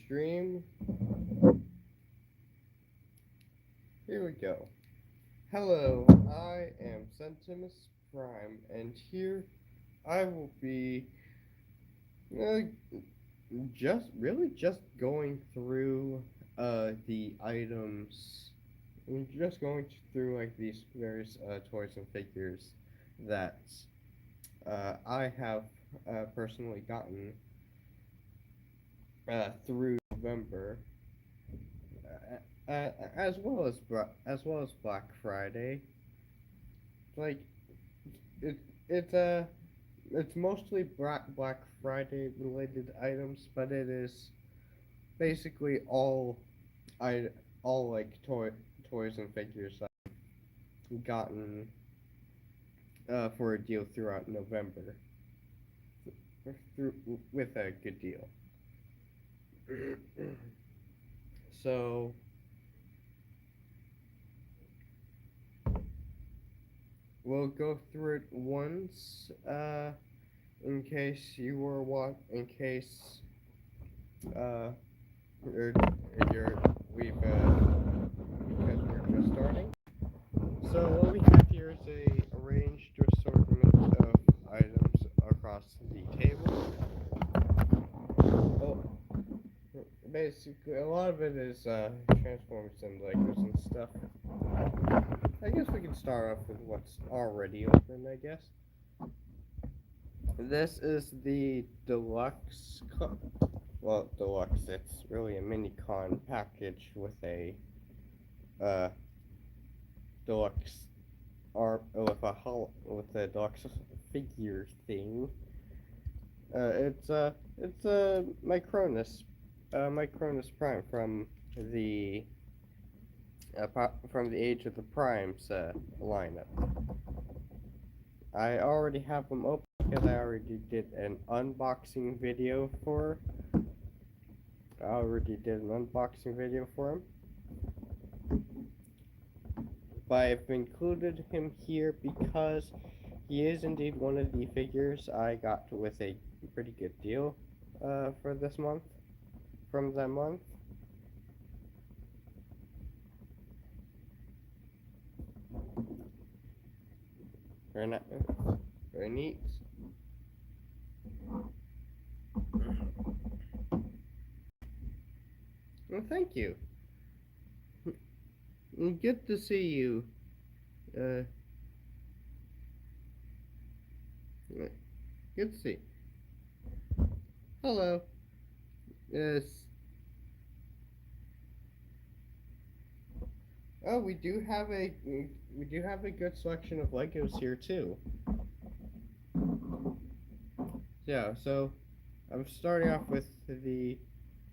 stream. Here we go. Hello, I am Sentimus Prime, and here I will be uh, just going through the items. I'm just going through like these various toys and figures that I have personally gotten through November, as well as Black Friday. Like it it's mostly Black Friday related items, but it is basically I all like toys and figures I've gotten for a deal throughout November, through with a good deal. So we'll go through it once, in case you were in case uh, you're, you're we've because we're just starting. So what we have here is a arranged assortment of items across the table. Oh, basically, a lot of it is Transformers and Legos and stuff. I guess we can start off with what's already open, I guess. This is the deluxe, deluxe, it's really a mini-con package with a, uh, deluxe with a deluxe figure thing. It's a Micronus Prime from the Age of the Primes lineup. I already have them open because I already did an unboxing video for. Him. But I've included him here because he is indeed one of the figures I got with a pretty good deal for this month, from that month. Very neat. Well, thank you. Good to see you. Good to see. Hello. Yes. Oh, we do have a good selection of Legos here too. Yeah, so I'm starting off with the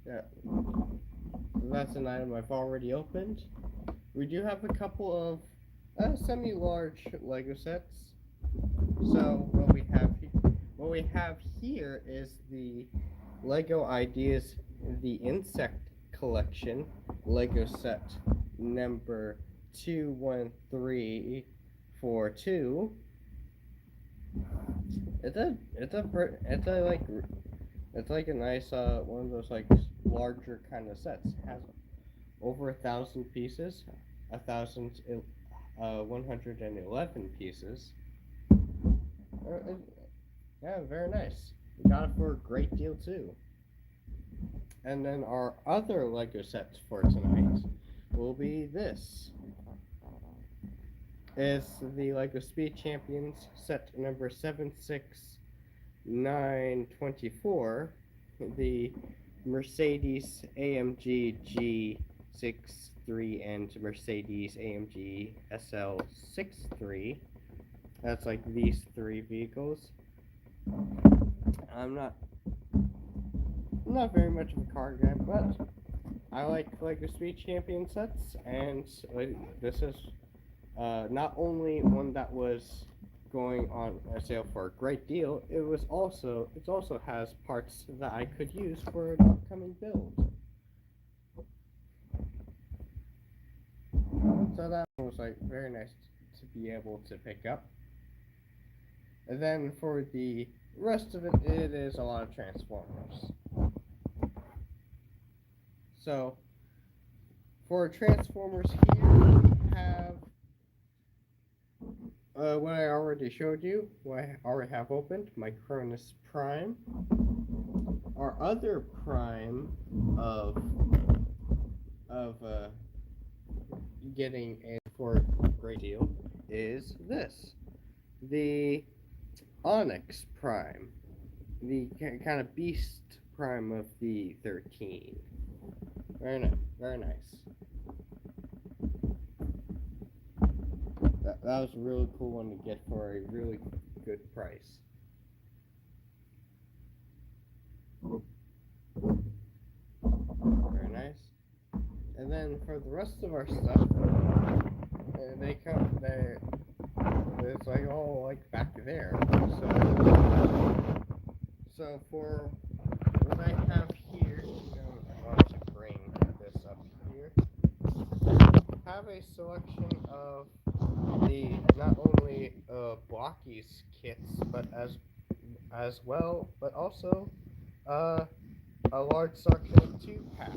yeah, that's an item I've already opened. We do have a couple of semi-large Lego sets. So what we have here is the Lego Ideas the Insect Collection Lego set number 21342. It's like a nice one of those like larger kind of sets. It has over 1,000 pieces, 1,111 pieces. Yeah, very nice. We got it for a great deal too. And then our other Lego sets for tonight will be this. It's the Lego Speed Champions set number 76924, the Mercedes AMG G63 and Mercedes AMG SL63. That's like these three vehicles. I'm not very much of a car guy, but I like Lego Speed Champion sets, and this is not only one that was going on a sale for a great deal, it also has parts that I could use for an upcoming build. So that was like very nice to be able to pick up. And then for the rest of it, it is a lot of Transformers. So for Transformers here, we have what I already showed you, what I already have opened, my Cronus Prime. Our other Prime of of getting a for a great deal is this, the Onyx Prime, the kind of beast prime of the 13. Very nice, very nice. That was a really cool one to get for a really good price. Very nice. And then for the rest of our stuff, they come, it's like all like back there. So for what I have here, I'm going to bring this up here. I have a selection of the not only Blockies kits, but as well, but also uh, a large selection of 2-packs.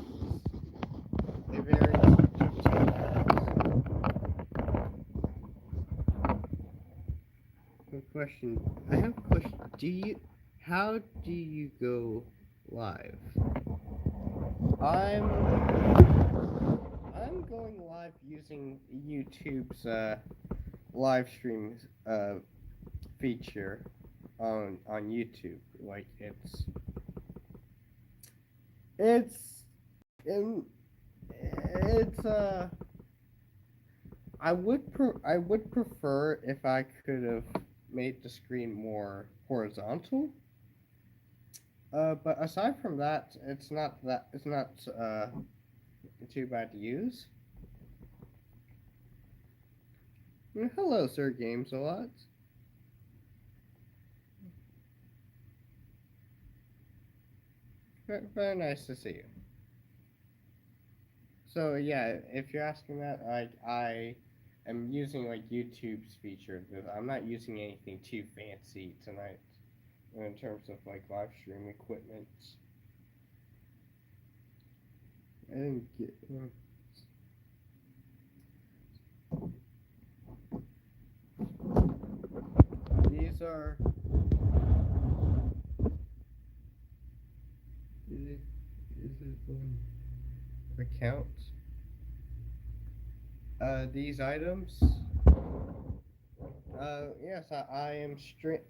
A very large 2-packs. Good question. I have a question. How do you go live? I'm going live using YouTube's live stream feature on YouTube. Like it's I would prefer if I could have made the screen more horizontal. But aside from that, it's not too bad to use. Hello, Sir Games a lot. Very nice to see you. So yeah, if you're asking that, like I am using like YouTube's feature. I'm not using anything too fancy tonight in terms of like live stream equipment. I didn't get. These are. Is it account? These items. Yes, I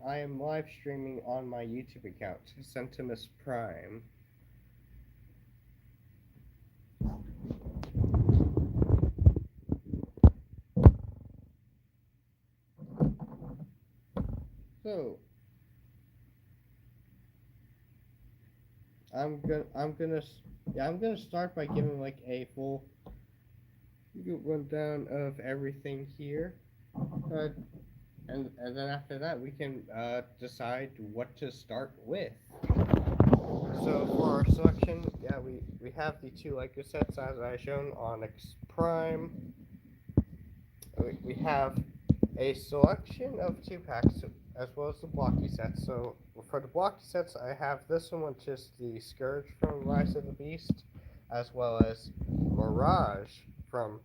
am live streaming on my YouTube account, Sentimus Prime. So I'm gonna start by giving like a full rundown of everything here, uh, and then after that we can decide what to start with. So for our selection, yeah, we have the two Lego sets as I shown, Onyx Prime. We have a selection of 2-packs as well as the blocky sets. So for the blocky sets, I have this one, which is the Scourge from Rise of the Beast, as well as Mirage from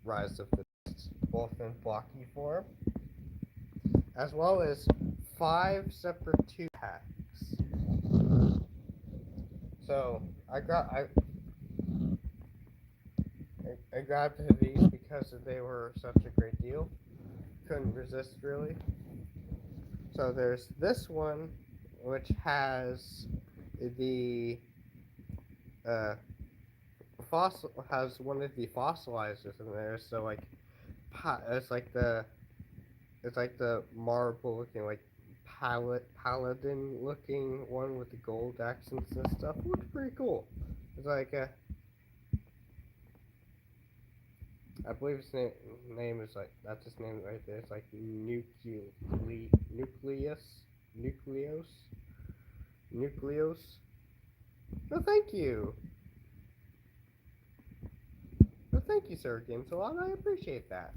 Rise of the Beast, both in blocky form, as well as 5 separate 2-packs. So I grabbed these because they were such a great deal. Couldn't resist really. So there's this one, which has the has one of the fossilizers in there. So like, it's like the marble looking, like paladin looking one with the gold accents and stuff. Looks pretty cool. It's like I believe his name is like, that's his name right there. It's like Nucleos. No, thank you. No, thank you, Sir Games a lot. I appreciate that.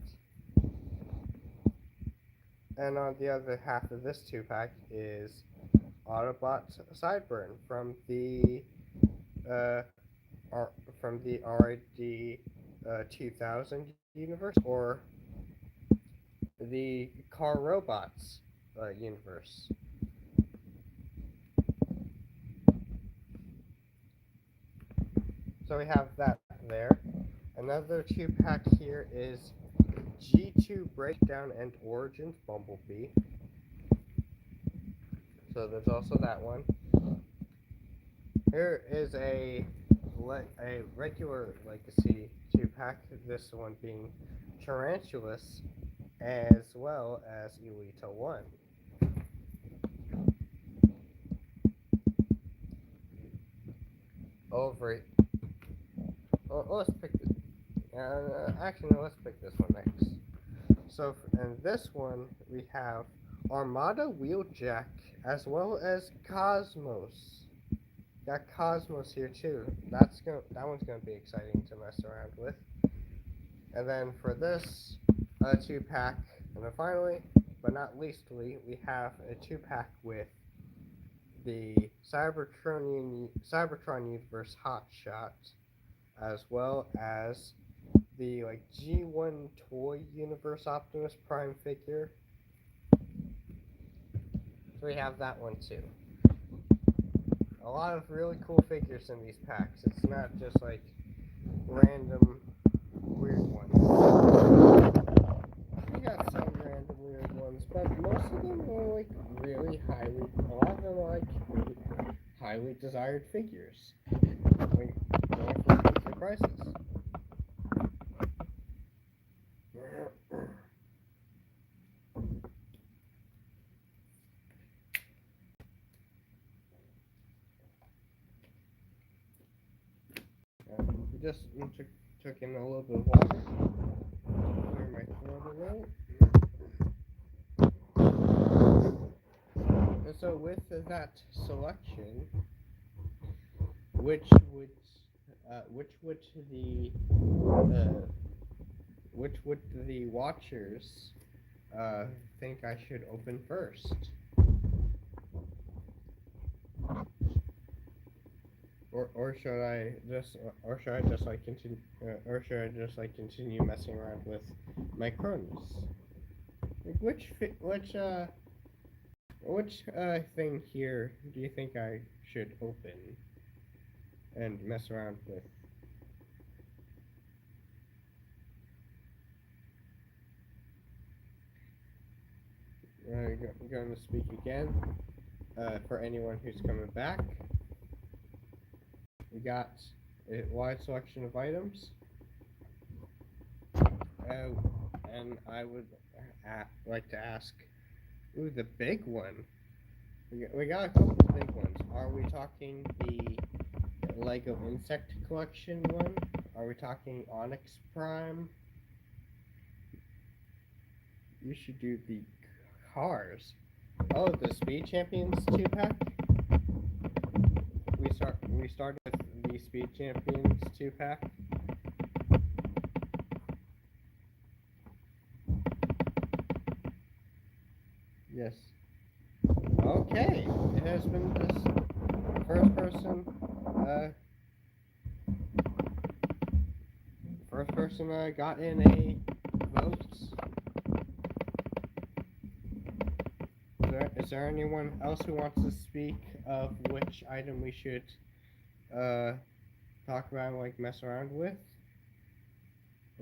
And on the other half of this 2-pack is Autobot Sideburn from the from the RID 2000 universe or the car robots universe. So we have that there. Another 2-pack here is G2 Breakdown and Origins Bumblebee. So there's also that one. Here is a regular Legacy 2-pack, this one being Tarantulas, as well as Elita 1. Over it. Let's pick this. Actually, no, let's pick this one next. So, in this one, we have Armada Wheeljack, as well as Cosmos. Got Cosmos here too. That one's gonna be exciting to mess around with. And then for this 2-pack, and then finally, but not leastly, we have a 2-pack with the Cybertron Universe Hotshot, as well as the G1 Toy Universe Optimus Prime figure. So we have that one too. A lot of really cool figures in these packs. It's not just random weird ones. We got some random weird ones, but most of them are really highly. A lot of them are really highly desired figures. Going for prices. Just took in a little bit of water. Clear my throat a little. And so with that selection, which would the watchers think I should open first? Or should I just continue messing around with my Cronus? Which thing here do you think I should open and mess around with? I'm going to speak again for anyone who's coming back. We got a wide selection of items, and I would like to ask, the big one. We got a couple of big ones. Are we talking the Lego Insect Collection one? Are we talking Onyx Prime? You should do the cars. Oh, the Speed Champions 2-pack? We started with the Speed Champions 2-pack. Yes. Okay. It has been this first person got in a vote. Is there anyone else who wants to speak of which item we should talk about, mess around with?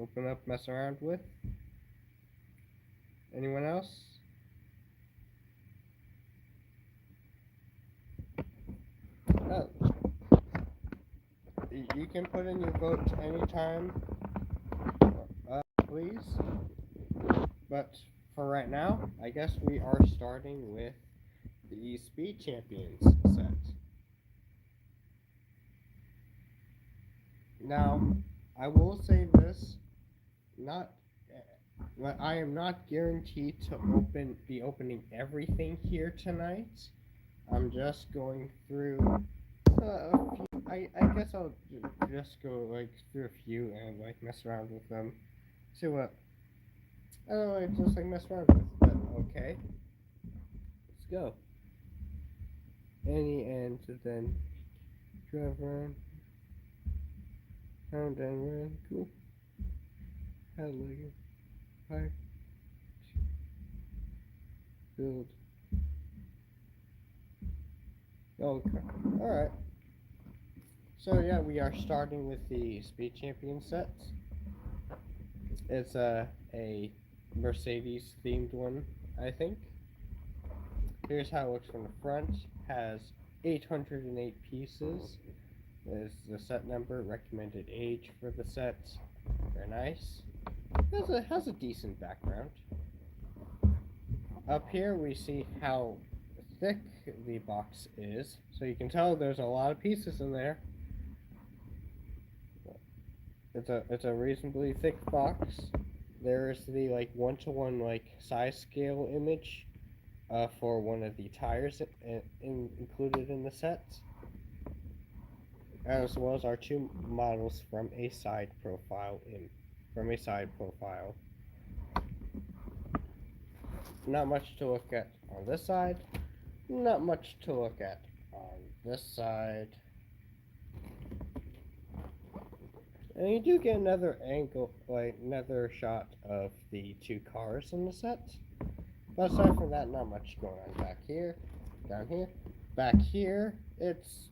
Open up, mess around with? Anyone else? Oh. You can put in your vote anytime, please. But for right now, I guess we are starting with the Speed Champions set. Now, I will say this, I am not guaranteed to be opening everything here tonight. I'm just going through a few. I guess I'll just go through a few and mess around with them. See what I don't know, just mess around with. But okay, let's go. Any and then Trevor. Pound and run. Cool. Head legging. High. Build. Okay. Alright. So yeah, we are starting with the Speed Champion sets. It's a Mercedes themed one, I think. Here's how it looks from the front. Has 808 pieces. There's the set number, recommended age for the set. Very nice. Has a decent background. Up here we see how thick the box is, so you can tell there's a lot of pieces in there. It's a reasonably thick box. There is the like 1-to-1 like size scale image for one of the tires included in the set, as well as our two models from a side profile. Not much to look at on this side. Not much to look at on this side. And you do get another angle, like another shot of the two cars in the set. But aside from that, not much going on back here, down here. Back here, it's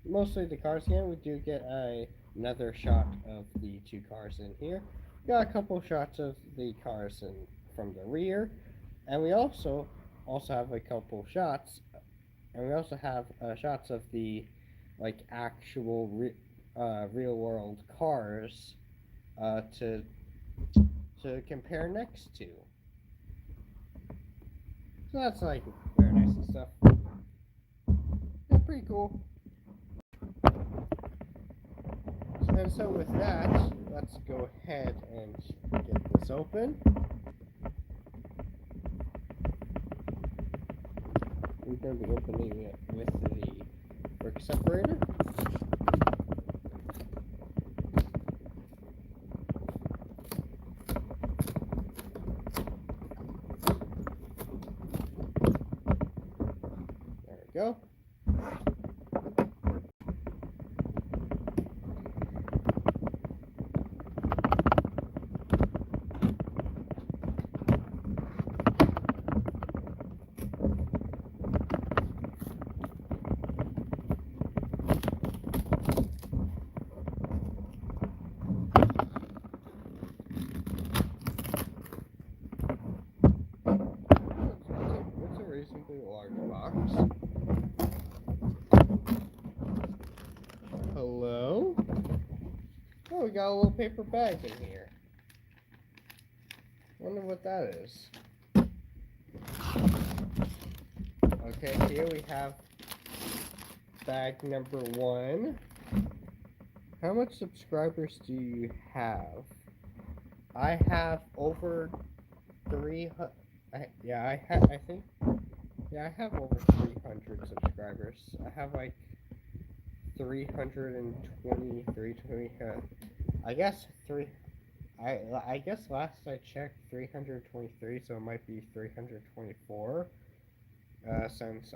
mostly the cars again. We do get another shot of the two cars in here. Got a couple shots of the cars from the rear. And we also have a couple shots, and we also have shots of the like actual real world cars to compare next to. So that's like very nice and stuff. Yeah, pretty cool. And so with that, let's go ahead and get this open. We're going to be opening it with the brick separator. There we go. It's a reasonably large box. Hello? Oh, we got a little paper bag in here. Wonder what that is. Okay, here we have bag number 1. How much subscribers do you have? I have over 300. I have over 300 subscribers. I have like 320, 320. I guess last I checked 323, so it might be 324. Since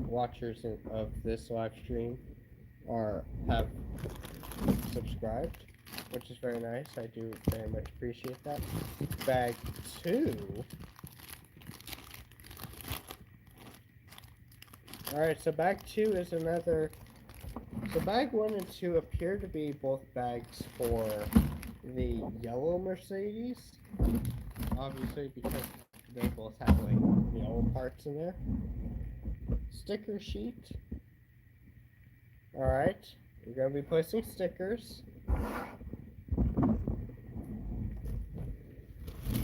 watchers of this live stream have subscribed, which is very nice. I do very much appreciate that. Bag 2. Alright, so bag 2 is another. So bag 1 and 2 appear to be both bags for the yellow Mercedes. Obviously, because they both have like yellow parts in there. Sticker sheet. Alright, we're going to be placing stickers.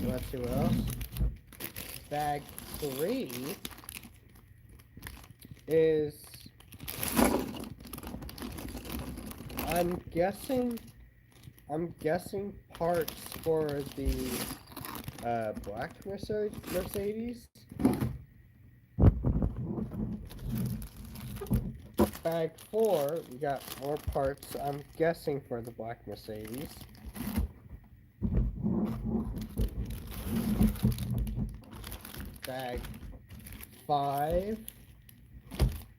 Let's see what else. Bag 3 is, I'm guessing parts for the black Mercedes. Bag 4, we got more parts, I'm guessing for the black Mercedes. Bag 5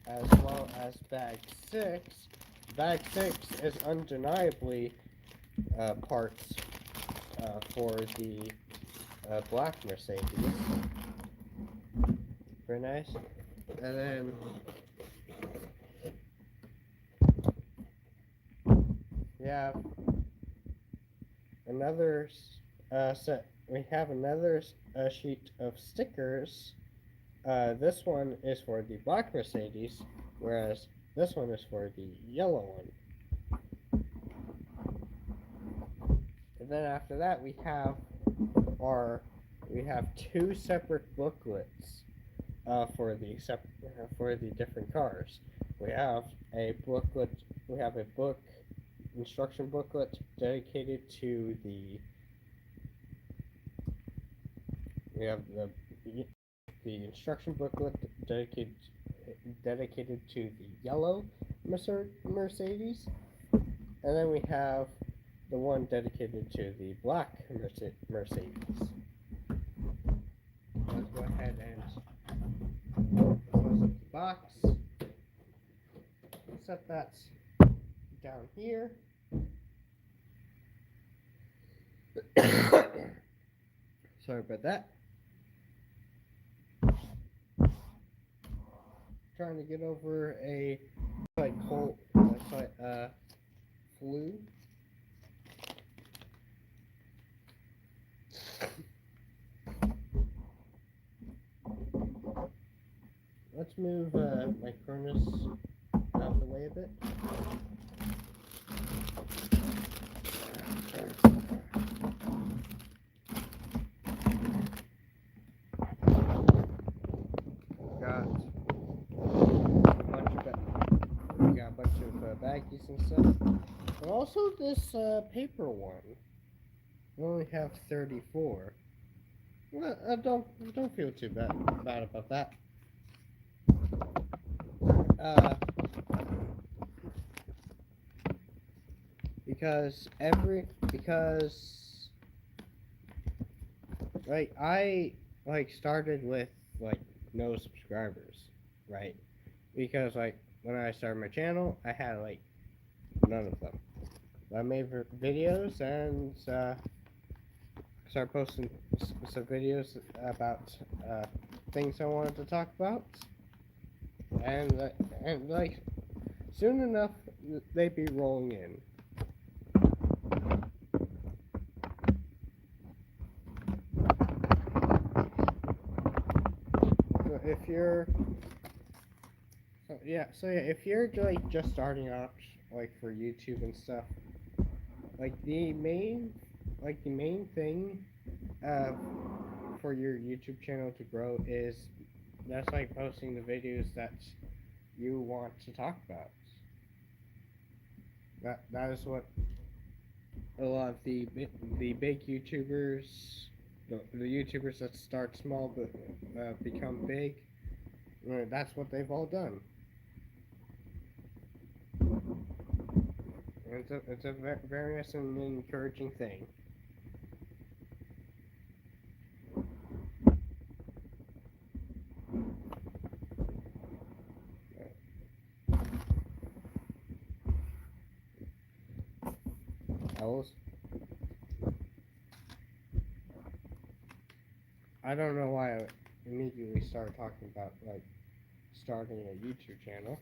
as well as bag 6. Bag 6 is undeniably parts for the black Mercedes. Very nice. And then we have another set. We have another sheet of stickers. This one is for the black Mercedes, whereas this one is for the yellow one. And then after that, we have two separate booklets for the different cars. We have a booklet. We have a instruction booklet dedicated to the. We have the instruction booklet dedicated to the yellow Mercedes, and then we have the one dedicated to the black Mercedes. Let's go ahead and close up the box. Set that down here. Sorry about that. Trying to get over a cold flu. Let's move my furnace out of the way a bit. Got a bunch of baggies and stuff, and also this paper one. We only have 34. Well, don't feel too bad about that. Because I started with no subscribers, right? Because when I started my channel, I had none of them. I made videos and started posting some videos about things I wanted to talk about, and soon enough they'd be rolling in. If you're if you're just starting out for YouTube and stuff, the main thing for your YouTube channel to grow is just posting the videos that you want to talk about. That is what a lot of the big YouTubers, the YouTubers that start small but become big, that's what they've all done. It's a very nice and encouraging thing. I don't know why I immediately started talking about starting a YouTube channel.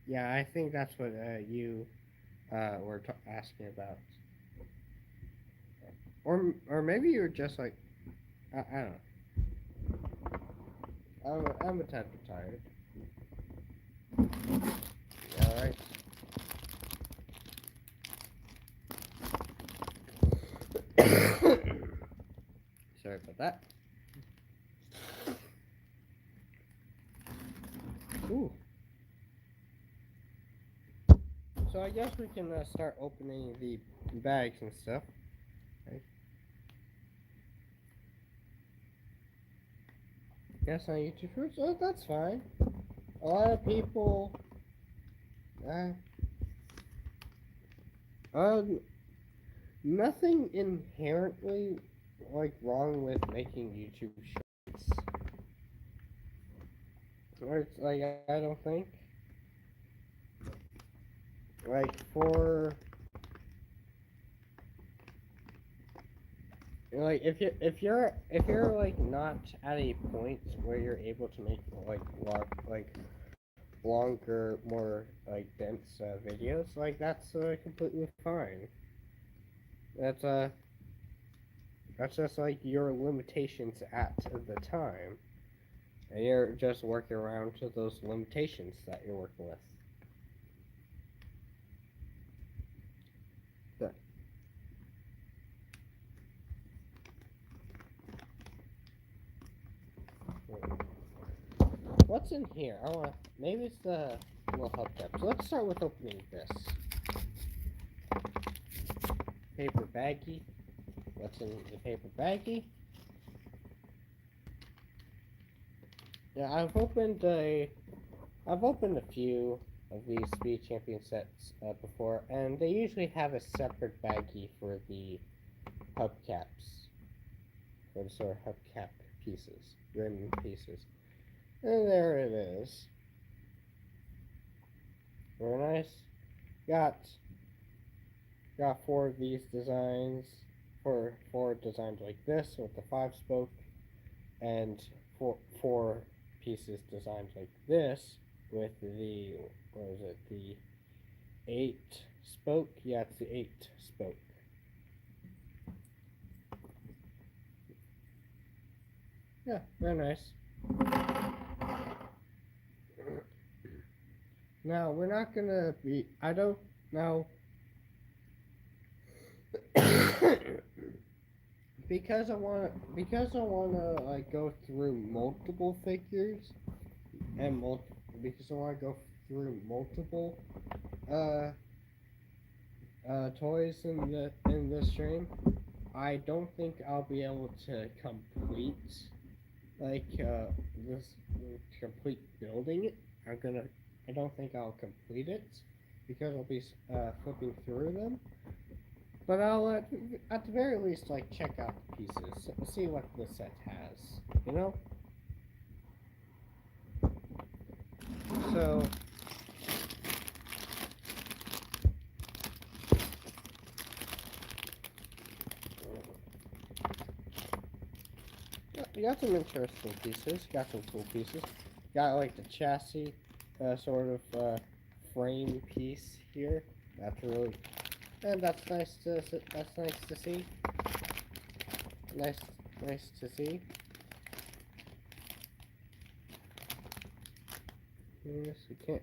I think that's what you were asking about, or maybe you were just I don't know. I'm a tad bit tired. All right. Sorry about that. Ooh. So I guess we can start opening the bags and stuff. Okay. Yes, on YouTube first. Oh, that's fine. A lot of people. Nothing inherently wrong with making YouTube shorts. Or it's like I don't think like for like if you're like not at a point where you're able to make longer, more like dense videos, like that's completely fine. That's that's just like your limitations at the time, and you're just working around to those limitations that you're working with. But what's in here? I want maybe it's the little hubcap. So let's start with opening this paper baggie. What's in the paper baggie? Yeah, I've opened a few of these Speed Champion sets before, and they usually have a separate baggie for the hubcaps, for the sort of hubcap pieces, rim pieces. And there it is. Very nice. Got four of these designs, four designs like this with the 5-spoke, and four pieces designed like this with the what is it, the 8-spoke? Yeah, it's the 8-spoke. Yeah, very nice. Now we're not gonna be. I don't now. Because I wanna like go through multiple figures and because I wanna go through multiple uh toys in this stream. I don't think I'll be able to complete like this complete building it. I don't think I'll complete it because I'll be flipping through them. But I'll at the very least like check out the pieces, see what the set has, you know. So you got some interesting pieces, got some cool pieces. Got like the chassis, sort of frame piece here. That's really, and that's nice to see. Nice, nice to see. Yes, we can't.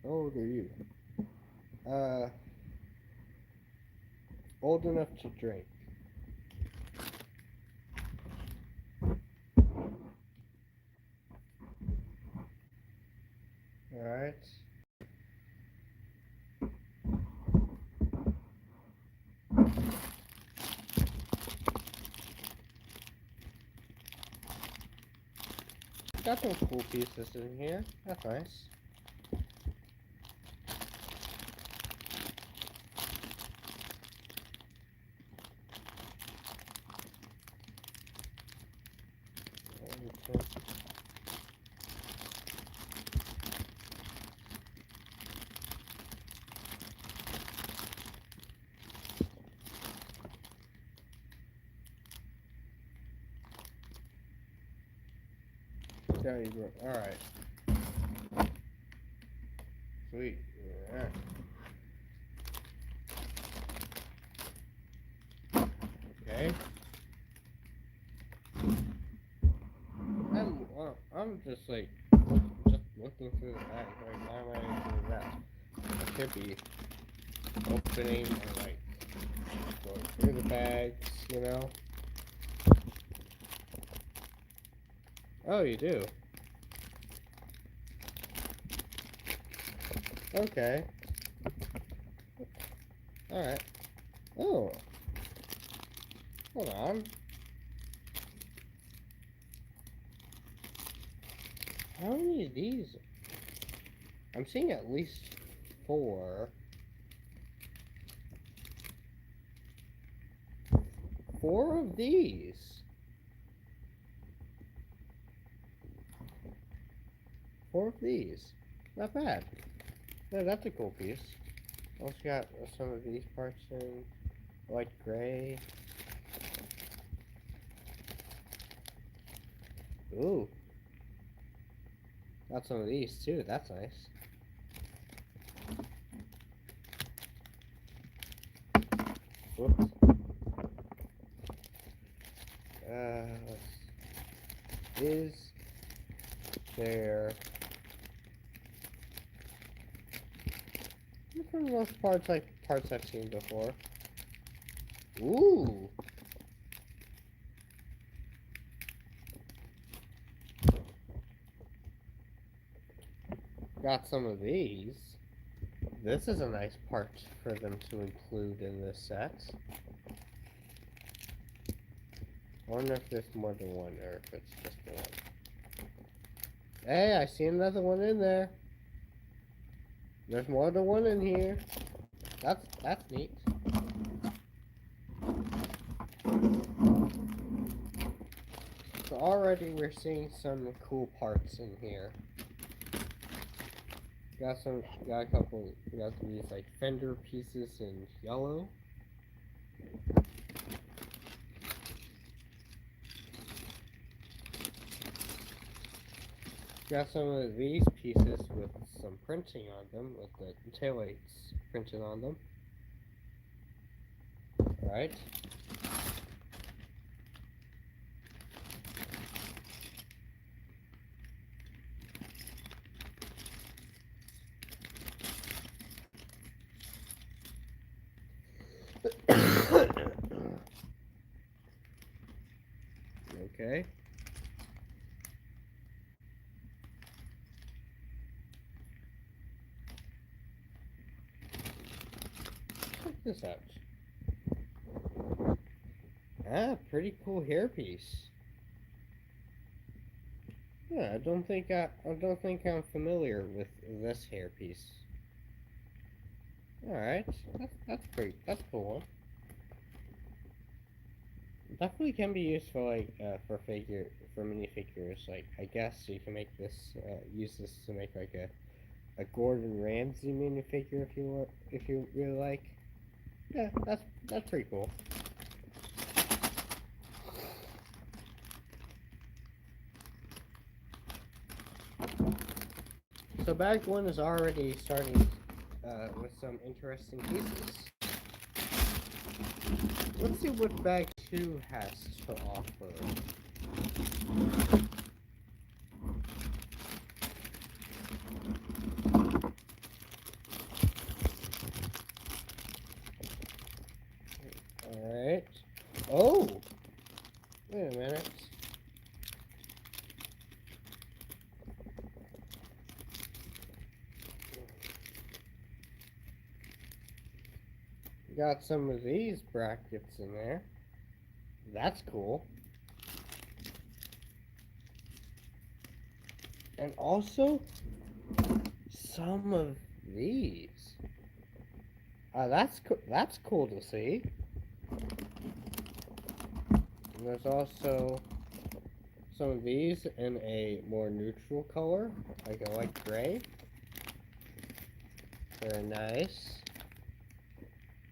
How old are you? Uh, old enough to drink. Alright. Got some cool pieces in here. That's nice. There you go. Alright. Sweet. Alright. Okay. I'm just like just looking through the bag right now. I'm ready to do that. It could be opening or like going through the bags, you know? Oh, you do? Okay. Alright. Oh. Hold on. How many of these? I'm seeing at least 4. 4 of these. 4 of these. Not bad. Yeah, that's a cool piece. Also got some of these parts in light gray. Ooh. Got some of these too. That's nice. Whoops. Is there... For the most part, like parts I've seen before. Ooh! Got some of these. This is a nice part for them to include in this set. I wonder if there's more than one, or if it's just the one. Hey, I see another one in there. There's more than one in here. That's neat. So already we're seeing some cool parts in here. Got a couple, got these like fender pieces in yellow. Got some of these pieces with some printing on them, with the taillights printed on them. Alright. Okay. Check this out. Ah, pretty cool hairpiece. Yeah, I don't think I'm familiar with this hairpiece. All right, that's a cool one. Definitely can be used for like for minifigures. Like I guess you can make this use this to make like a Gordon Ramsay minifigure if you really like. Yeah, that's pretty cool. So bag 1 is already starting with some interesting pieces. Let's see what bag 2 has to offer. Alright. Oh! Wait a minute. Got some of these brackets in there. That's cool. And also, some of these. That's cool to see. And there's also some of these in a more neutral color, like a light gray. Very nice.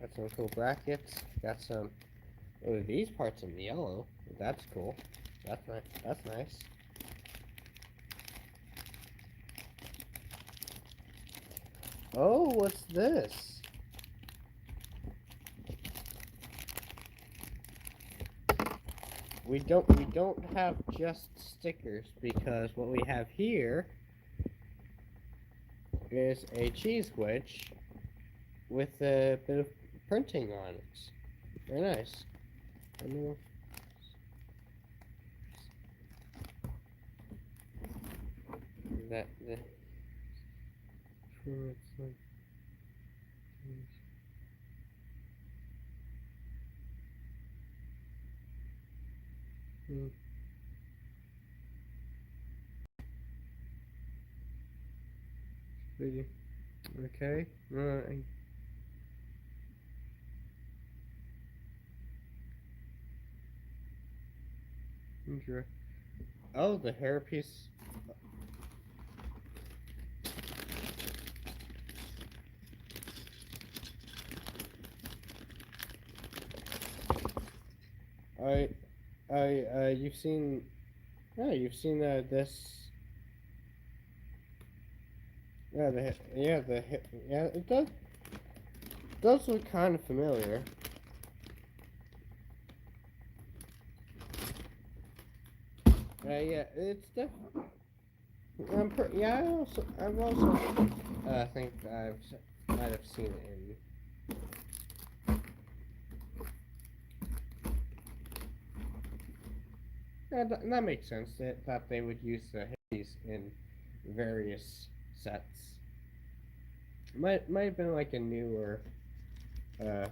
Got some cool brackets. Got some of these parts in yellow. That's cool. That's nice. That's nice. Oh, what's this? We don't have just stickers, because what we have here is a cheese wedge with a bit of printing on it. Very nice. I don't know if that the it's like okay. Sure. Oh, the hairpiece. I, you've seen, yeah, you've seen this. Yeah, yeah, it does look kind of familiar. Yeah, it's definitely. Yeah, I've also, think might have seen it in. Yeah, that makes sense. That they would use the hippies in various sets. Might have been like a newer, uh,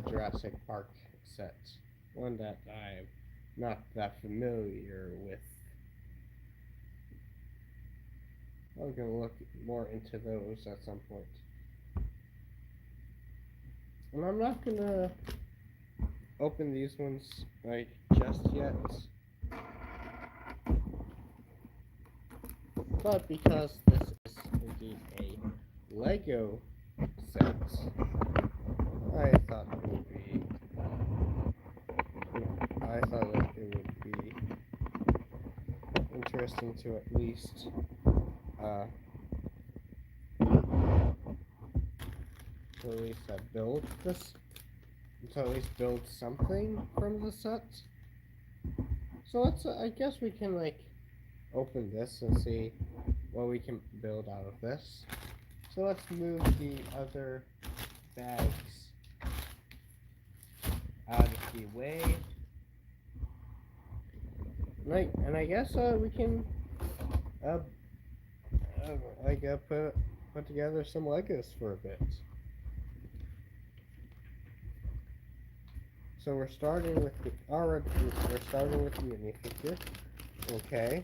Jurassic Park set, one that I'm not that familiar with. I'm gonna look more into those at some point. And I'm not gonna open these ones like just yet, but because this is indeed a Lego set, I thought it would be. I thought it would be interesting to at least uh, build this, to at least build something from the set. So I guess we can like open this and see what we can build out of this. So let's move the other bags out of the way. And I guess we can uh, put together some Legos for a bit. So we're starting with the minifigure. Okay.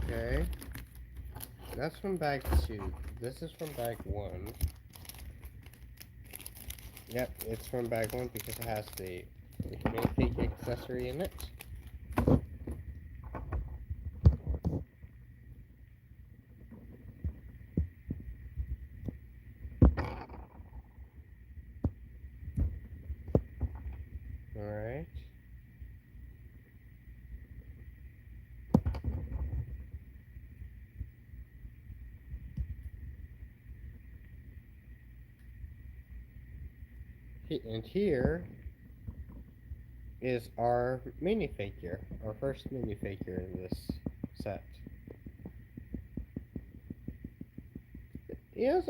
Okay. That's from bag 2. This is from bag 1. Yep, it's from bag 1 because it has the minifig accessory in it. Alright. And here is our minifigure, our first minifigure in this set. He has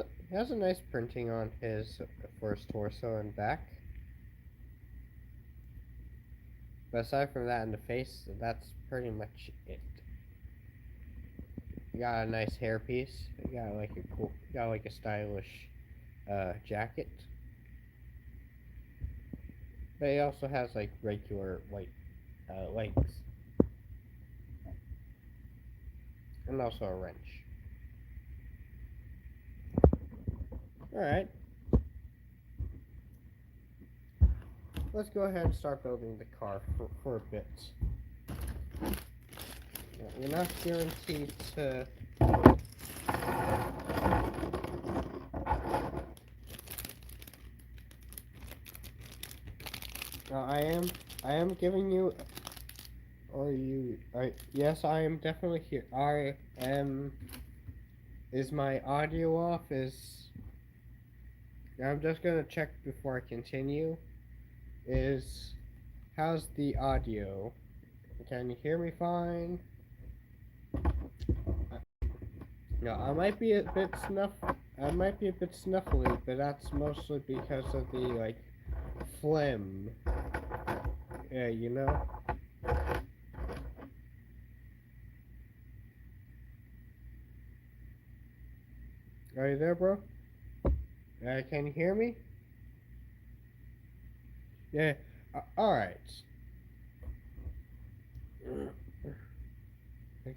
a nice printing on his first torso and back. But aside from that in the face, that's pretty much it. You got a nice hairpiece. You got like a stylish jacket. But he also has like regular white legs. And also a wrench. Alright. Let's go ahead and start building the car for a bit. You're not guaranteed to I am giving you. Or you? Yes, I am definitely here. I am. Is my audio off? I'm just gonna check before I continue. Is how's the audio? Can you hear me fine? No, I might be a bit snuff. I might be a bit snuffly, but that's mostly because of the phlegm. Yeah, you know. Are you there, bro? Can you hear me? Yeah. All right.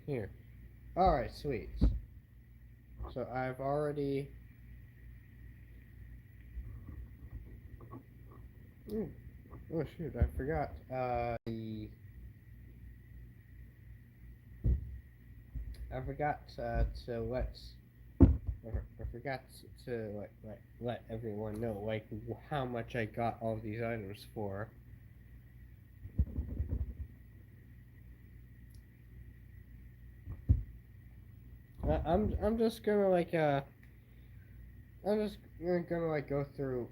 Here. All right, sweet. So I've already. Ooh, oh shoot! I forgot. I forgot to let. I forgot to let everyone know how much I got all these items for. I'm just gonna I'm just gonna go through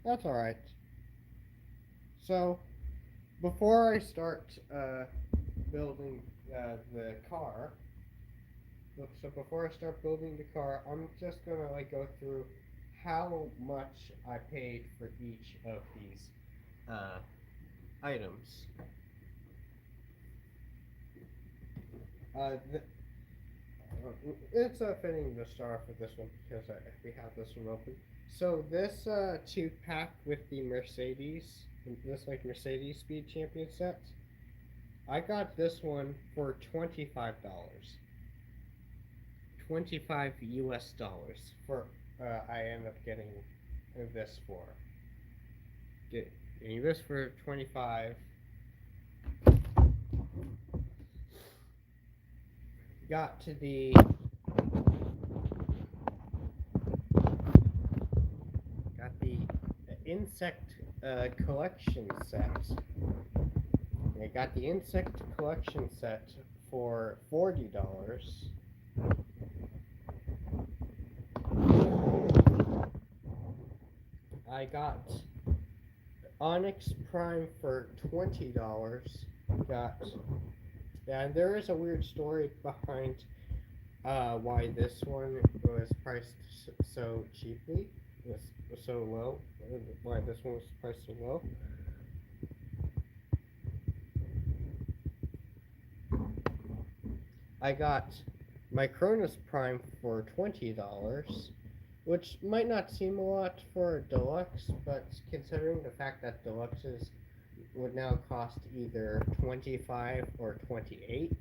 that's all right. So before I start building the car, so before I start building the car, I'm just gonna go through how much I paid for each of these uh, items. Uh, th- it's fitting to start off with this one because we have this one open. So this 2-pack with the Mercedes, this Mercedes Speed Champion set, I got this one for $25. 25 US dollars for I end up getting this for. Getting this for 25. Got to the insect collection set. I got the insect collection set for $40. I got Onyx Prime for $20. And there is a weird story behind why this one was priced so cheaply, was so low. Why this one was priced so low. I got my Cronus Prime for $20, which might not seem a lot for a deluxe, but considering the fact that deluxes would now cost either 25 or 28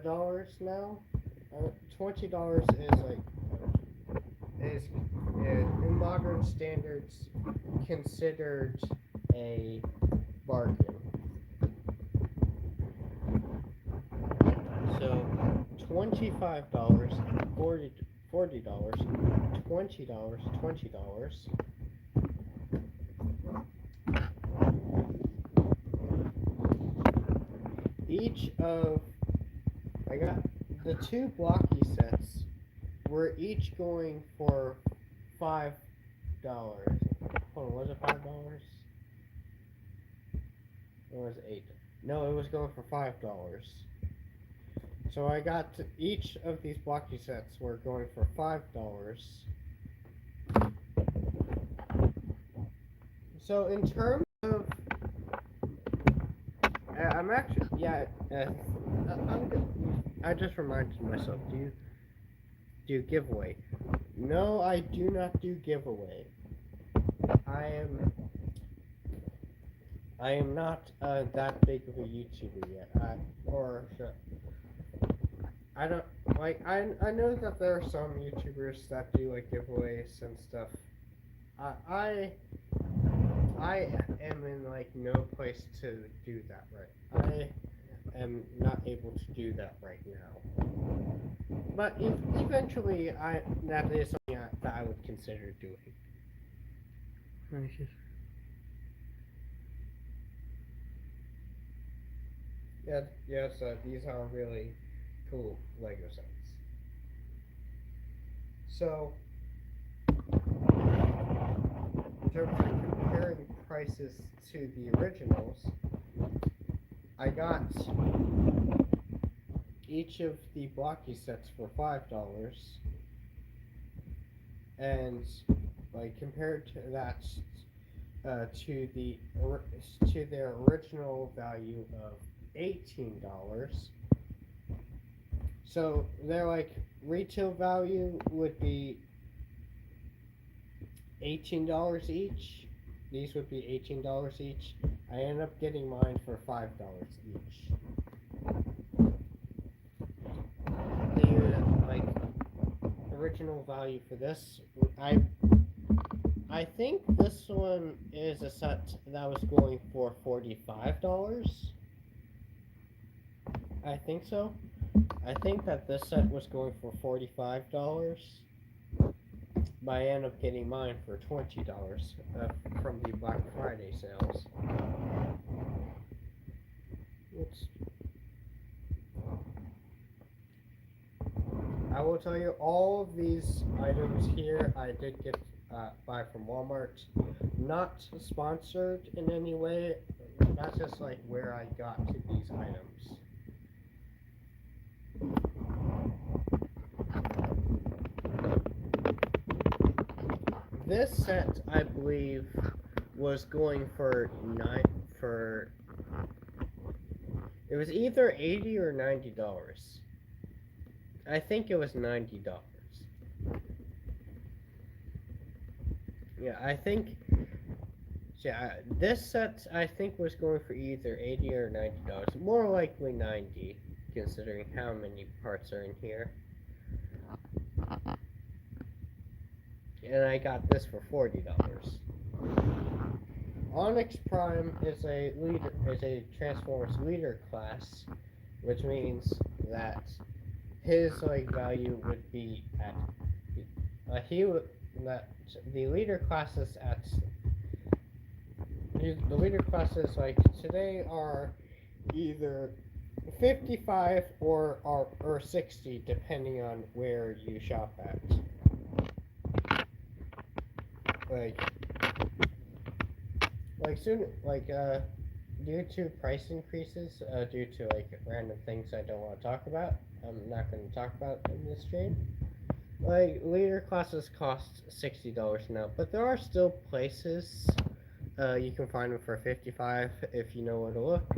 dollars now. $20 is in modern standards considered a bargain. So $25, $40, $20, $20. Each of I got the 2 blocky sets were each going for $5. Hold on, was it $5? Or was it 8? No, it was going for $5. So I got each of these blocky sets were going for $5. So in terms of, I'm actually I just reminded myself. Do you giveaway? No, I do not do giveaway. I am not that big of a YouTuber yet. I don't I know that there are some YouTubers that do giveaways and stuff. I am in no place to do that right. am not able to do that right now. But eventually, that is something that I would consider doing. Yeah, yes, these are really cool Lego sets. So, in terms of comparing prices to the originals, I got each of the blocky sets for $5, and like compared to that to their original value of $18. So their like retail value would be $18 each. These would be $18 each. I ended up getting mine for $5 each. The like original value for this, I think this one is a set that was going for $45. I think so. I think that this set was going for $45. But I ended up getting mine for $20 from the Black Friday sales. Oops. I will tell you, all of these items here I did get buy from Walmart. Not sponsored in any way. That's just like where I got to these items. This set, I believe, was going for it was either $80 or $90. I think it was $90. Yeah, I think. Yeah, this set I think was going for either $80 or $90. More likely $90, considering how many parts are in here. And I got this for $40. Onyx Prime is a Transformers leader class, which means that his like value would be at the leader classes like today are either 55 or 60 depending on where you shop at. Due to price increases, due to like random things I don't want to talk about, I'm not going to talk about in this stream. Like leader classes cost $60 now, but there are still places you can find them for 55 if you know where to look.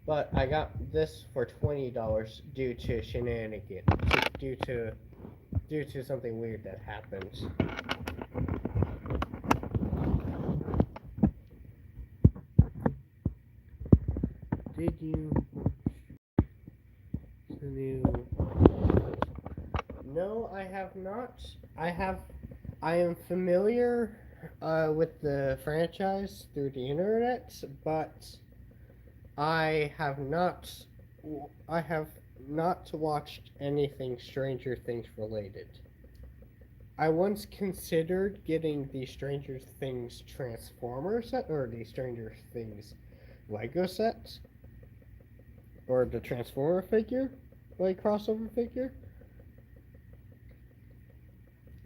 But I got this for $20 due to shenanigans, due to something weird that happened. Did you watch the new? No, I have not. I am familiar with the franchise through the internet, but I have not watched anything Stranger Things related. I once considered getting the Stranger Things Transformer set or the Stranger Things Lego set or the Transformer figure, like crossover figure.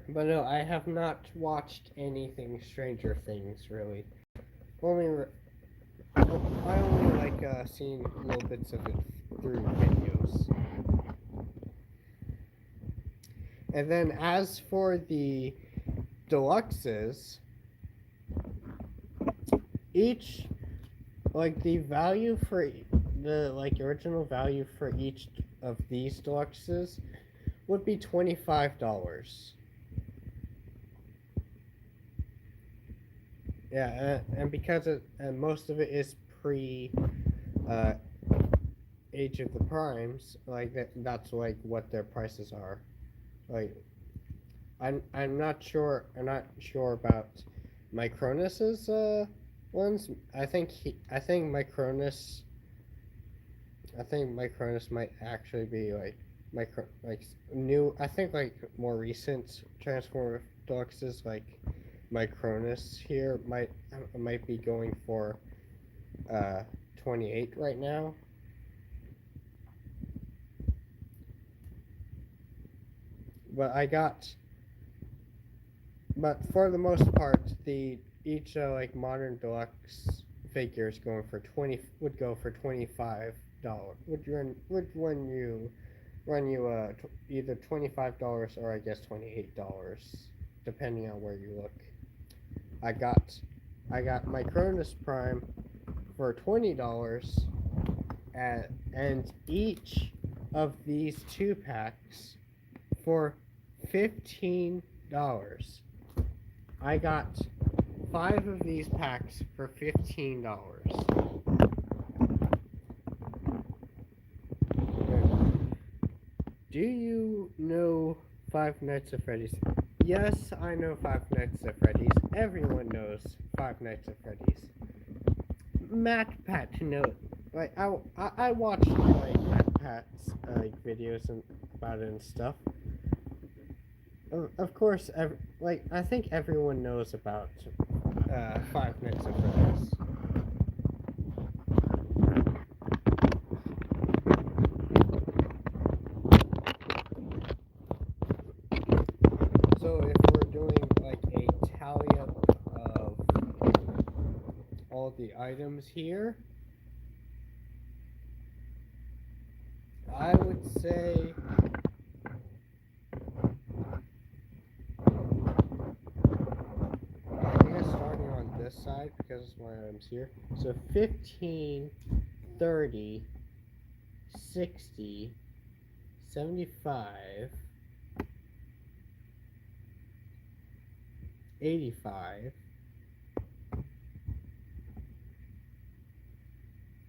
But no, I have not watched anything Stranger Things really. I only like seen little bits of it through videos. And then as for the deluxes, each like the value for the like original value for each of these deluxes would be $25. Yeah, and because most of it is pre Age of the Primes, like that's like what their prices are. Like, I'm not sure about Micronus's ones. I think Micronus I think Micronus might actually be like new. I think like more recent Transformer Deluxes like Micronus here might be going for uh 28 right now. But for the most part, the each like modern deluxe figure is going for 20 would go for $25. Would run you either $25 or I guess $28, depending on where you look. I got my Cronus Prime for $20, and each of these 2 packs for $15. I got 5 of these packs for $15. Do you know Five Nights at Freddy's? Yes, I know Five Nights at Freddy's. Everyone knows Five Nights at Freddy's. Matt Pat, know, like I watched like Matt Pat's like videos about it and stuff. Of course, I think everyone knows about Five Nights at Freddy's. So if we're doing like a tally up of all the items here, I would say starting on this side because my items here. So 15, 30, 60, 75, 85.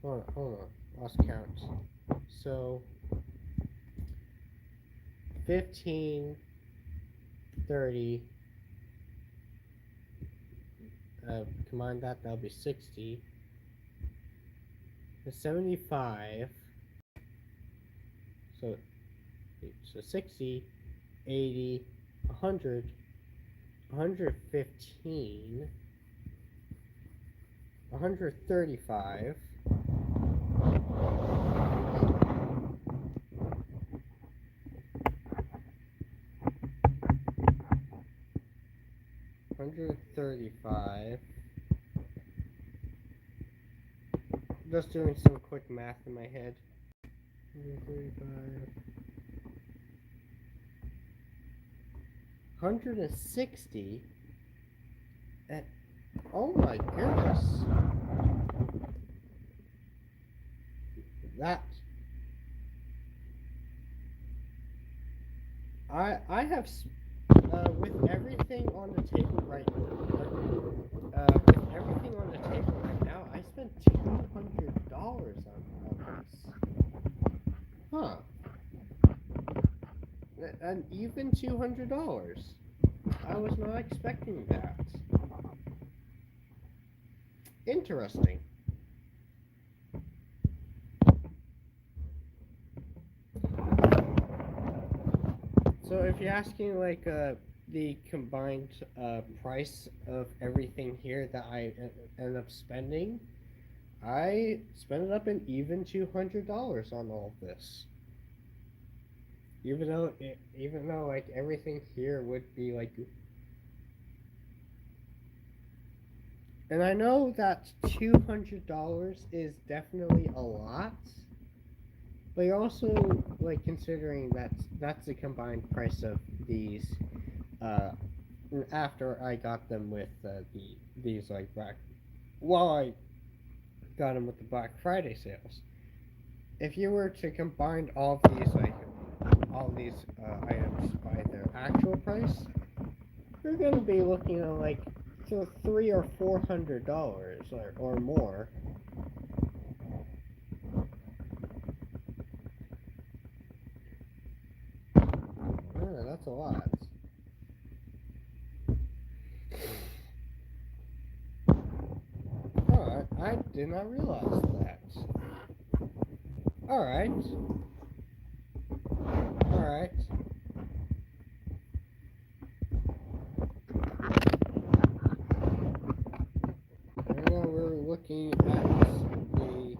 Hold on, lost count. So 15, 30, combine that'll be 60. 75. So 60, 80, 100, 115, 135, 135. Just doing some quick math in my head. 135. 160. And oh my goodness. That I have with everything on the table right with everything on the table right now, I spent $200 on this. Huh. And even $200. I was not expecting that. Interesting. So if you're asking like the combined price of everything here that I end up spending, I spent up an even $200 on all of this. Even though like everything here would be like, and I know that $200 is definitely a lot, but you're also like considering that's the combined price of these after I got them with these like I got them with the Black Friday sales. If you were to combine all these items by their actual price, you're going to be looking at like $300 or $400 or more. That's a lot. Oh, I did not realize that. Alright. Alright. Right now we're looking at the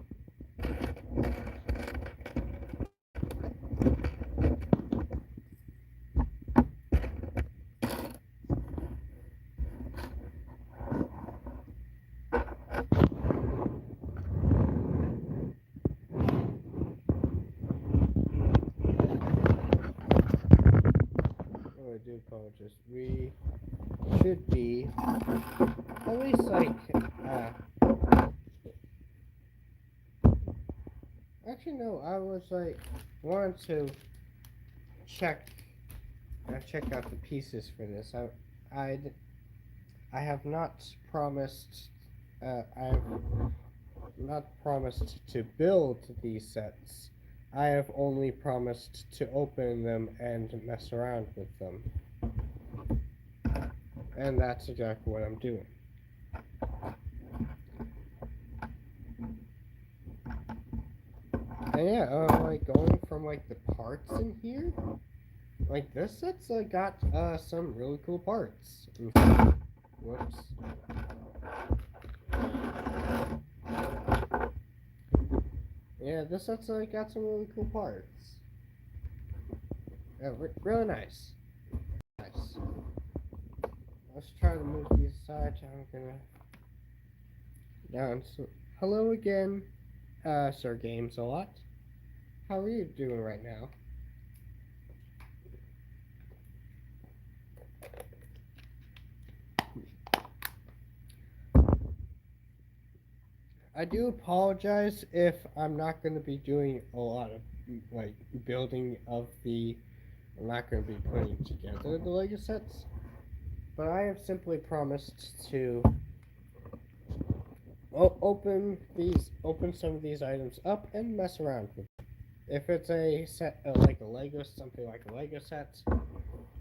I do apologize. We should be at least like actually no, I was like wanted to check check out the pieces for this. I have not promised I've not promised to build these sets. I have only promised to open them and mess around with them. And that's exactly what I'm doing. And yeah, like going from like the parts in here, like this set's got some really cool parts. Whoops. Yeah, this set's got some really cool parts. Yeah, really nice. Nice. Let's try to move these aside. I'm gonna down. So, hello again, Sir Games a lot. How are you doing right now? I do apologize if I'm not going to be doing a lot of like building of the. I'm not going to be putting together the Lego sets, but I have simply promised to open some of these items up and mess around with them. If it's a set like a Lego, something like a Lego set,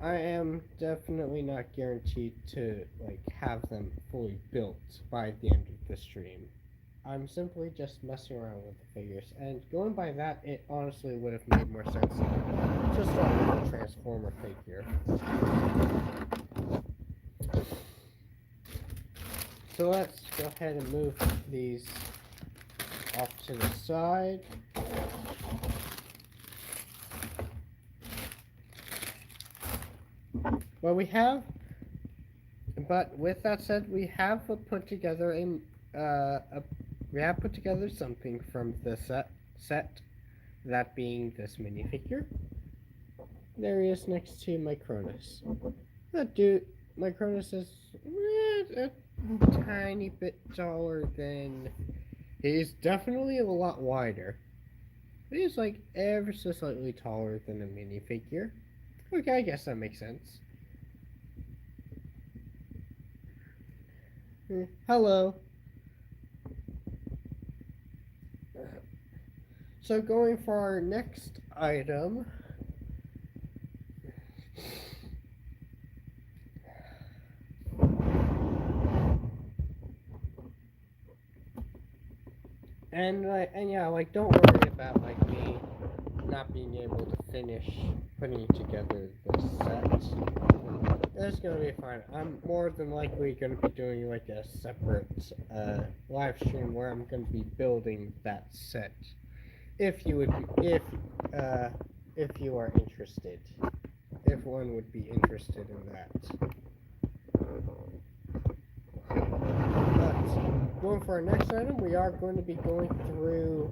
I am definitely not guaranteed to like have them fully built by the end of the stream. I'm simply just messing around with the figures, and going by that, it honestly would have made more sense to start with a Transformer figure. So let's go ahead and move these off to the side. Well, but with that said, we have put together something from the set, that being this minifigure. There he is next to my Cronus. My Cronus is a tiny bit taller than. He's definitely a lot wider. But he's like ever so slightly taller than a minifigure. Okay, I guess that makes sense. Hello. So going for our next item. And yeah, like don't worry about like me not being able to finish putting together the set. That's gonna be fine. I'm more than likely gonna be doing like a separate live stream where I'm gonna be building that set. If you are interested, if one would be interested in that. But going for our next item, we are going to be going through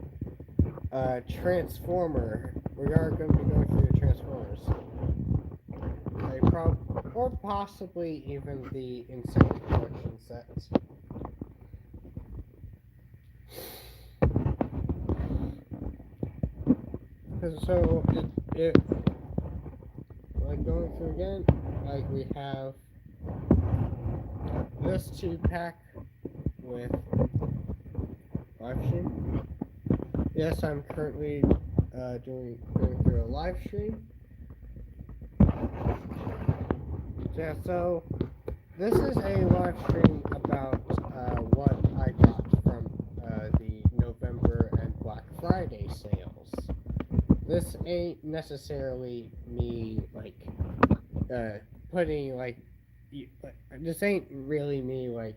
Transformer. We are going to be going through the Transformers. Or possibly even the Insane Collection sets. So like going through again, like we have this 2-pack with live stream. Yes, I'm currently going through a live stream. Yeah, so this is a live stream about what I got from the November and Black Friday sales. this ain't necessarily me like putting like this ain't really me like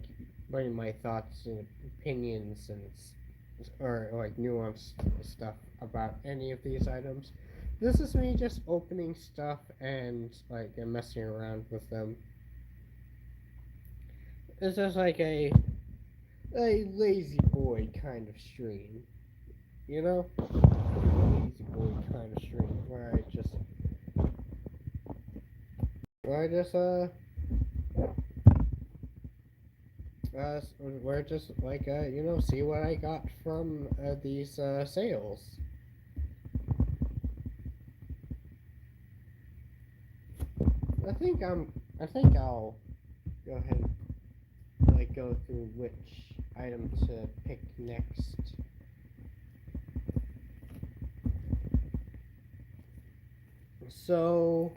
putting my thoughts and opinions and or like nuanced stuff about any of these items. This is me just opening stuff and like messing around with them. This is like a lazy boy kind of stream, you know? Lazy boy kind of stream where I just where just like see what I got from these sales. I think I'll go ahead and like go through which item to pick next. So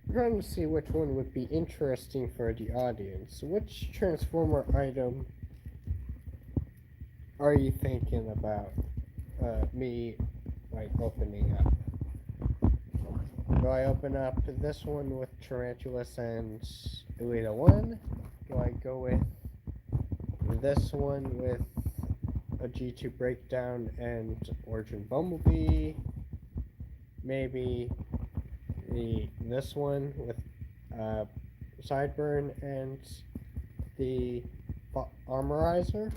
I'm trying to see which one would be interesting for the audience. Which Transformer item are you thinking about me like opening up? Do I open up this one with Tarantulas and Elita 1? Do I go with this one with a G2 Breakdown and Origin Bumblebee? Maybe this one with Sideburn and the Armorizer?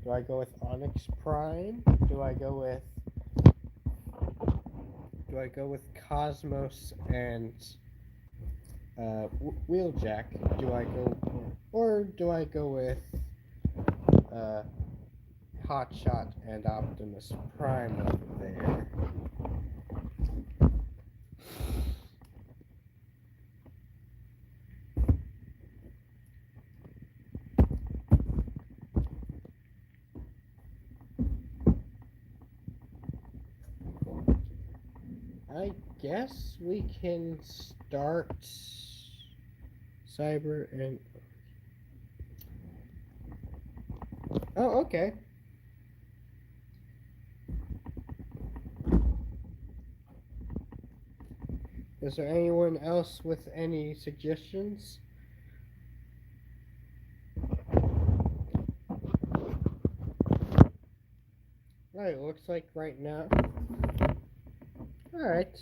Do I go with Onyx Prime? Do I go with Cosmos and Wheeljack? Do I go with Hotshot and Optimus Prime over there? I guess we can start Cyber and... Oh, okay. Is there anyone else with any suggestions? Right, looks like right now. Alright.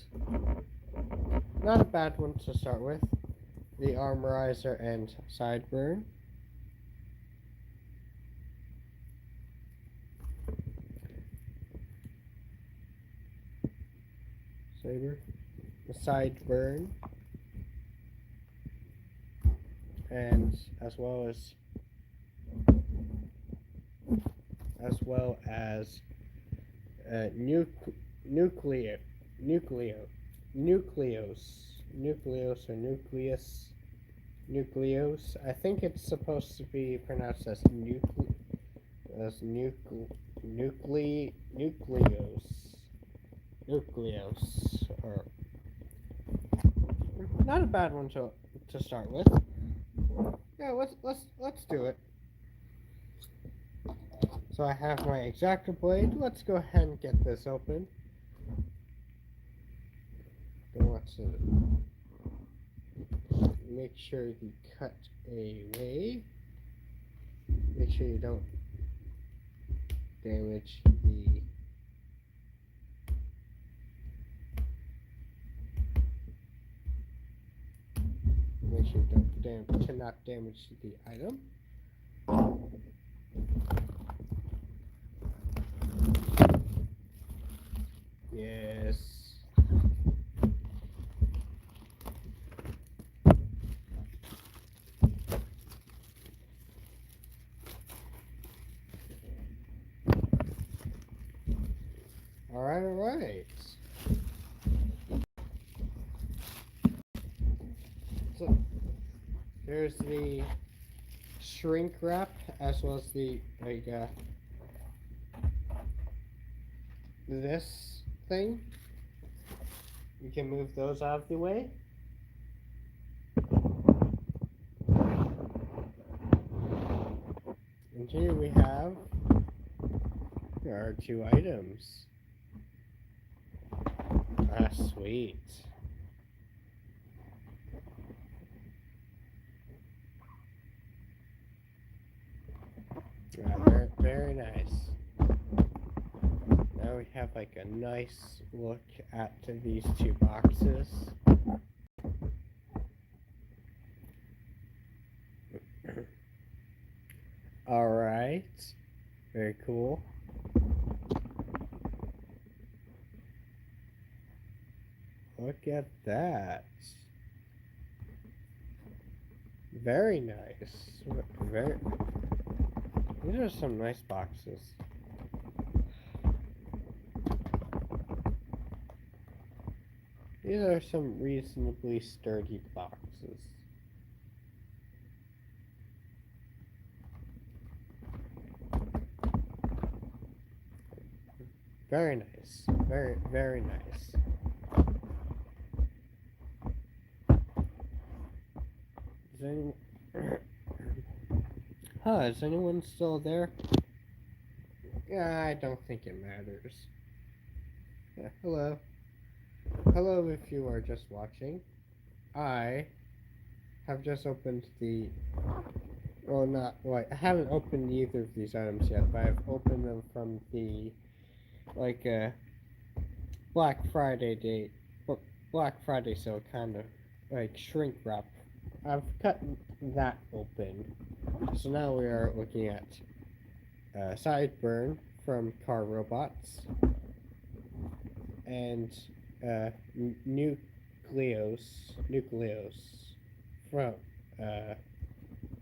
Not a bad one to start with. The Armorizer and Sideburn. Saber. The Sideburn. And as well as Nucleus. I think it's supposed to be pronounced as Nucleus. Or not a bad one to start with. Yeah, let's do it. So I have my Exacto blade. Let's go ahead and get this open. Don't want to make sure you cut away. Make sure you don't damage the not damage the item. Yes. All right. So there's the shrink wrap as well as the this thing. You can move those out of the way. And here we There are 2 items. Ah, sweet. Very, very nice. Now we have like a nice look at these 2 boxes. Alright. Very cool. Look at that. Very nice. Very. These are some nice boxes. These are some reasonably sturdy boxes. Very nice. Very, very nice. Is anyone still there? Yeah, I don't think it matters. Yeah, hello. Hello if you are just watching. I have just opened the... Well, not... Well, I haven't opened either of these items yet, but I've opened them from the... Black Friday date. Black Friday sale, kind of. Shrink wrap. I've cut that open. So now we are looking at Sideburn from Car Robots and Nucleus from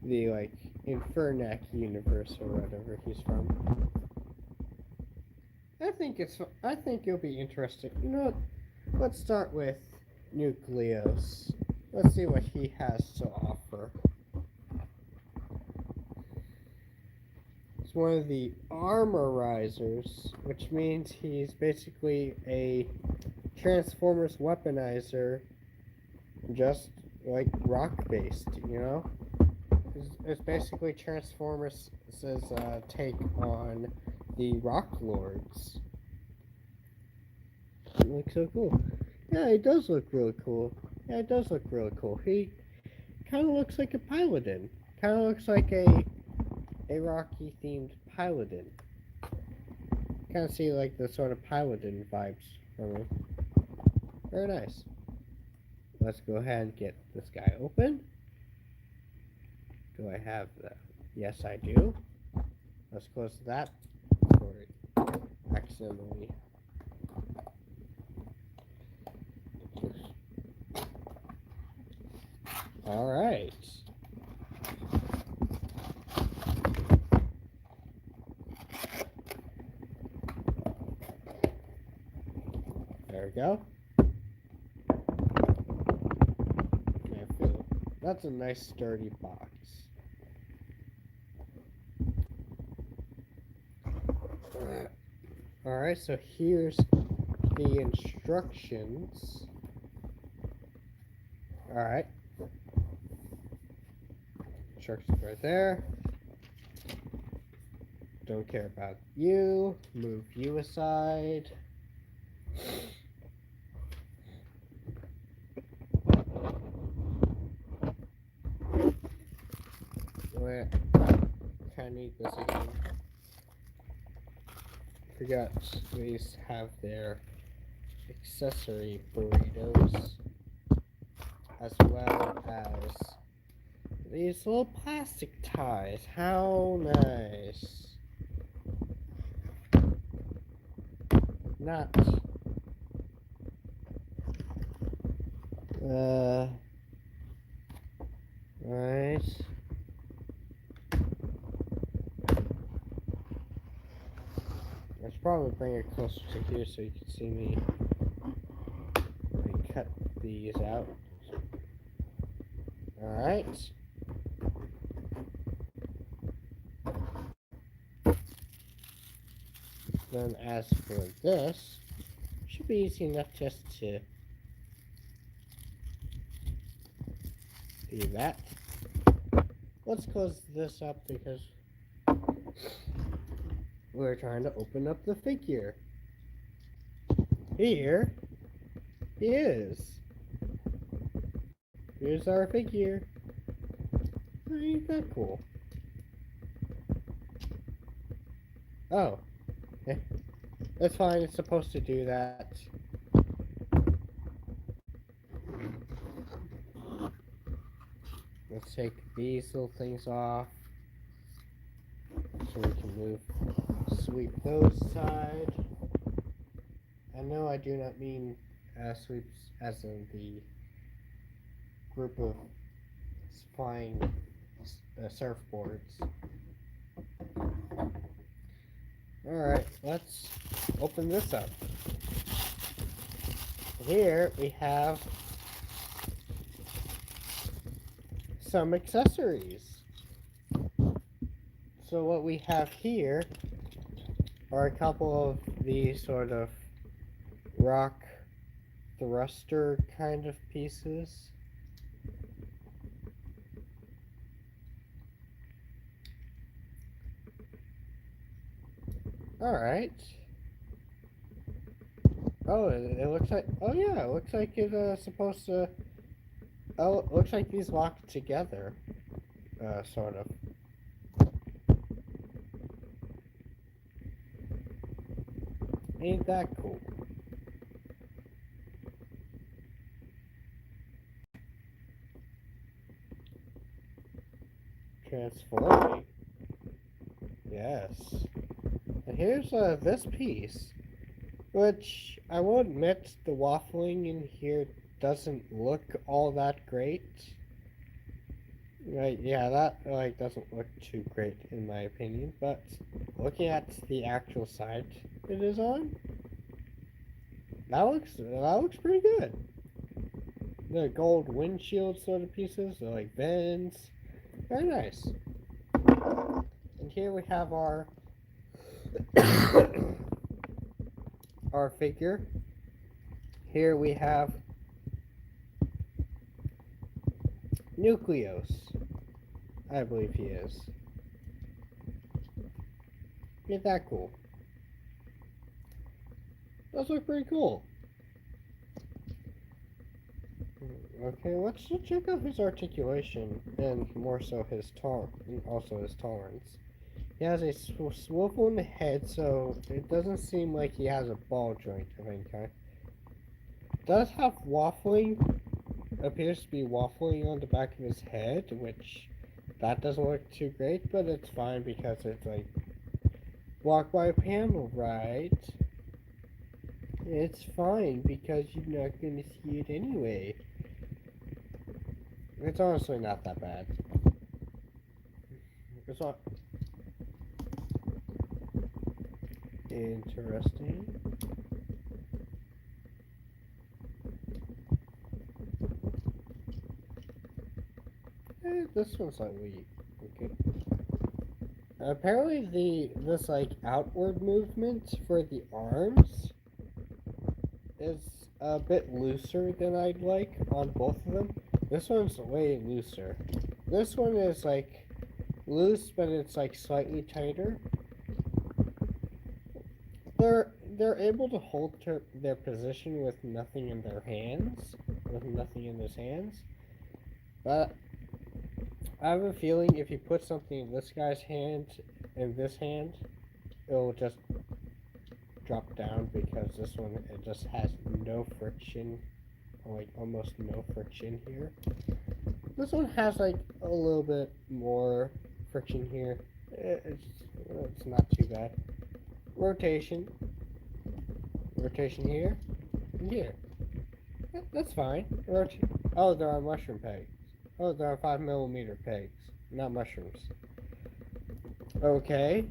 the Infernac universe or whatever he's from. I think it'll be interesting. You know what? Let's start with Nucleus. Let's see what he has to offer. He's one of the armorizers, which means he's basically a Transformers weaponizer, just like rock-based, you know? It's basically Transformers' take on the Rock Lords. It looks so cool. Yeah, it does look really cool. Yeah, it does look really cool. He kind of looks like a Paladin. Kind of looks like a Rocky-themed Paladin. Kind of see like the sort of Paladin vibes from him. Very nice. Let's go ahead and get this guy open. Do I have the... Yes, I do. Let's close that before it accidentally... Alright. There we go. That's a nice sturdy box. Alright, so here's the instructions. Alright. Instructions right there. Don't care about you. Move you aside. Where kind of need this again. Forgot these have their accessory burritos, as well as these little plastic ties. How nice. Not nice. I should probably bring it closer to here so you can see me cut these out. Alright. Then as for this, should be easy enough just to do that. Let's close this up because we're trying to open up the figure. Here he is. Here's our figure. Ain't that cool? Oh, eh, that's fine. It's supposed to do that. Let's take these little things off so we can sweep those aside. I know I do not mean sweeps as in the group of flying surfboards. Alright, let's open this up. Here we have some accessories. So what we have here are a couple of these sort of rock thruster kind of pieces. Alright. Oh, it looks like, oh yeah, it looks like it's supposed to, oh, it looks like these lock together, sort of. Ain't that cool? Transforming. Yes. And here's this piece, which I will admit the waffling in here doesn't look all that great. Right, yeah, that doesn't look too great in my opinion, but looking at the actual side it is on, that looks pretty good. The gold windshield sort of pieces, they're like vents, very nice. And here we have our our figure. Here we have Nucleus. I believe he is. Ain't that cool? Those look pretty cool. Okay, let's check out his articulation and more so his also his tolerance. He has a swivel in the head, so it doesn't seem like he has a ball joint of any kind. Does have waffling, appears to be waffling on the back of his head, which that doesn't look too great, but it's fine because it's like blocked by a panel, right? It's fine because you're not going to see it anyway. It's honestly not that bad. It's not interesting. This one's slightly okay. Apparently this like outward movement for the arms is a bit looser than I'd like on both of them. This one's way looser. This one is like loose, but it's like slightly tighter. They're able to hold their position with nothing in their hands, But I have a feeling if you put something in this guy's hand and this hand, it'll just drop down because this one it just has no friction, like almost no friction here. This one has like a little bit more friction here. It's not too bad. Rotation here, and here. That's fine. Oh, there are mushroom pegs. Oh, there are 5mm pegs, not mushrooms. Okay.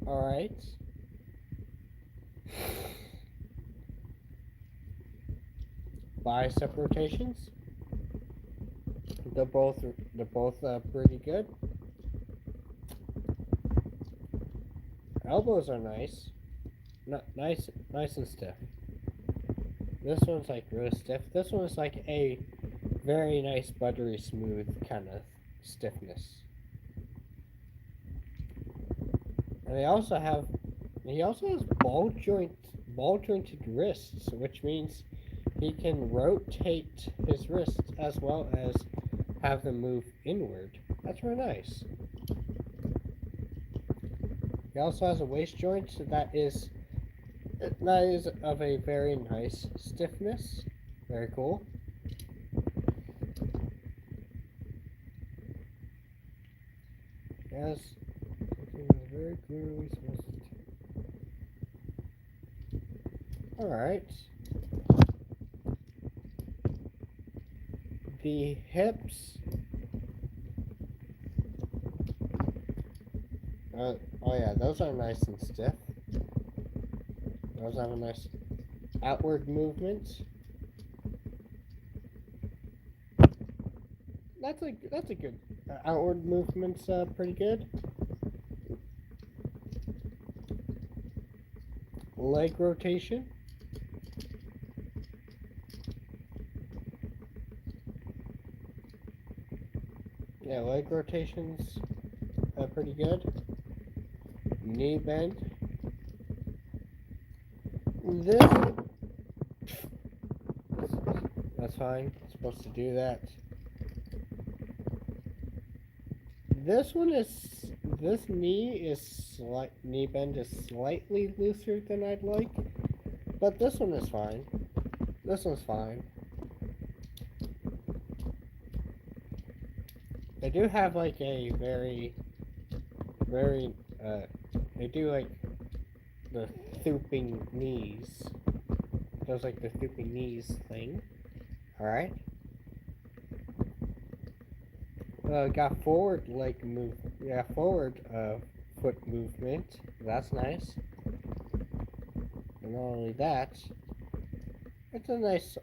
Alright. Bicep rotations. They're both pretty good. Elbows are nice. Nice and stiff. This one's like really stiff. This one's like a very nice buttery smooth kind of stiffness. And he also has ball jointed wrists, which means he can rotate his wrists as well as have them move inward. That's really nice. He also has a waist joint that is of a very nice stiffness. Very cool. Yes, something is very clearly supposed to. Alright. The hips. Oh yeah, those are nice and stiff. Those have a nice outward movement. That's a good outward movement's pretty good. Leg rotation. Yeah, leg rotation's pretty good. Knee bend. This that's fine. It's supposed to do that. This knee bend is slightly looser than I'd like, but this one is fine. This one's fine. They do have like a very they do like the stooping knees. Does like the stooping knees thing. Alright. Got forward leg move. Yeah, forward foot movement. That's nice. And not only that, it's a nice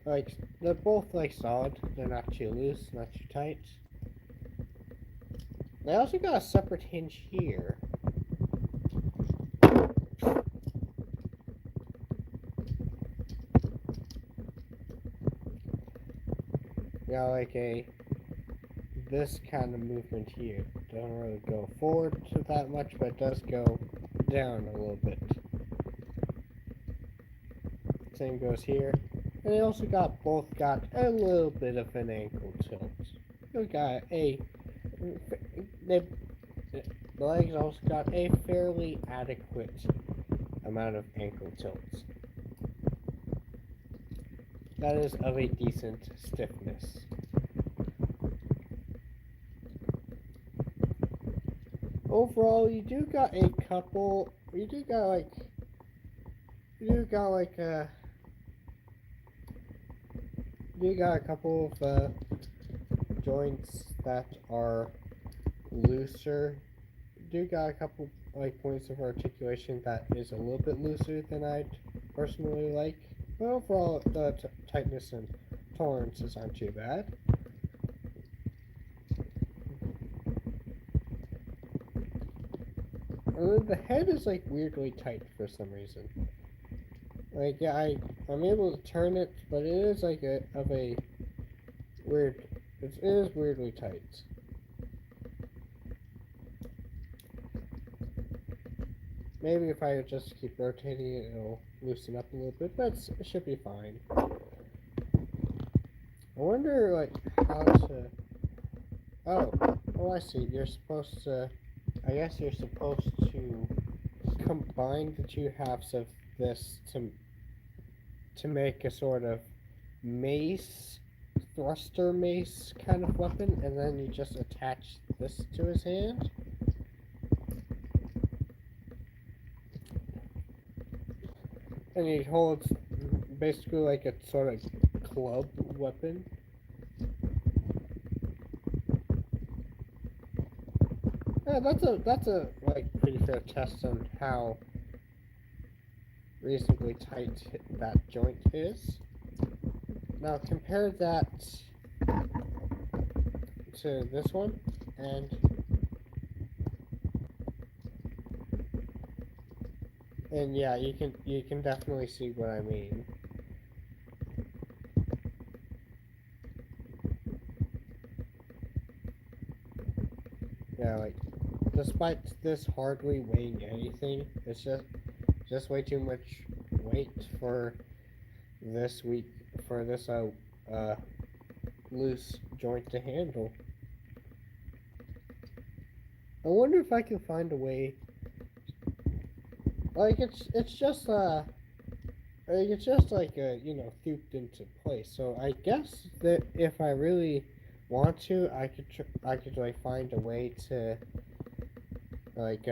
they're both like solid. They're not too loose, not too tight. They also got a separate hinge here. Got like this kind of movement here. Doesn't really go forward to that much, but it does go down a little bit. Same goes here. And they also both got a little bit of an ankle tilt. The legs also got a fairly adequate amount of ankle tilts. That is of a decent stiffness. Overall, you do got a couple of joints that are looser. You do got a couple like points of articulation that is a little bit looser than I'd personally like. But overall, the tightness and tolerances aren't too bad. The head is like weirdly tight for some reason. Like yeah, I'm able to turn it, but it is like it is weirdly tight. Maybe if I just keep rotating it, it'll loosen up a little bit, but it should be fine. I wonder like how to. Oh, I see. I guess you're supposed to combine the two halves of this to make a sort of thruster mace kind of weapon, and then you just attach this to his hand. And he holds basically like a sort of club weapon. Yeah, that's a like pretty fair test on how reasonably tight that joint is. Now compare that to this one, and yeah, you can definitely see what I mean. Yeah, like despite this hardly weighing anything, it's just way too much weight for this week for this uh loose joint to handle. I wonder if I can find a way. Like it's just like cooped into place. So I guess that if I really want to, I could like find a way to like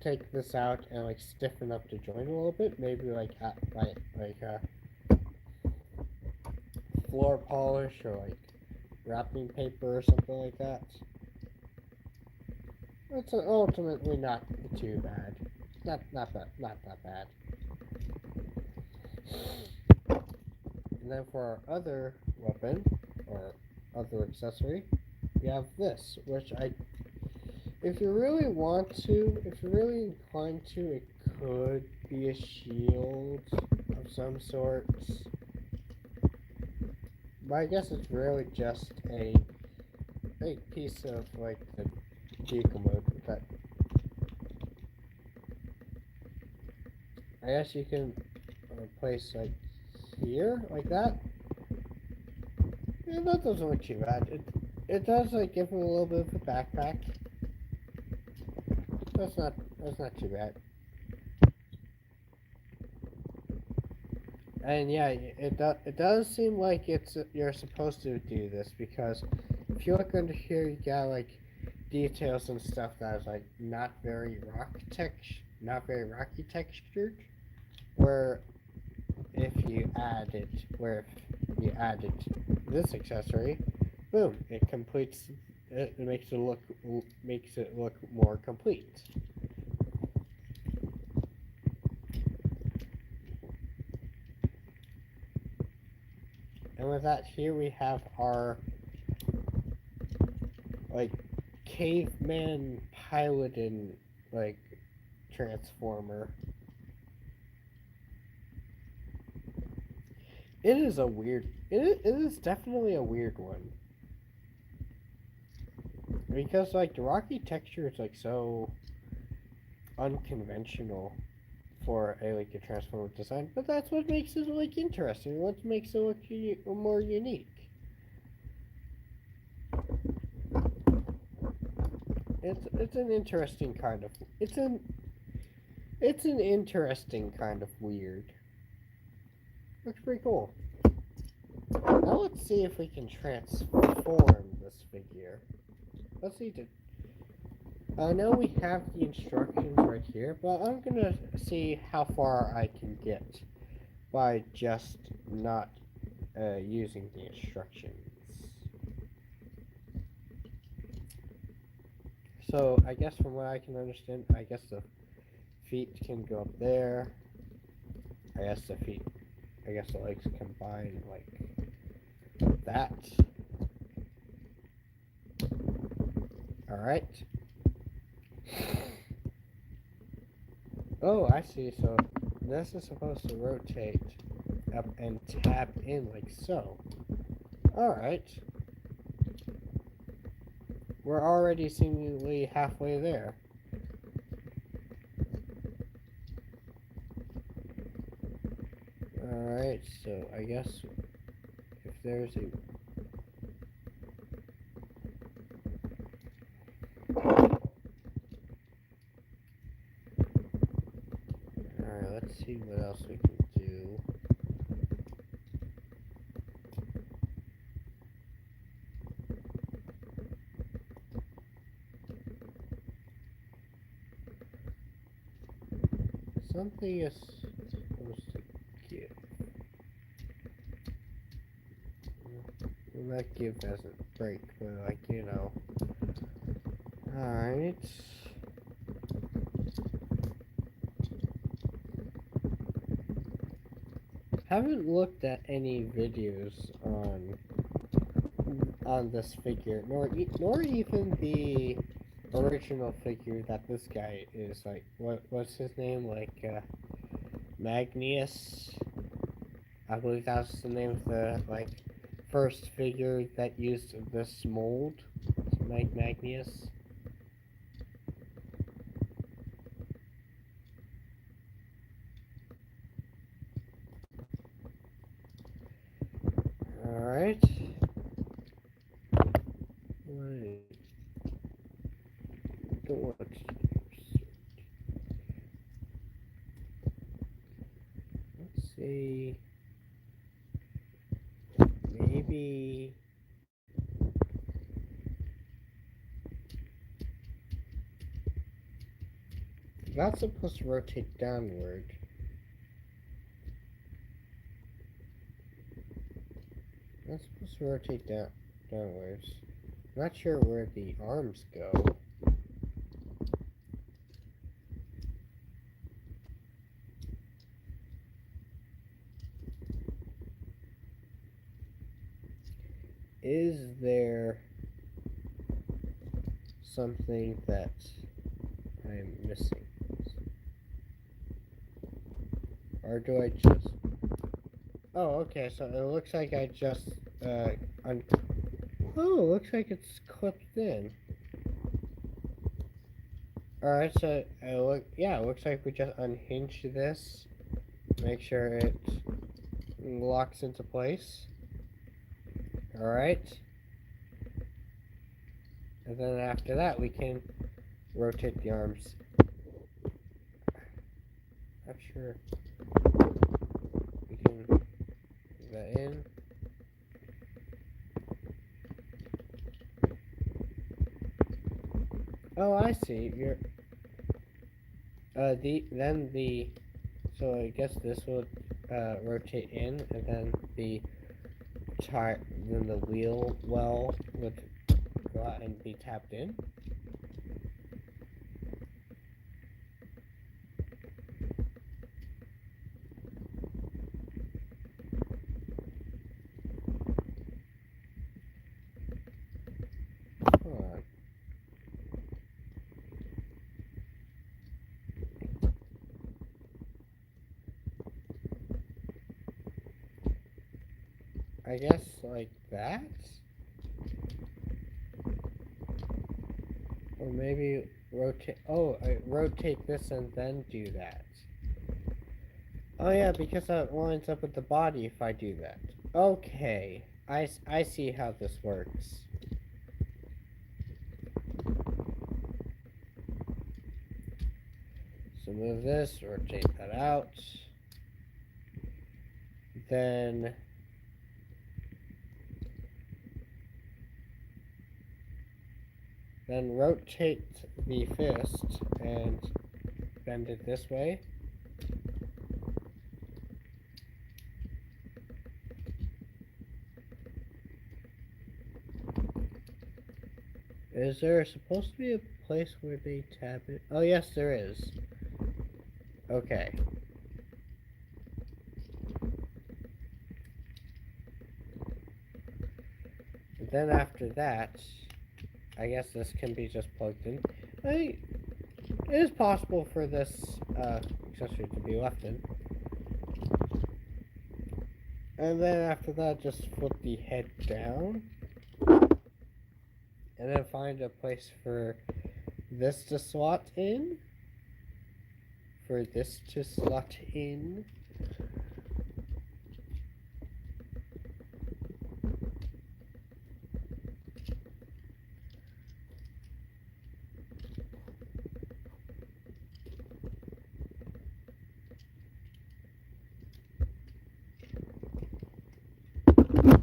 take this out and like stiffen up the joint a little bit. Maybe floor polish or like wrapping paper or something like that. It's ultimately not too bad. Not that bad. And then for our other weapon or other accessory, we have this, which if you really want to, if you're really inclined to, it could be a shield of some sort. But I guess it's really just a piece of like the vehicle mode that I guess you can place like here, like that. Yeah, that doesn't look too bad. It does like give him a little bit of a backpack. That's not too bad. And yeah, it does seem like you're supposed to do this because if you look under here, you got like details and stuff that is like not very rocky textured. Where if you added this accessory, boom, it makes it look more complete. And with that, here we have our like caveman piloted like transformer. It is definitely a weird one. Because like the rocky texture is like so unconventional for a transformer design, but that's what makes it like interesting. What makes it look more unique. It's an interesting kind of it's an interesting kind of weird. Looks pretty cool. Now let's see if we can transform this figure. Let's see. I know we have the instructions right here, but I'm gonna see how far I can get by just not using the instructions. So I guess from what I can understand, I guess the feet can go up there. I guess the legs combine like that. Alright. Oh, I see. So this is supposed to rotate up and tap in like so. Alright. We're already seemingly halfway there. Alright, so I guess if there's a... Alright, let's see what else we can do. Something is supposed to give. Well, that give doesn't break, but like, you know. Alright. Haven't looked at any videos on this figure, nor even the original figure that this guy is like. What's his name? Like Magnius. I believe that's the name of the like first figure that used this mold. Like Magnius. Alright. Right. Don't want to. Let's see. Maybe. That's supposed to rotate downward. That's supposed to rotate downwards. Not sure where the arms go. Is there something that I'm missing? Or do I just... Oh, okay, so it looks like I just, Oh, looks like it's clipped in. Alright, so, it looks like we just unhinge this. Make sure it locks into place. Alright. And then after that, we can rotate the arms. Not sure. We can put that in. Oh, I see. You're so I guess this will rotate in, and then the wheel well would go out and be tapped in. Hold on. I guess like that? Or maybe rotate... Oh, I rotate this and then do that. Oh yeah, because that lines up with the body if I do that. Okay, I see how this works. So move this, rotate that out. Then rotate the fist and bend it this way. Is there supposed to be a place where they tap it? Oh yes, there is. Okay. And then after that, I guess this can be just plugged in. It is possible for this accessory to be left in. And then after that, just flip the head down. And then find a place for this to slot in. For this to slot in.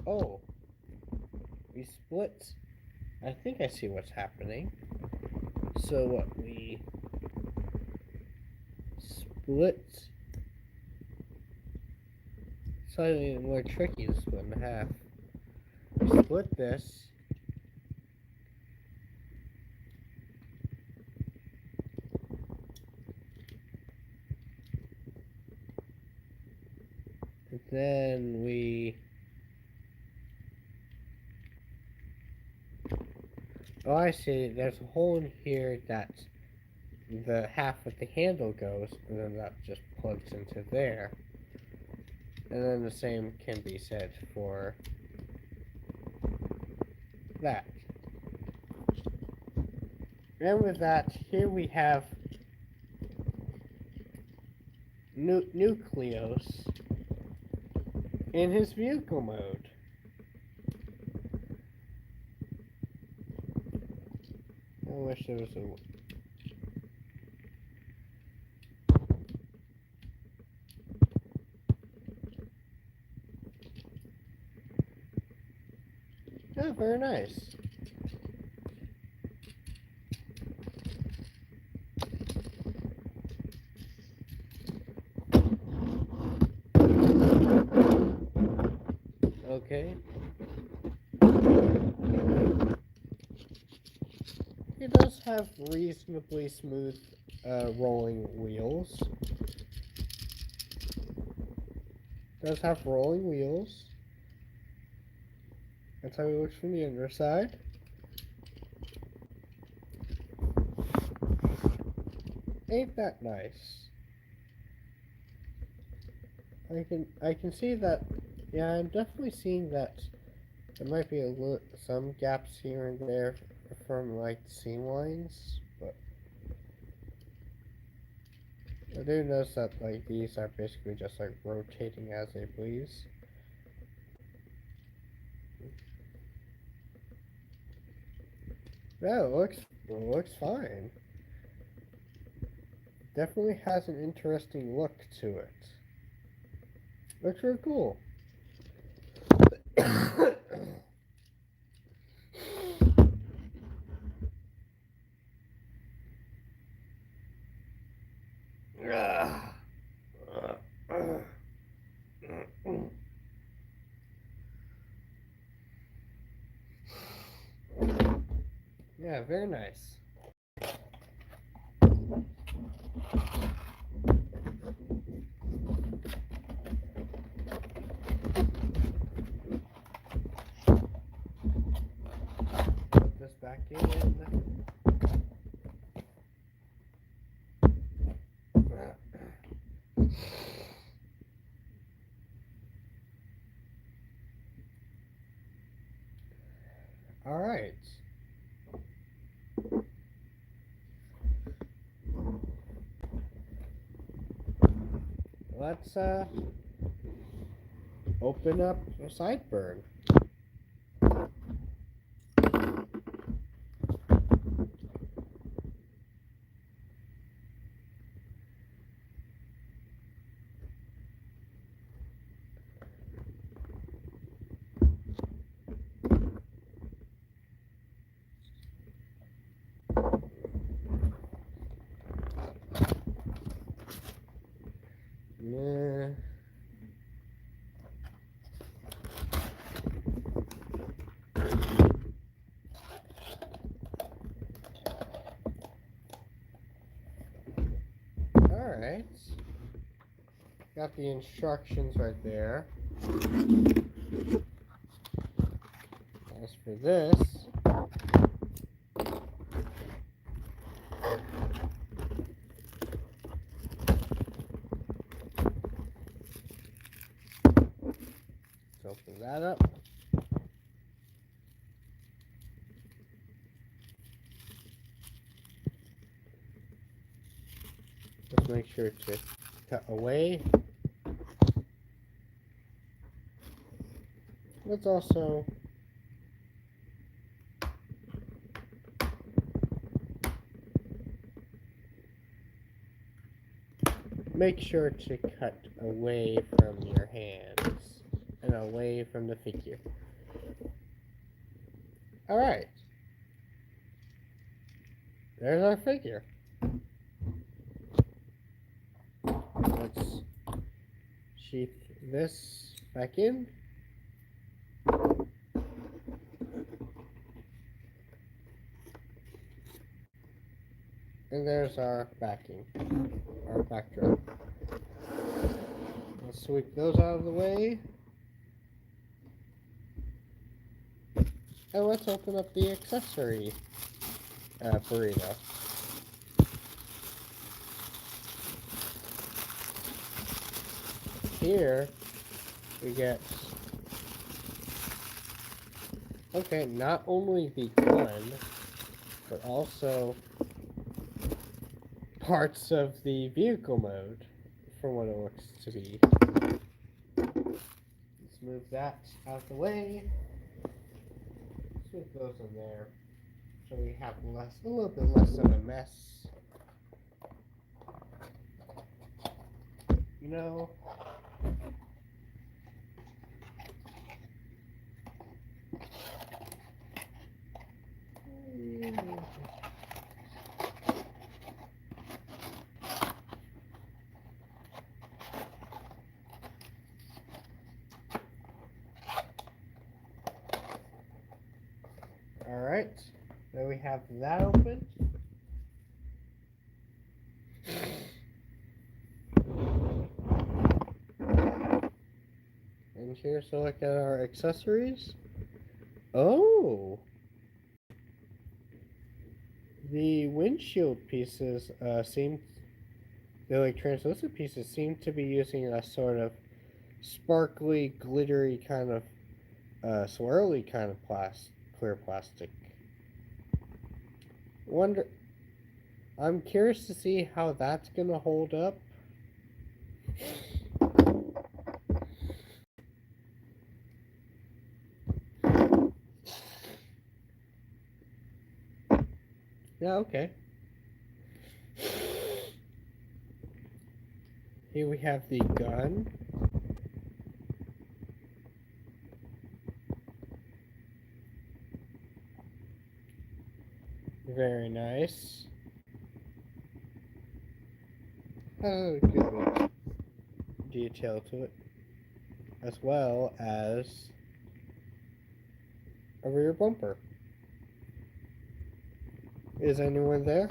Oh, we split. I think I see what's happening. So what, we split. Slightly more tricky to split in half. We split this. And then we... Oh, I see. There's a hole in here that the half with the handle goes, and then that just plugs into there. And then the same can be said for that. And with that, here we have Nucleus in his vehicle mode. wish there was a... Yeah, very nice. Okay. It does have reasonably smooth rolling wheels. Does have rolling wheels. That's how it looks from the underside. Ain't that nice? I can see that. Yeah, I'm definitely seeing that there might be some gaps here and there from like seam lines, but I do notice that like these are basically just like rotating as they please. Yeah, it looks fine. Definitely has an interesting look to it. Looks really cool. Yeah, very nice. Put this back in. All right. Let's open up a sideburn. Yeah. Alright. Got the instructions right there. As for this, let's open that up. Let's make sure to cut away. Let's also make sure to cut away from your hands and away from the figure. Alright. There's our figure. Let's sheath this back in. And there's our backing, our backdrop. Let's sweep those out of the way. And let's open up the accessory burrito. Here we get, okay, not only the gun, but also parts of the vehicle mode, from what it looks to be. Let's move that out of the way. Let's move those in there. so we have a little bit less of a mess. You know. Alright, then we have that open. And here's a look at our accessories. Oh! The windshield pieces the like translucent pieces seem to be using a sort of sparkly, glittery kind of, swirly kind of clear plastic. I'm curious to see how that's gonna hold up. Yeah, okay. Here we have the gun. Very nice. Has a good bit of detail to it. As well as a rear bumper. Is anyone there?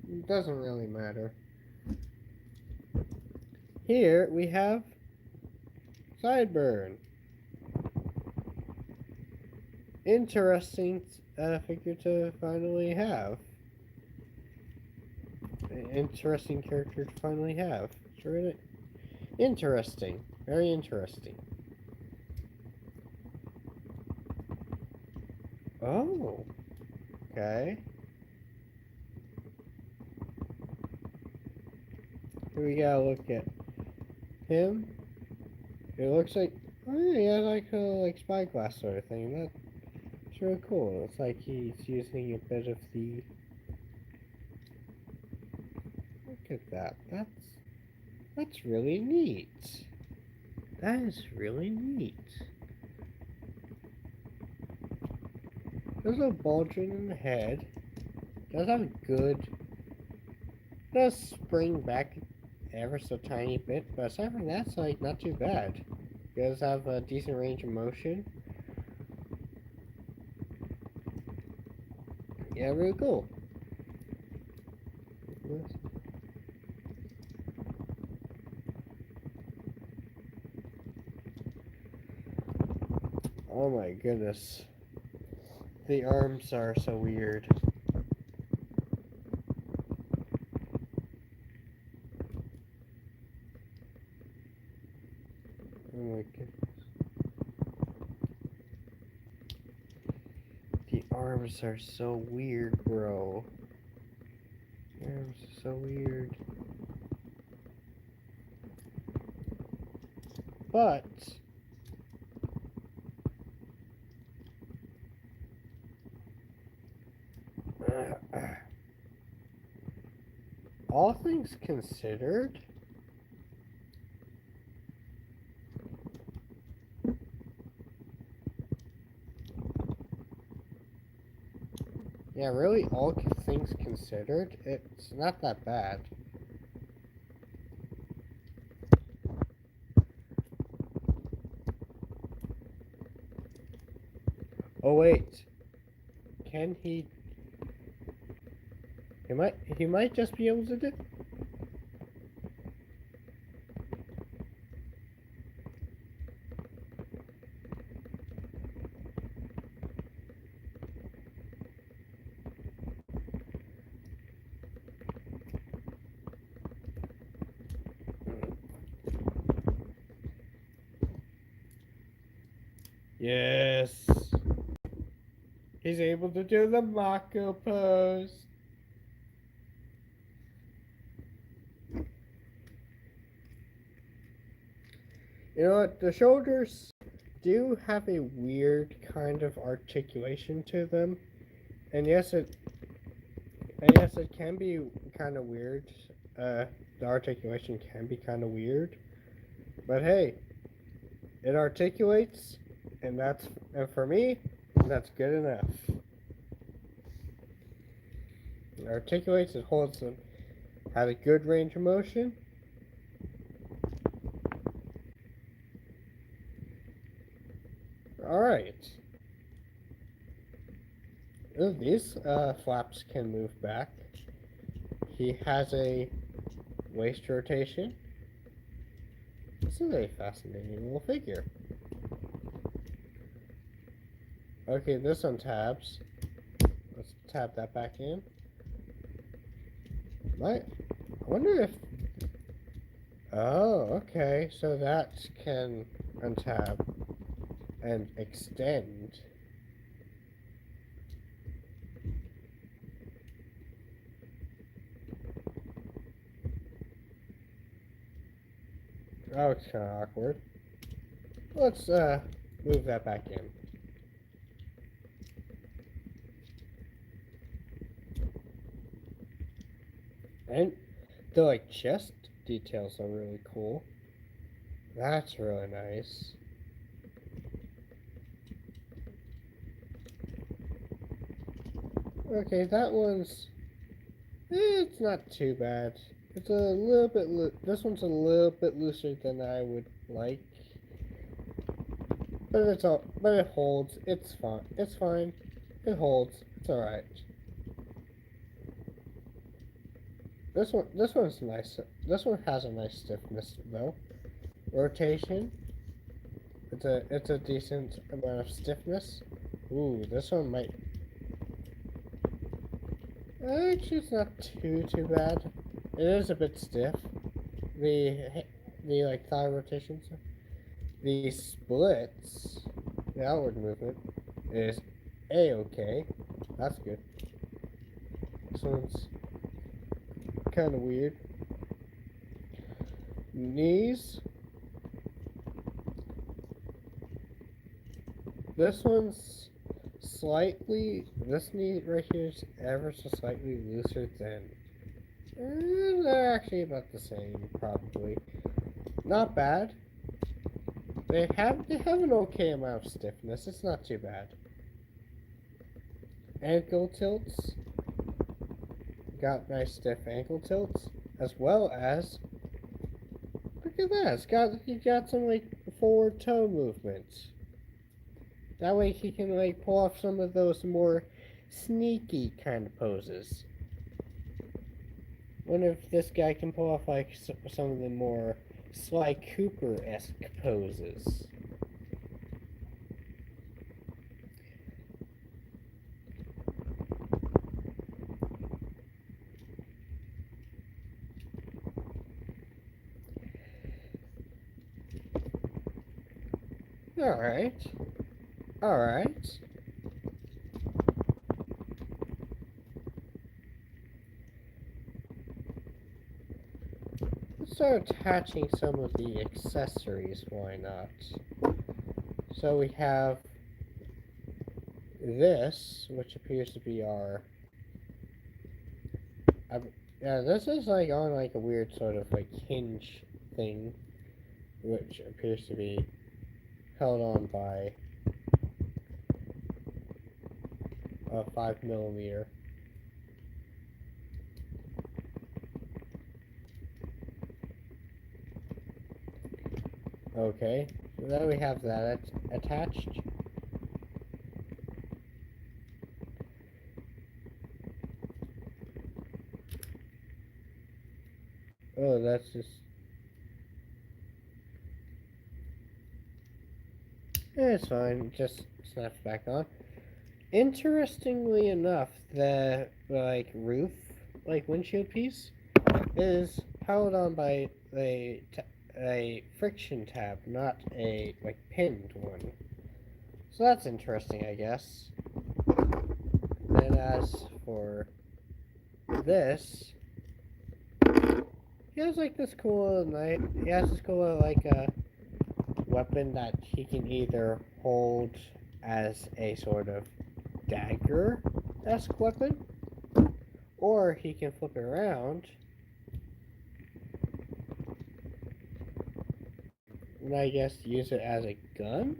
It doesn't really matter. Here we have Sideburn. Interesting figure to finally have. Interesting character to finally have. It's really interesting. Very interesting. Oh. Okay. Here we gotta look at him. It looks like, oh yeah, he has like a spyglass sort of thing. That's really cool. It's like he's using a bit of the. Look at that. That's really neat. That is really neat. There's a bulging in the head. Does have a good. Does spring back ever so tiny bit, but aside from that, it's like not too bad. It does have a decent range of motion. Yeah, really cool. Oh my goodness. The arms are so weird. Oh my goodness. The arms are so weird, bro. The arms are so weird. But all things considered, yeah, really, all things considered, it's not that bad. Oh wait, can he? He might just be able to do. Yes. He's able to do the Mako pose. You know what? The shoulders do have a weird kind of articulation to them, and yes, it can be kind of weird. The articulation can be kind of weird, but hey, it articulates, and for me, that's good enough. It articulates, it holds them, has a good range of motion. All right. Oh, these flaps can move back. He has a waist rotation. This is a fascinating little figure. Okay, this one tabs. Let's tab that back in. I wonder if... Oh, okay. So that can untab and extend. Oh, it's kind of awkward. Let's move that back in. And the like chest details are really cool. That's really nice. Okay, that one's... it's not too bad. It's a little bit... this one's a little bit looser than I would like. But it holds. It's fine. It's fine. It holds. It's alright. This one's nice. This one has a nice stiffness though. Rotation. It's a decent amount of stiffness. Ooh, this one might... actually, it's not too bad. It is a bit stiff. The like thigh rotations. The splits, the outward movement is a-okay. That's good. This one's kind of weird. Knees. This one's slightly... this knee right here is ever so slightly looser than... they're actually about the same, probably. Not bad. They have an okay amount of stiffness. It's not too bad. Ankle tilts. Got nice stiff ankle tilts, as well as... look at that. He got some like forward toe movements. That way he can like pull off some of those more sneaky kind of poses. Wonder if this guy can pull off like some of the more Sly Cooper-esque poses. Alright. Alright. Let's start attaching some of the accessories, why not? So we have this, which appears to be our... yeah, this is like on like a weird sort of like hinge thing, which appears to be held on by a 5mm. Okay, so now we have that attached. Oh, that's just... it's fine, just snaps back on. Interestingly enough, the like roof, like windshield piece, is held on by a friction tab, not a like pinned one. So that's interesting, I guess. And as for this, he has like this cool like weapon that he can either hold as a sort of dagger-esque weapon, or he can flip it around and I guess use it as a gun?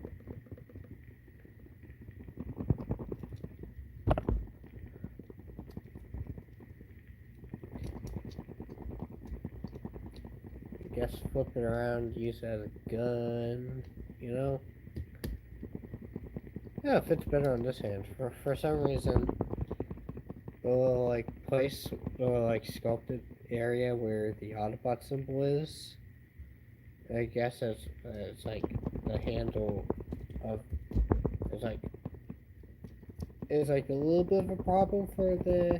I guess flip it around, use it as a gun, you know? Yeah, it fits better on this hand. For some reason, the little, like, place, the little, like, sculpted area where the Autobot symbol is, I guess it's like the handle of is like a little bit of a problem for the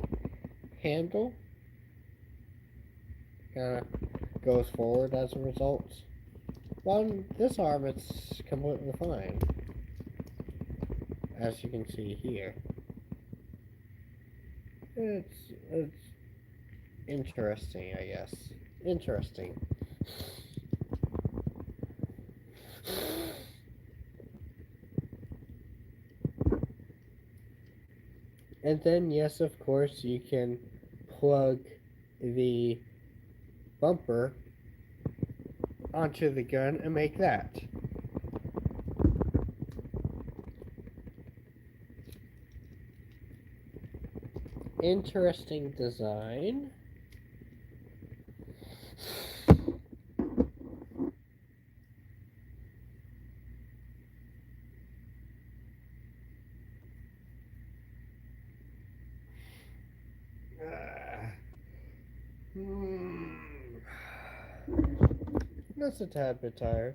handle. Kinda goes forward as a result. But on this arm it's completely fine. As you can see here. It's interesting, I guess. Interesting. And then, yes, of course, you can plug the bumper onto the gun and make that. Interesting design. That's a tad bit tired.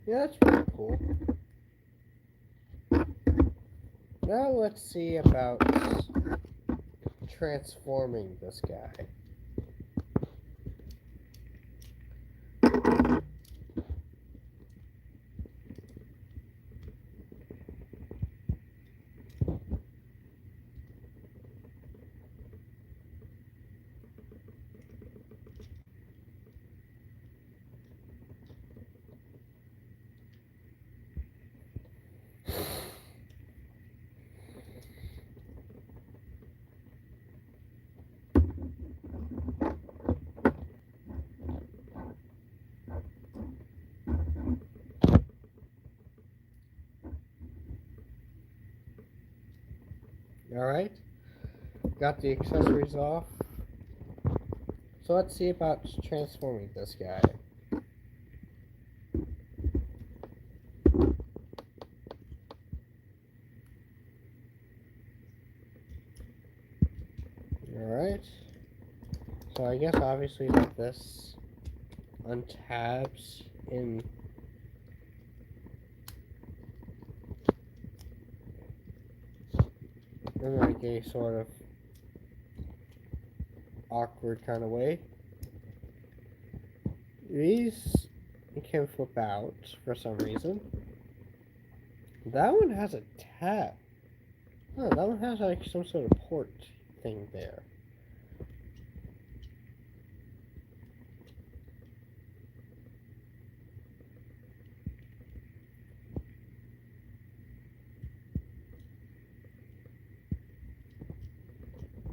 Yeah, that's pretty cool. Now let's see about transforming this guy. Alright, got the accessories off. So let's see about transforming this guy. Alright, so I guess obviously like this untabs in like a sort of awkward kind of way. These can flip out for some reason. That one has a tab. Oh, that one has like some sort of port thing there.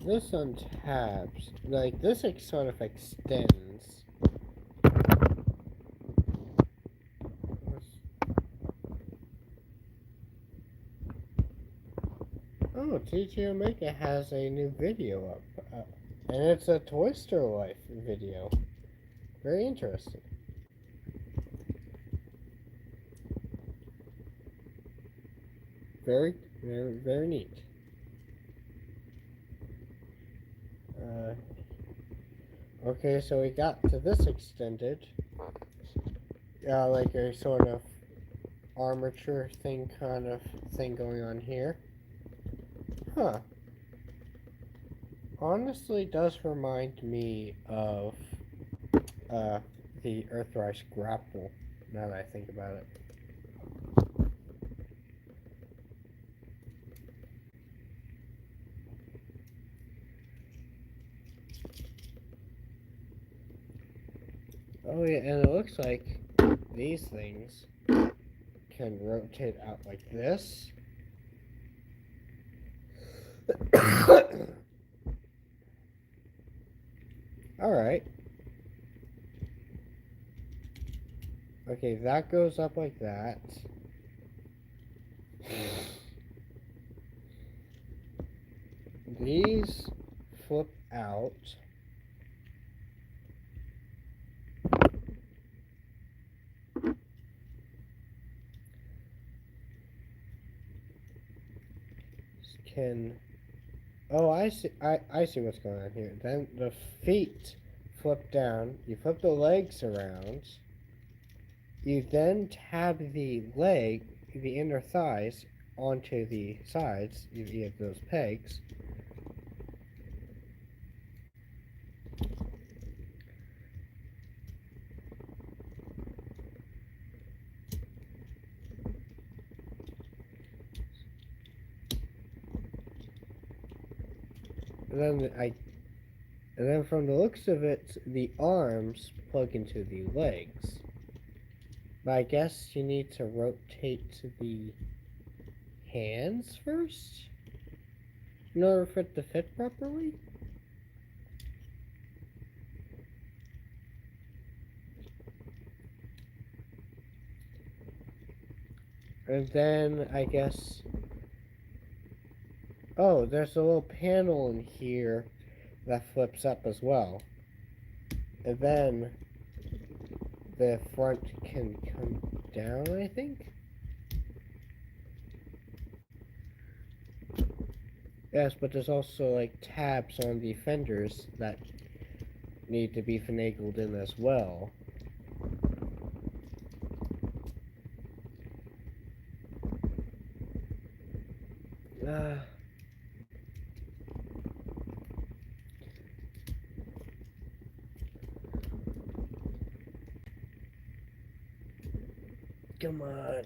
This untabs. Like, this sort of extends. Oh, TG Omega has a new video up. And it's a Toy Store Life video. Very interesting. Very, very, very neat. Okay, so we got to this extended. Like a sort of armature thing kind of thing going on here. Huh. Honestly does remind me of the Earthrise grapple, now that I think about it. Oh yeah, and it looks like these things can rotate out like this. Alright. Okay, that goes up like that. These flip out. Can Oh, I see. I see what's going on here. Then the feet flip down. You flip the legs around. You then tab the leg, the inner thighs, onto the sides. You have those pegs. And then from the looks of it, the arms plug into the legs. But I guess you need to rotate the hands first in order for it to fit properly. And then I guess, oh, there's a little panel in here that flips up as well. And then the front can come down, I think. Yes, but there's also like tabs on the fenders that need to be finagled in as well. Uh, Come on.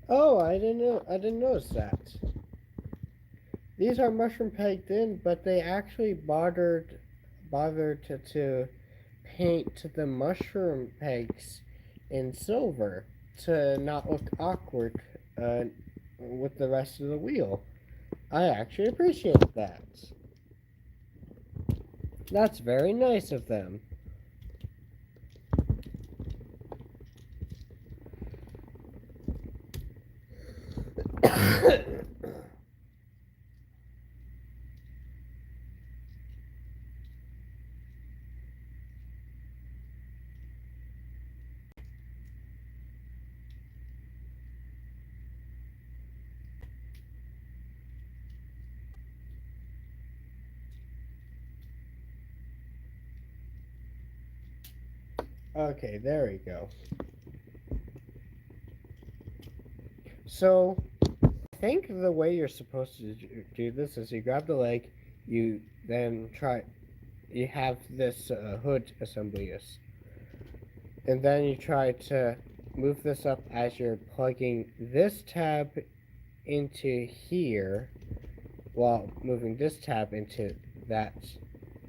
Oh, I didn't know. I didn't notice that. These are mushroom pegged in, but they actually bothered to paint the mushroom pegs in silver to not look awkward with the rest of the wheel. I actually appreciate that. That's very nice of them. Okay, there we go. So, I think the way you're supposed to do this is you grab the leg, you then you have this hood assembly is, and then you try to move this up as you're plugging this tab into here while moving this tab into that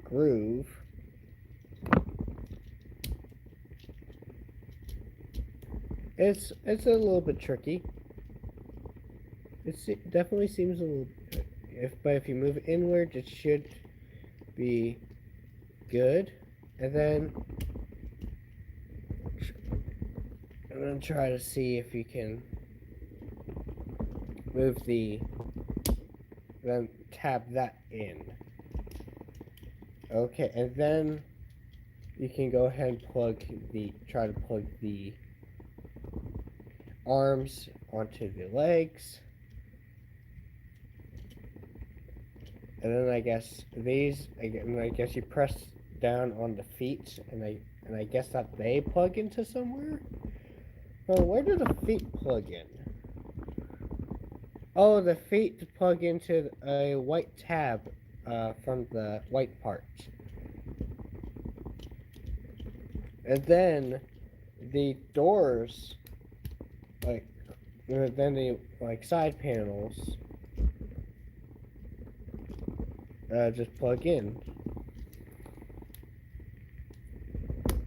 groove. It's a little bit tricky. It definitely seems a little, but if you move inward, it should be good. And then try to see if you can move then tap that in. Okay, and then you can go ahead and try to plug the arms onto the legs. And then I guess you press down on the feet, and I guess that they plug into somewhere. Well, where do the feet plug in? Oh, the feet plug into a white tab from the white part. And then the doors, like then the side panels just plug in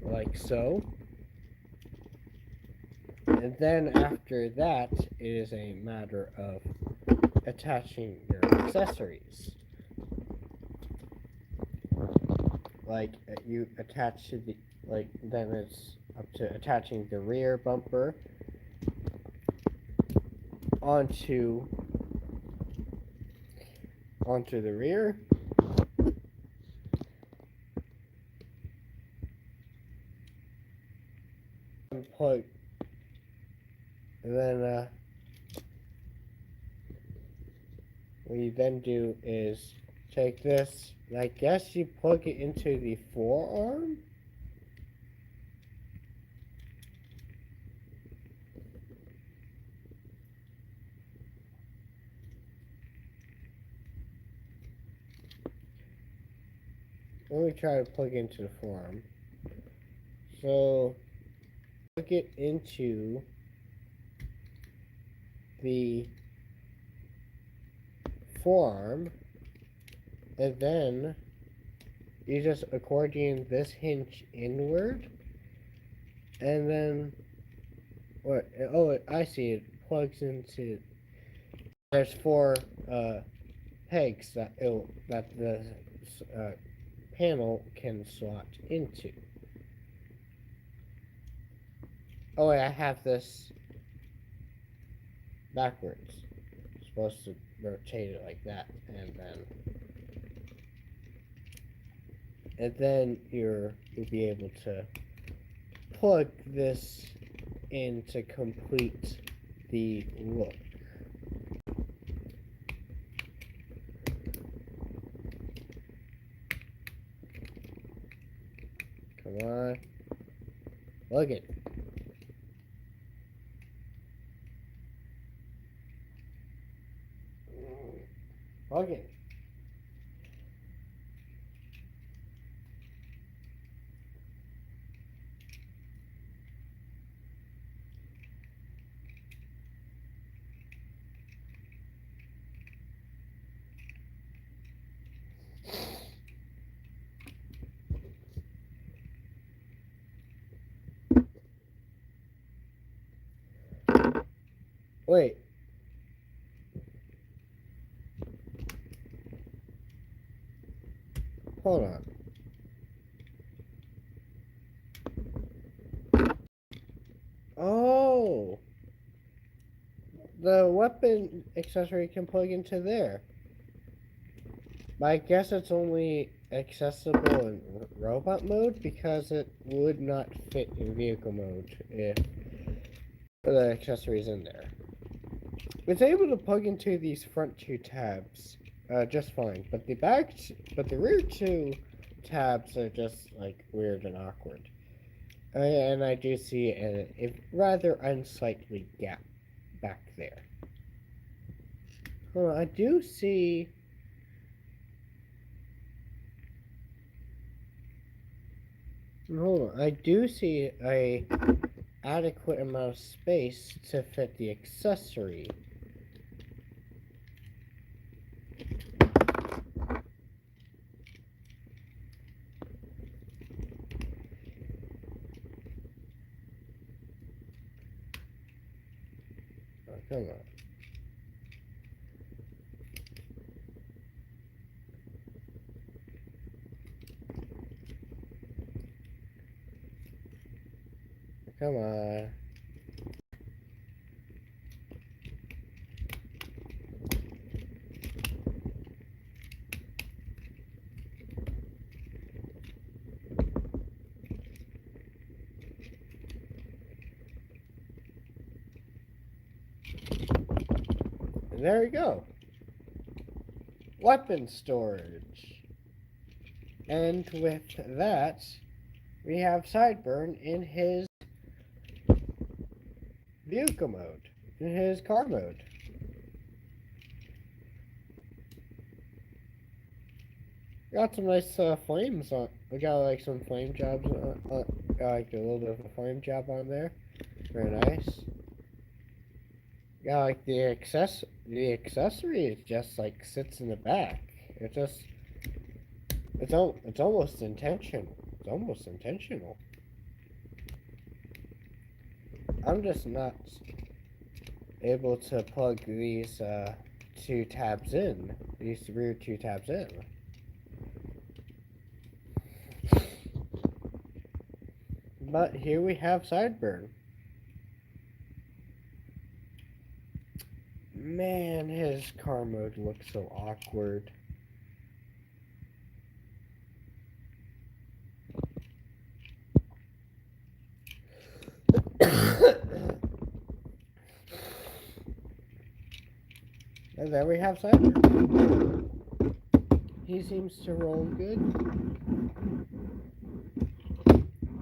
like so. And then after that, it is a matter of attaching your accessories. You attach to the, then it's up to attaching the rear bumper onto the rear. And plug, and then what you then do is take this, and I guess you plug it into the forearm. Let me try to plug it into the forearm. So, plug it into the forearm, and then you just accordion this hinge inward, and then what? Oh, I see. It plugs into. There's four pegs that the panel can slot into. Oh, wait, I have this backwards. I'm supposed to rotate it like that, and then you'll be able to plug this in to complete the look. Come on, plug it. Plug it. Wait. Hold on. Oh! The weapon accessory can plug into there. But I guess it's only accessible in robot mode because it would not fit in vehicle mode if the accessory is in there. It's able to plug into these front two tabs just fine, but the rear two tabs are just weird and awkward. And I do see a rather unsightly gap back there. Hold on, I do see. Hold on, I do see a adequate amount of space to fit the accessory. Oh, come on. Come on. And there we go. Weapon storage. And with that, we have Sideburn in his vehicle mode, in his car mode. Got some nice flames on. We got some flame jobs. Got a little bit of a flame job on there. Very nice. Yeah, like the accessory is just like sits in the back. It just it's almost intentional. It's almost intentional. I'm just not able to plug these two tabs in. These rear two tabs in. But here we have Sideburn. Man, his car mode looks so awkward. And there we have Sideburn. He seems to roll good.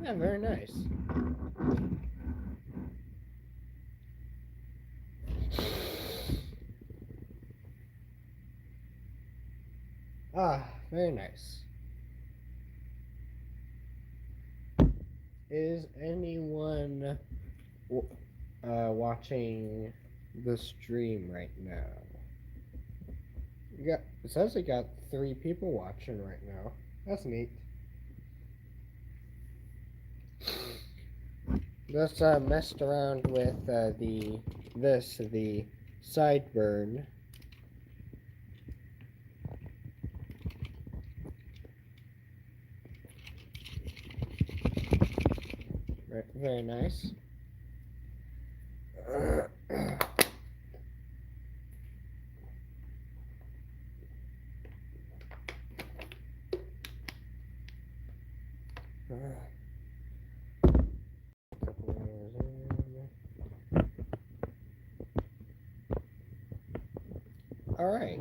Yeah, very nice. Ah, very nice. Is anyone watching the stream right now? It says we got 3 people watching right now. That's neat. Just messed around with the Sideburn. Very nice. All right.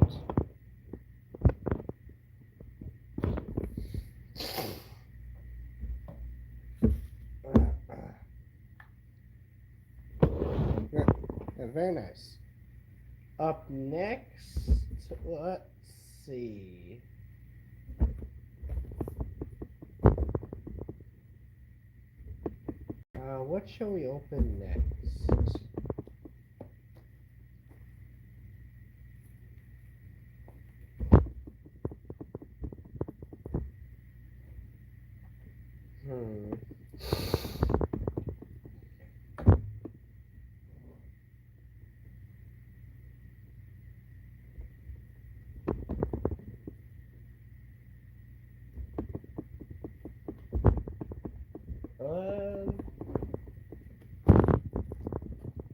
Very nice. Up next, let's see. What shall we open next?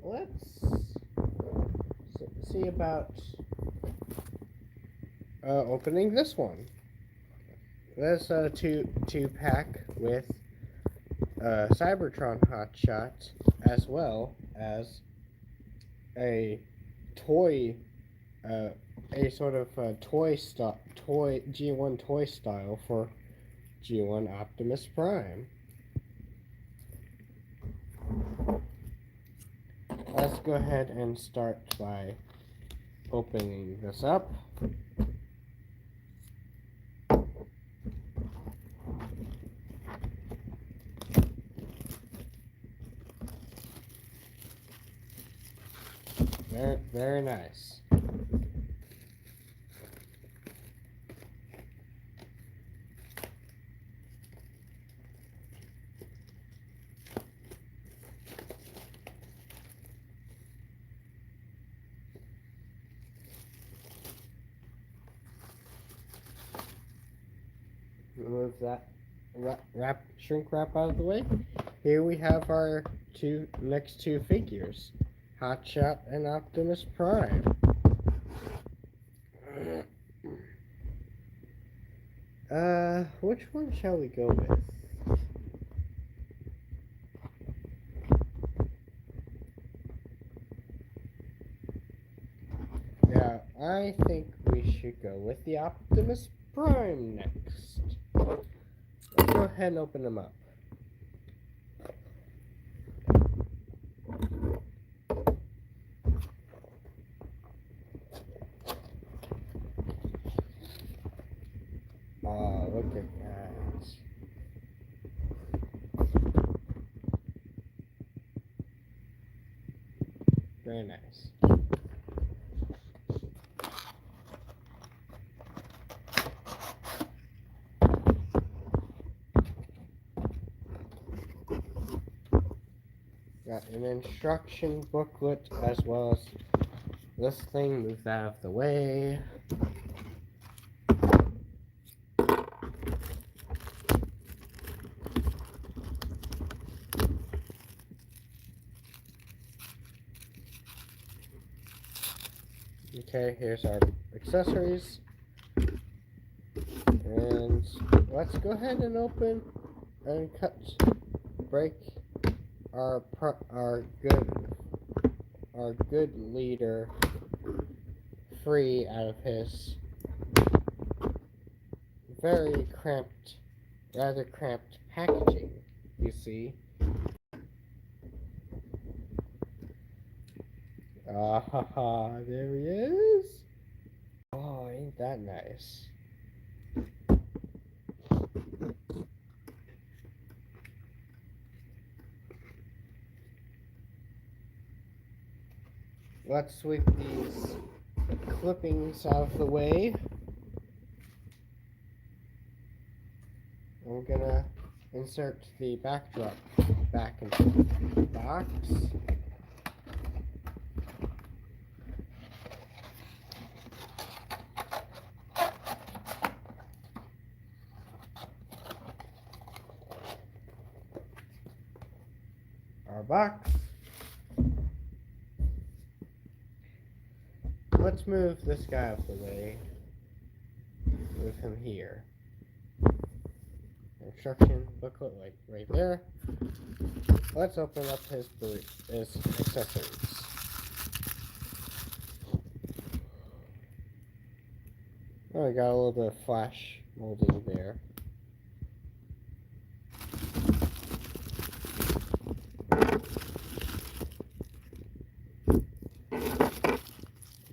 Let's see about opening this one. This two pack with Cybertron Hotshot, as well as a toy, a sort of toy G1 toy style for G1 Optimus Prime. Let's go ahead and start by opening this up. Very nice. Move that shrink wrap out of the way. Here we have our next two figures, Hotshot and Optimus Prime. Which one shall we go with? Yeah, I think we should go with the Optimus Prime next. Let's go ahead and open them up. Look at that. Very nice. Got an instruction booklet as well as this thing. Move that out of the way. Okay, here's our accessories. And let's go ahead and open and break our good leader free out of his very rather cramped packaging, you see. Ah ha ha, there he is. Oh, ain't that nice. Let's sweep these clippings out of the way. I'm gonna insert the backdrop back into the box. Our box. Let's move this guy out of the way. Move him here. Instruction booklet right there. Let's open up his accessories. Oh, I got a little bit of flash molding there.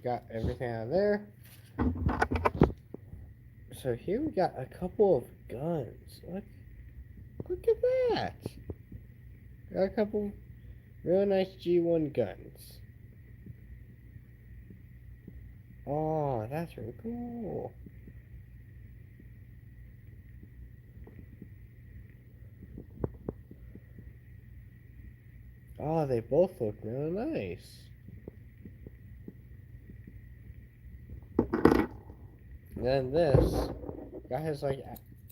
Got everything out of there. So here we got a couple of guns. Look at that. Got a couple really nice G1 guns. Oh, that's really cool. Oh, they both look really nice. And then this guy has like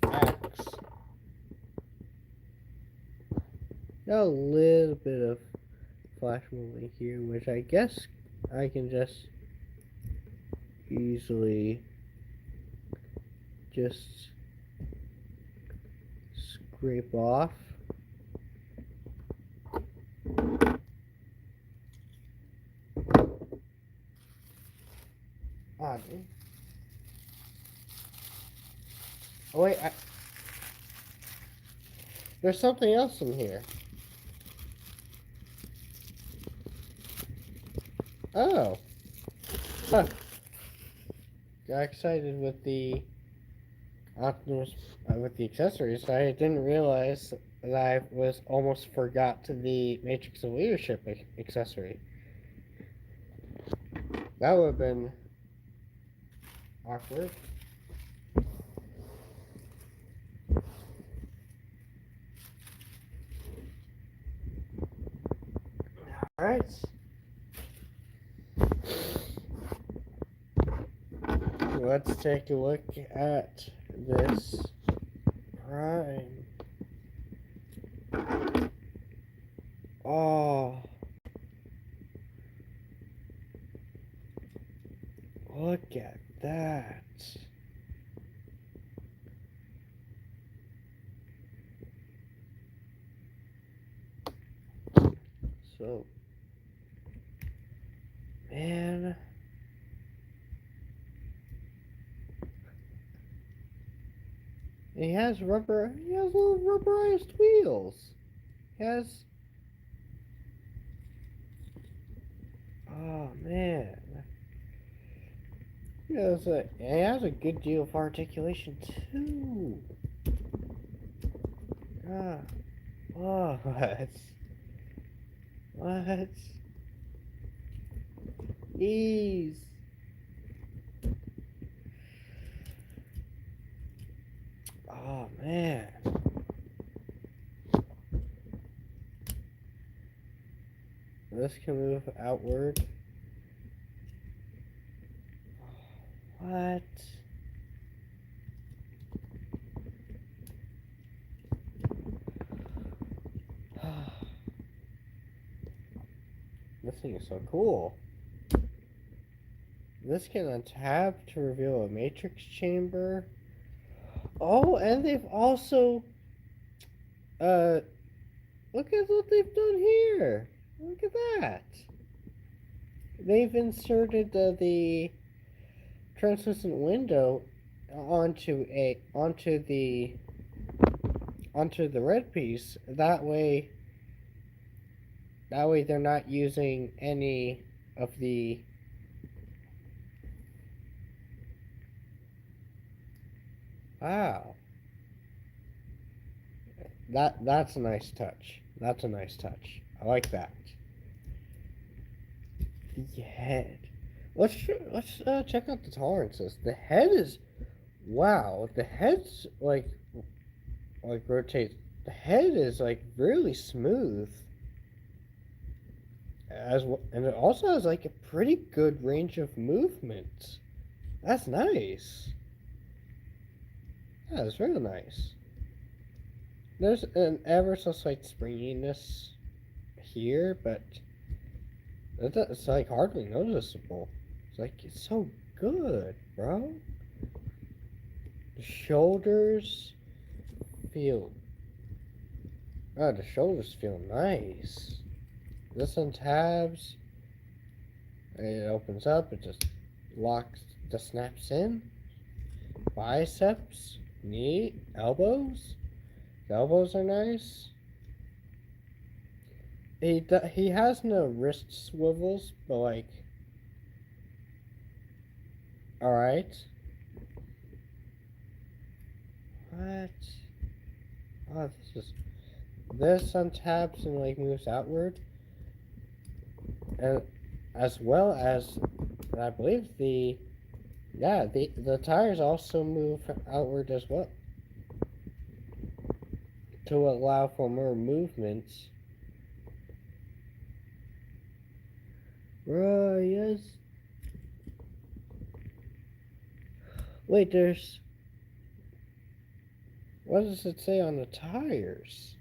axe. Got a little bit of flash movement here, which I guess I can just easily just scrape off. Oh, wait, there's something else in here. Oh. Huh. Got excited with the Optimus, with the accessories. I didn't realize that I was almost forgot the Matrix of Leadership accessory. That would have been awkward. Alright. Let's take a look at this prime. Oh. Look at that. So, man. He has little rubberized wheels. He has, oh man. He has a good deal of articulation too. Ah, what? What? Ease. Oh man. this can move outward. What? This thing is so cool. This can untap to reveal a matrix chamber. Oh, and they've also look at what they've done here. Look at that. They've inserted the translucent window onto the red piece. That way they're not using any of the wow. That's a nice touch. That's a nice touch. I like that. The head. Let's check out the tolerances. The head is wow. The head's like rotates. The head is like really smooth. And it also has like a pretty good range of movement. That's nice. Yeah, it's really nice. There's an ever so slight springiness here, but it's like hardly noticeable. It's so good, bro. The shoulders feel nice. This untabs. It opens up. It just locks. Just snaps in. Biceps, knee, elbows. The elbows are nice. He has no wrist swivels, but like, all right. What? Oh, this untabs and like moves outward, and as well as I believe the tires also move outward as well to allow for more movement. Yes. Wait, what does it say on the tires?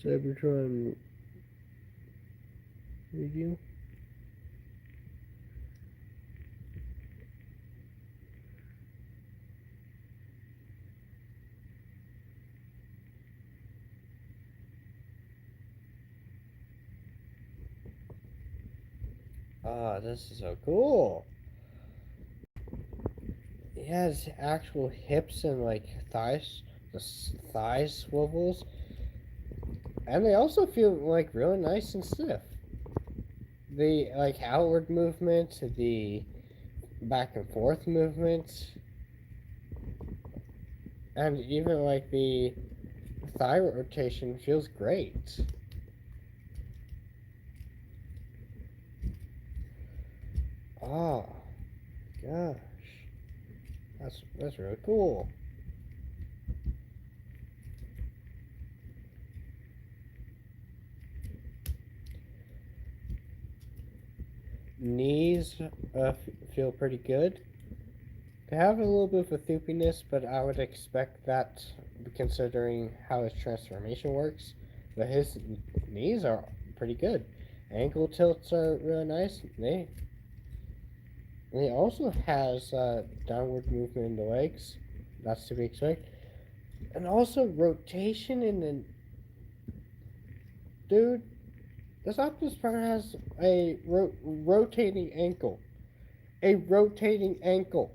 Cybertron review. Ah, this is so cool. It has actual hips and like thighs, the thigh swivels, and they also feel like really nice and stiff. The like outward movement, the back and forth movement, and even like the thigh rotation feels great. Oh gosh, that's really cool. Knees feel pretty good. They have a little bit of a thoopiness, but I would expect that considering how his transformation works. But his knees are pretty good. Ankle tilts are really nice. He also has downward movement in the legs. That's to be expected. And also rotation in the... Dude, this Optimus Prime has a rotating ankle. A rotating ankle.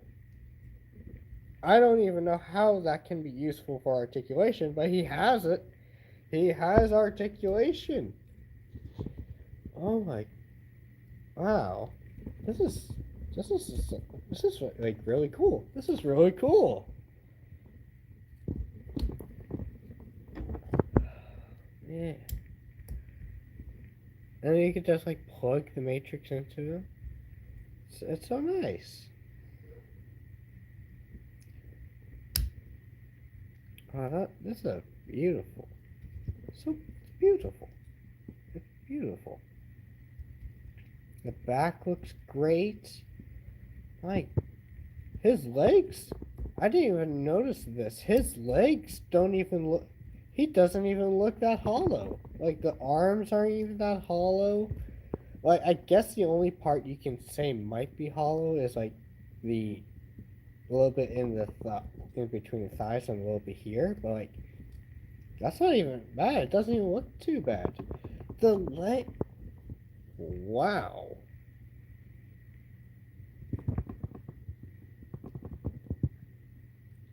I don't even know how that can be useful for articulation, but he has it. He has articulation. Oh my... Wow. This is like really cool. This is really cool. Man. And then you could just like plug the matrix into them. It's so nice. This is a beautiful. So beautiful. It's beautiful. The back looks great. Like, his legs, I didn't even notice this. His legs don't even look, he doesn't even look that hollow. Like, the arms aren't even that hollow. Like, I guess the only part you can say might be hollow is, like, the, a little bit in the, in between the thighs and a little bit here. But, like, that's not even bad. It doesn't even look too bad. The leg, wow.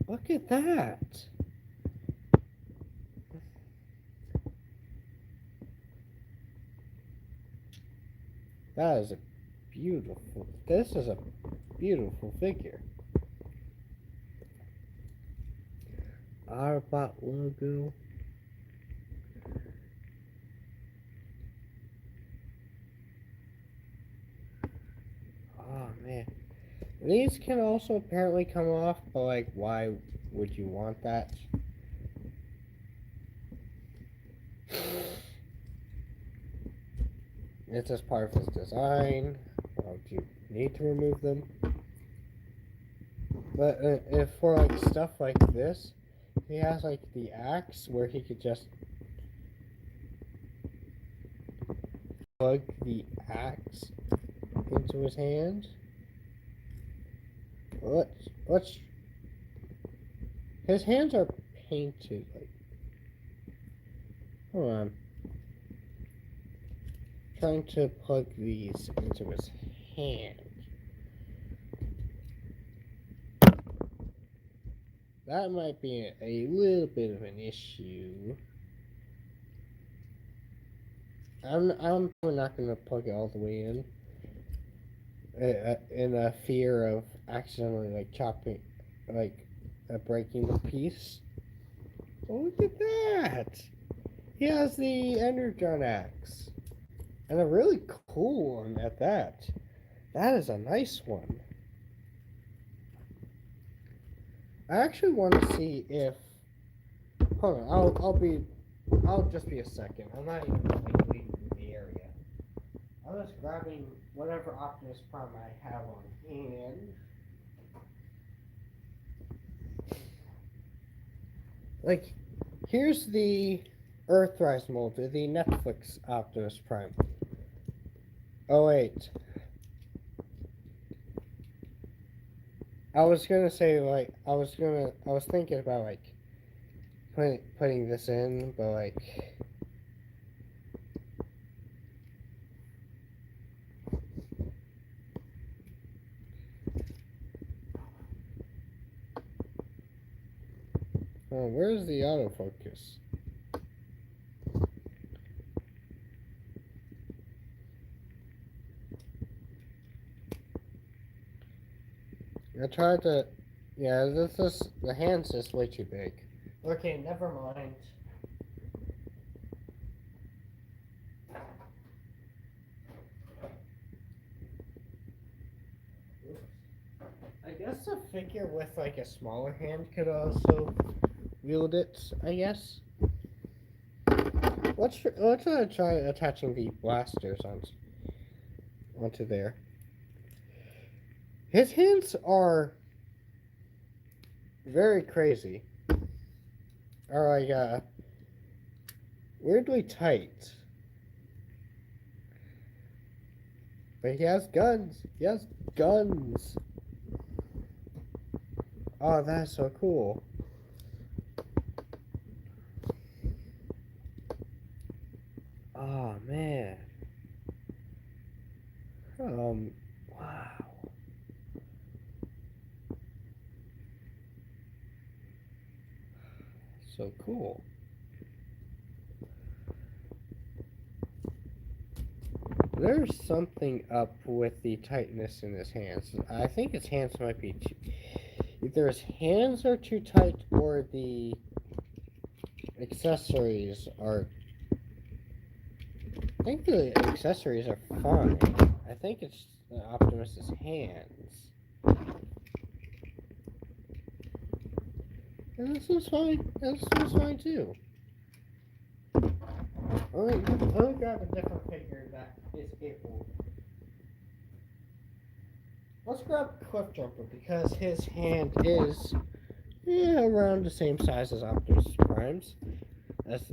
Look at that. That is a beautiful. This is a beautiful figure. Autobot logo. Oh man. These can also apparently come off, but like, why would you want that? It's just part of his design. Why would you need to remove them? But if for like stuff like this, he has like the axe where he could just plug the axe into his hand. Let's. His hands are painted. Like, hold on. Trying to plug these into his hand. That might be a little bit of an issue. I'm not gonna plug it all the way in a fear of accidentally like chopping, like breaking the piece. Oh, look at that! He has the Energon axe, and a really cool one at that. That is a nice one. I actually want to see if. Hold on, I'll just be a second. I'm not even like leaving the area. I'm just grabbing whatever Optimus Prime I have on hand. Like, here's the Earthrise mold, the Netflix Optimus Prime. Oh wait. I was gonna say like I was thinking about like putting this in, but like oh, where's the autofocus? I tried to, yeah, the hand's just way too big. Okay, never mind. I guess a figure with like a smaller hand could also wield it, I guess. Let's try attaching the blasters onto there. His hands are very crazy. Are like weirdly tight. But he has guns. He has guns. Oh, that's so cool. Oh man. Wow. So cool. There's something up with the tightness in his hands. I think his hands might be too, either his hands are too tight or the accessories are think the accessories are fine. I think it's Optimus's hands. And this one's fine. And this one's fine too. Let me grab a different figure that is able. Let's grab Cliff Jumper because his hand is around the same size as Optimus Prime's. That's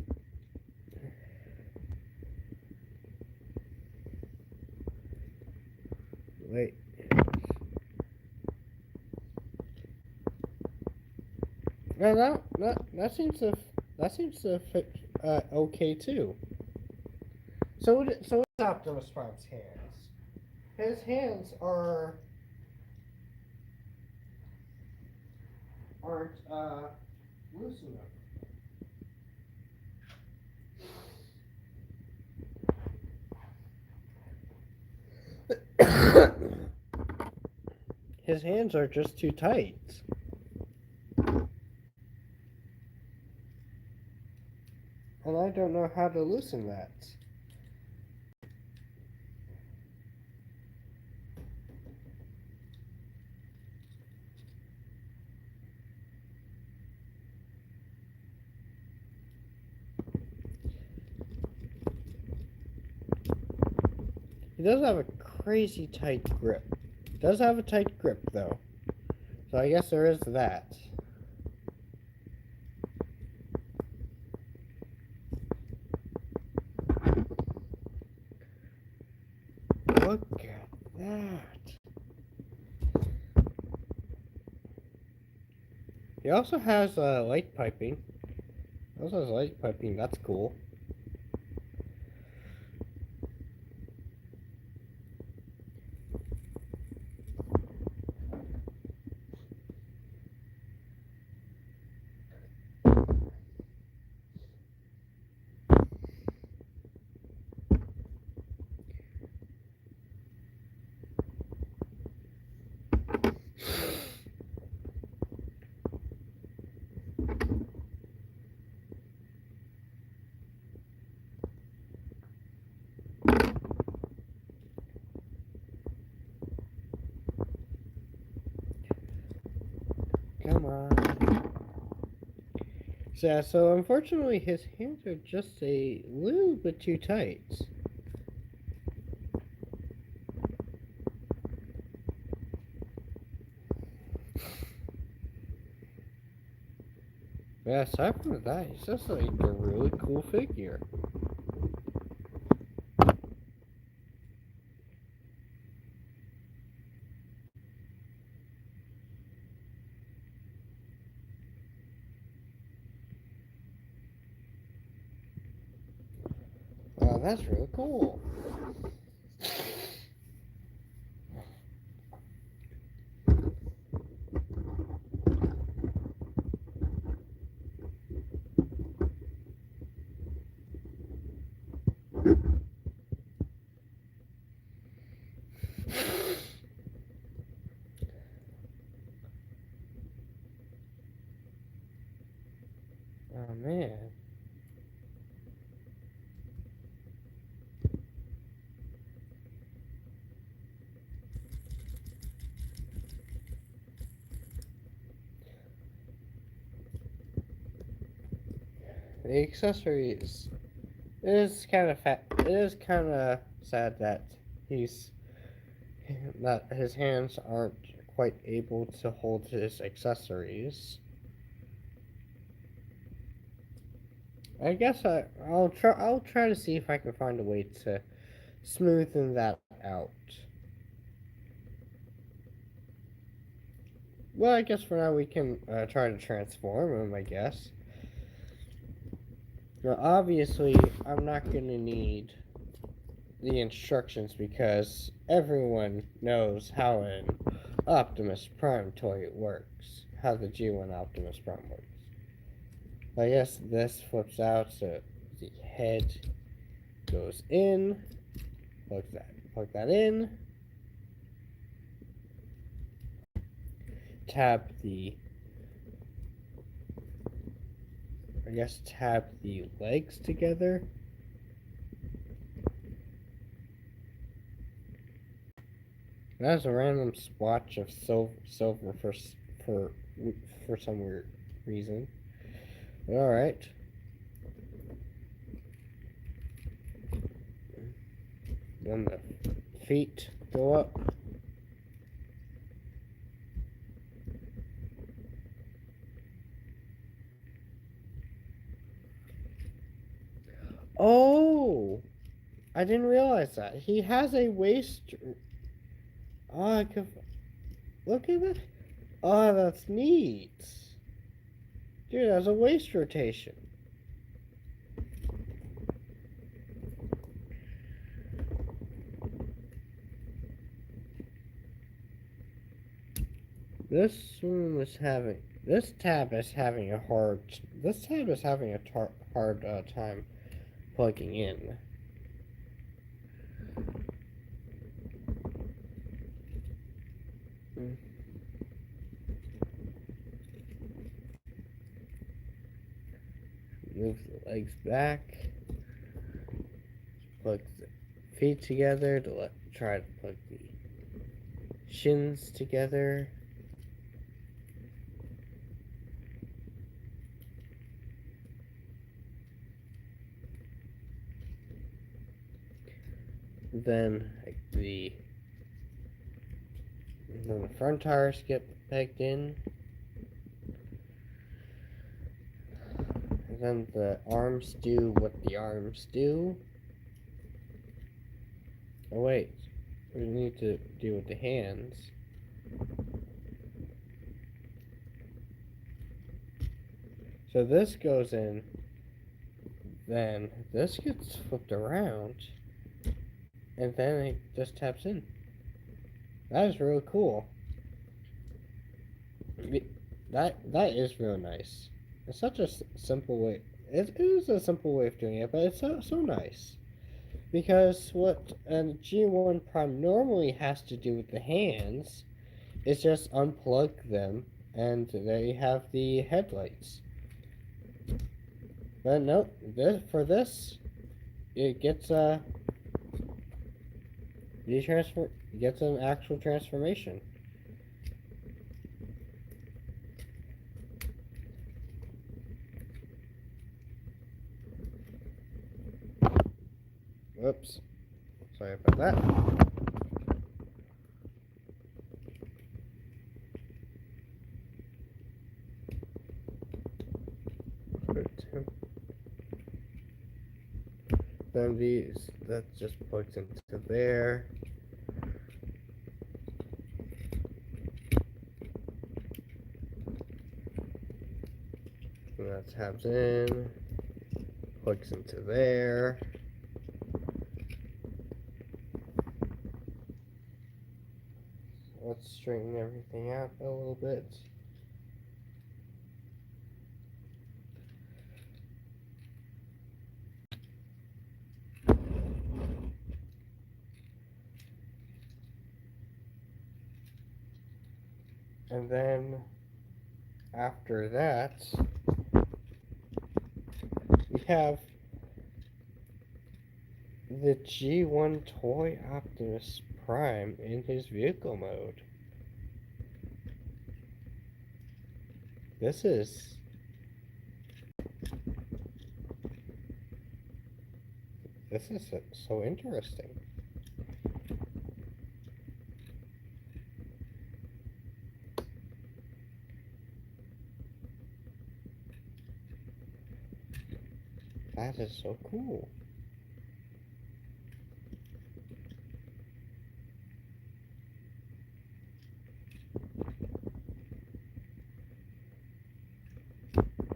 wait. No, that seems to fit okay too. So it's Optimus Prime's hands. His hands aren't loose enough. His hands are just too tight. And I don't know how to loosen that. He does have a crazy tight grip. He does have a tight grip though. So I guess there is that. Look at that. He also has light piping. He also has light piping, that's cool. Come on. So unfortunately his hands are just a little bit too tight. Yeah, aside from that, he's just like a really cool figure. Wow, that's really cool. Oh man. The accessories. It is kind of It is kind of sad that his hands aren't quite able to hold his accessories. I guess I'll try to see if I can find a way to smoothen that out. Well, I guess for now we can try to transform him, I guess. Now, obviously, I'm not going to need the instructions because everyone knows how an Optimus Prime toy works. How the G1 Optimus Prime works. I guess this flips out so the head goes in. Plug that in. Tap the legs together. That's a random splotch of silver for for some weird reason. All right. Then the feet go up. Oh, I didn't realize that. He has a waist. Oh, I could... Look at that. Oh, that's neat. Dude, that's a waist rotation. This tab is having a hard time plugging in. Move the legs back. Plug the feet together try to plug the shins together. Then the front tires get pegged in. And then the arms do what the arms do. Oh wait, we need to do with the hands. So this goes in, then this gets flipped around, and then it just taps in. That is really cool. That is real nice. It's such a simple way. It is a simple way of doing it, but it's so nice. Because what a G1 Prime normally has to do with the hands is just unplug them, and there you have the headlights. But no, for this, it gets gets an actual transformation. Whoops. Sorry about that. Then that just plugs into there. And that tabs in, plugs into there. Let's straighten everything out a little bit. And then after that, we have the G1 Toy Optimus Prime in his vehicle mode. This is so interesting. That is so cool.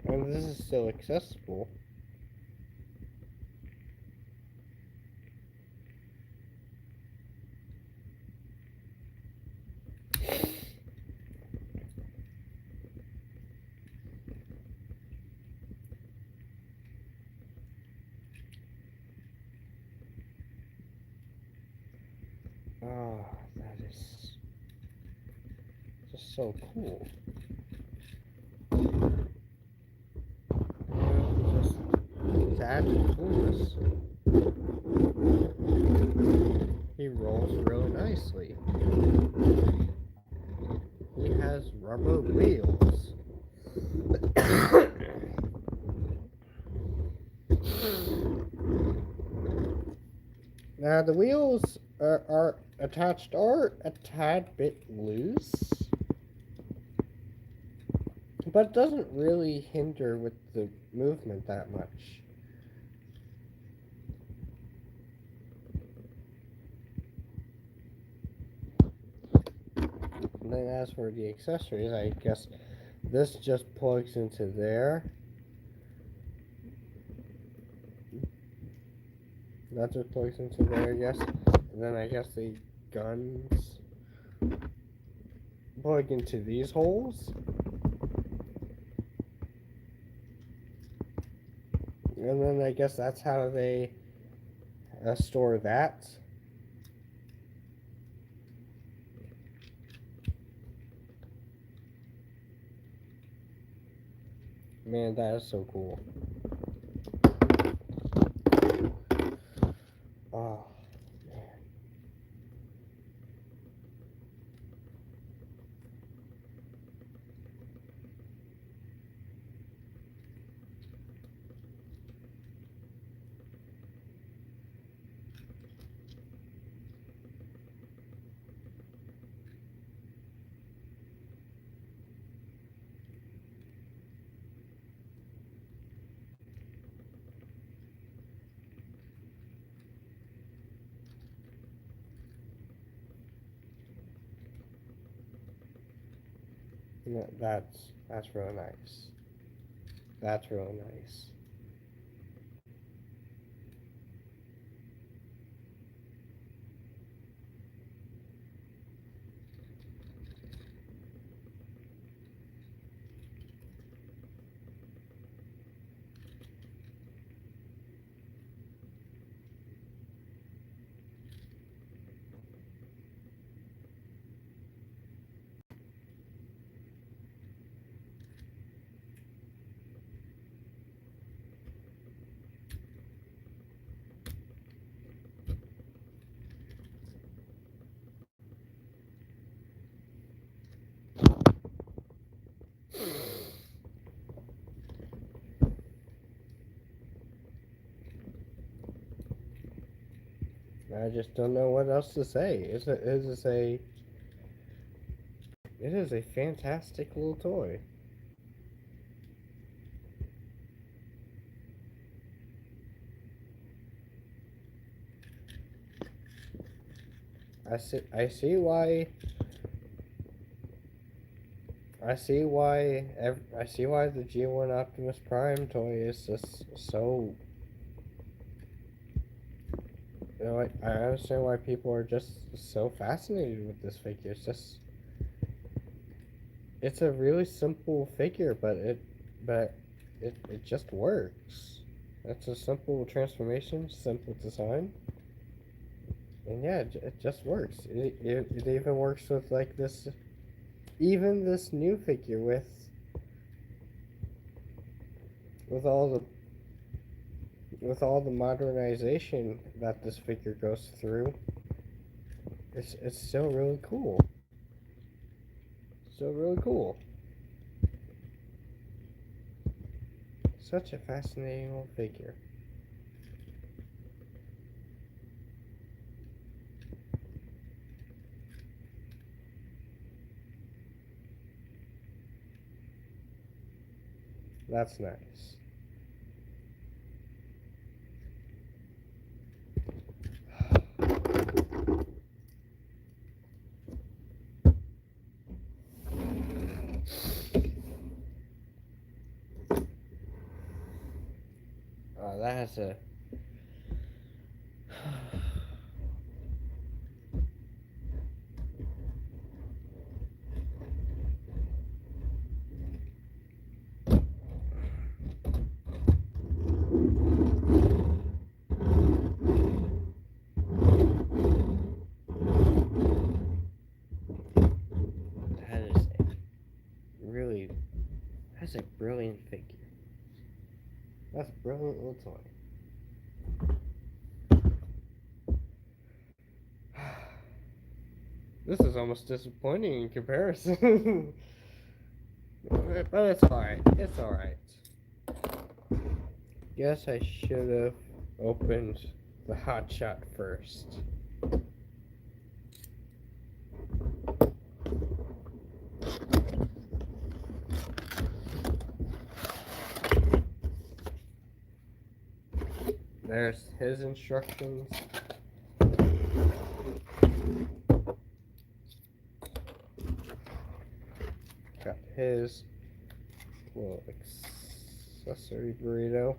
And this is still accessible. Oh, that is just so cool. Just to add to coolness, he rolls really nicely. armor wheels. Now the wheels are attached are a tad bit loose, but it doesn't really hinder with the movement that much. And then as for the accessories, I guess this just plugs into there. That just plugs into there, yes. And then I guess the guns plug into these holes. And then I guess that's how they store that. Man, that is so cool. Oh, man. That's really nice. That's really nice. I just don't know what else to say. It is a fantastic little toy. I see why I see why the G1 Optimus Prime toy is just so. You know, I understand why people are just so fascinated with this figure. It's a really simple figure, but it just works. It's a simple transformation, simple design, and yeah, it just works. It even works with like this, even this new figure with all the with all the modernization that this figure goes through. It's still really cool. Still really cool. Such a fascinating old figure. That's nice. That has a. That is a really. That's a brilliant figure. That's a brilliant little toy. This is almost disappointing in comparison. But it's alright. It's alright. Guess I should have opened the hot shot first. There's his instructions. Got his little accessory burrito.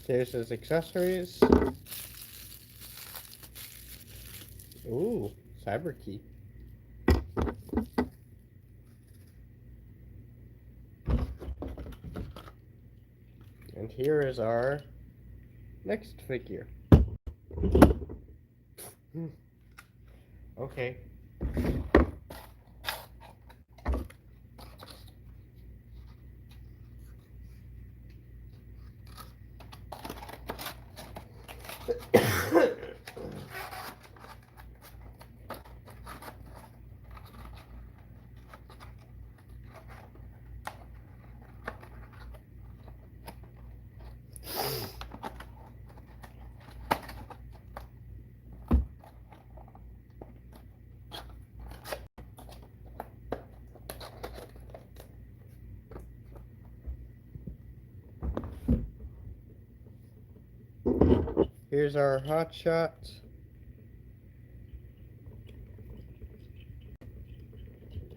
There's his accessories. Ooh, cyber key. And here is our next figure. Okay. Here's our hot shot.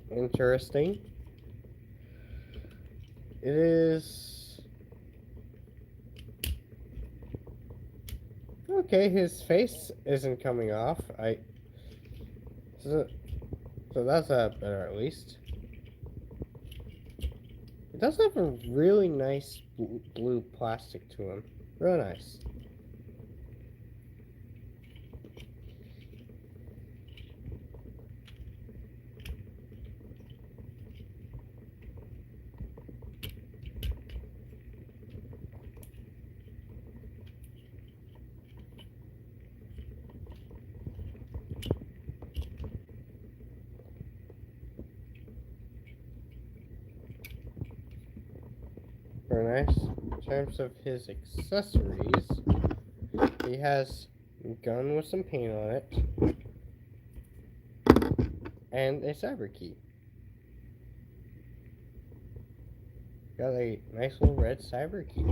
Interesting. It is okay. His face isn't coming off. So that's better at least. It does have a really nice blue plastic to him. Real nice. Very nice. In terms of his accessories, he has a gun with some paint on it and a cyber key. Got a nice little red cyber key.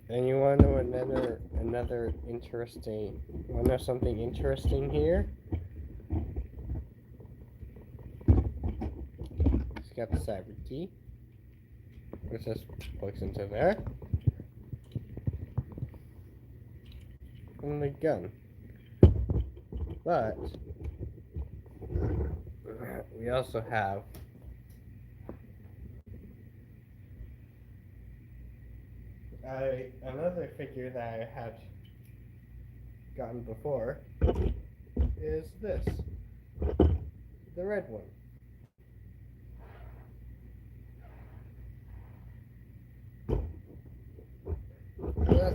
And you want to know another interesting? Want to know something interesting here? It's got the cyber key, which just plugs into there, and the gun. But we also have another figure that I had gotten before is this, the red one.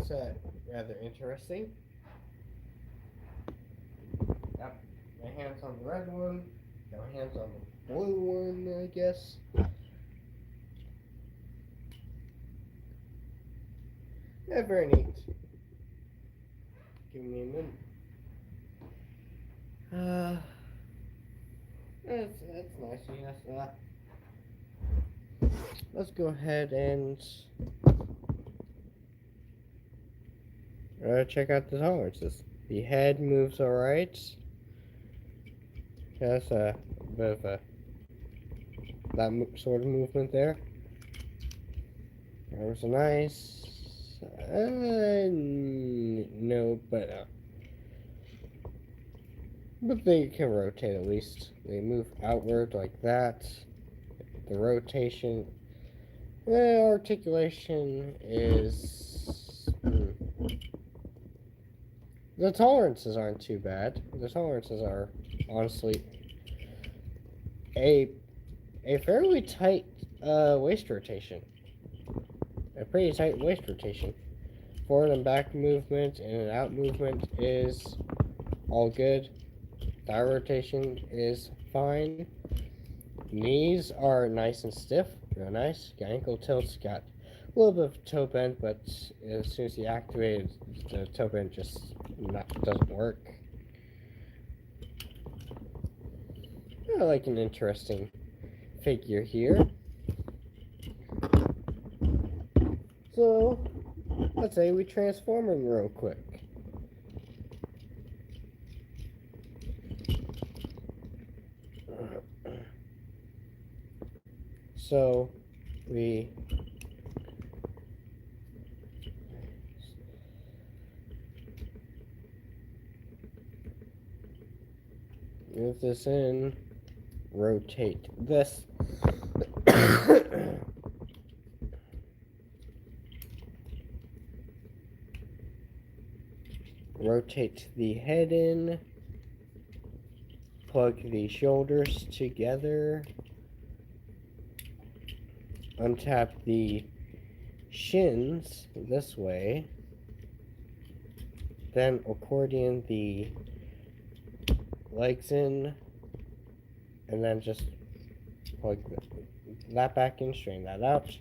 So that's rather interesting. Got my hands on the red one, got my hands on the blue one, I guess. Yeah, very neat. Give me a minute. That's nice. Yes. Let's go ahead and check out the tolerances. The head moves alright. Has a bit of a that sort of movement there. That was nice. No, but they can rotate at least. They move outward like that. The rotation, the articulation is. The tolerances aren't too bad. The tolerances are honestly a fairly tight waist rotation. A pretty tight waist rotation. Forward and back movement and out movement is all good. Thigh rotation is fine. Knees are nice and stiff, real nice. Got ankle tilts, got a little bit of toe bend, but as soon as you activate it, the toe bend just doesn't work. Like an interesting figure here. So, let's say we transform him real quick. So, we move this in, rotate this. Rotate the head in, plug the shoulders together, untap the shins this way, then accordion the legs in, and then just plug that back in, straighten that out,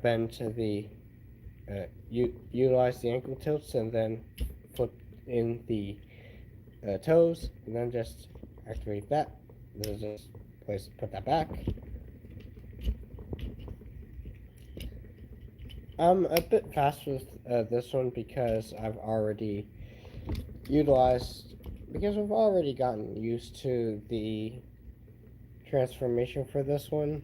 bend to the utilize the ankle tilts, and then flip in the toes, and then just activate that. Then just put that back. I'm a bit fast with this one because I've already gotten used to the transformation for this one.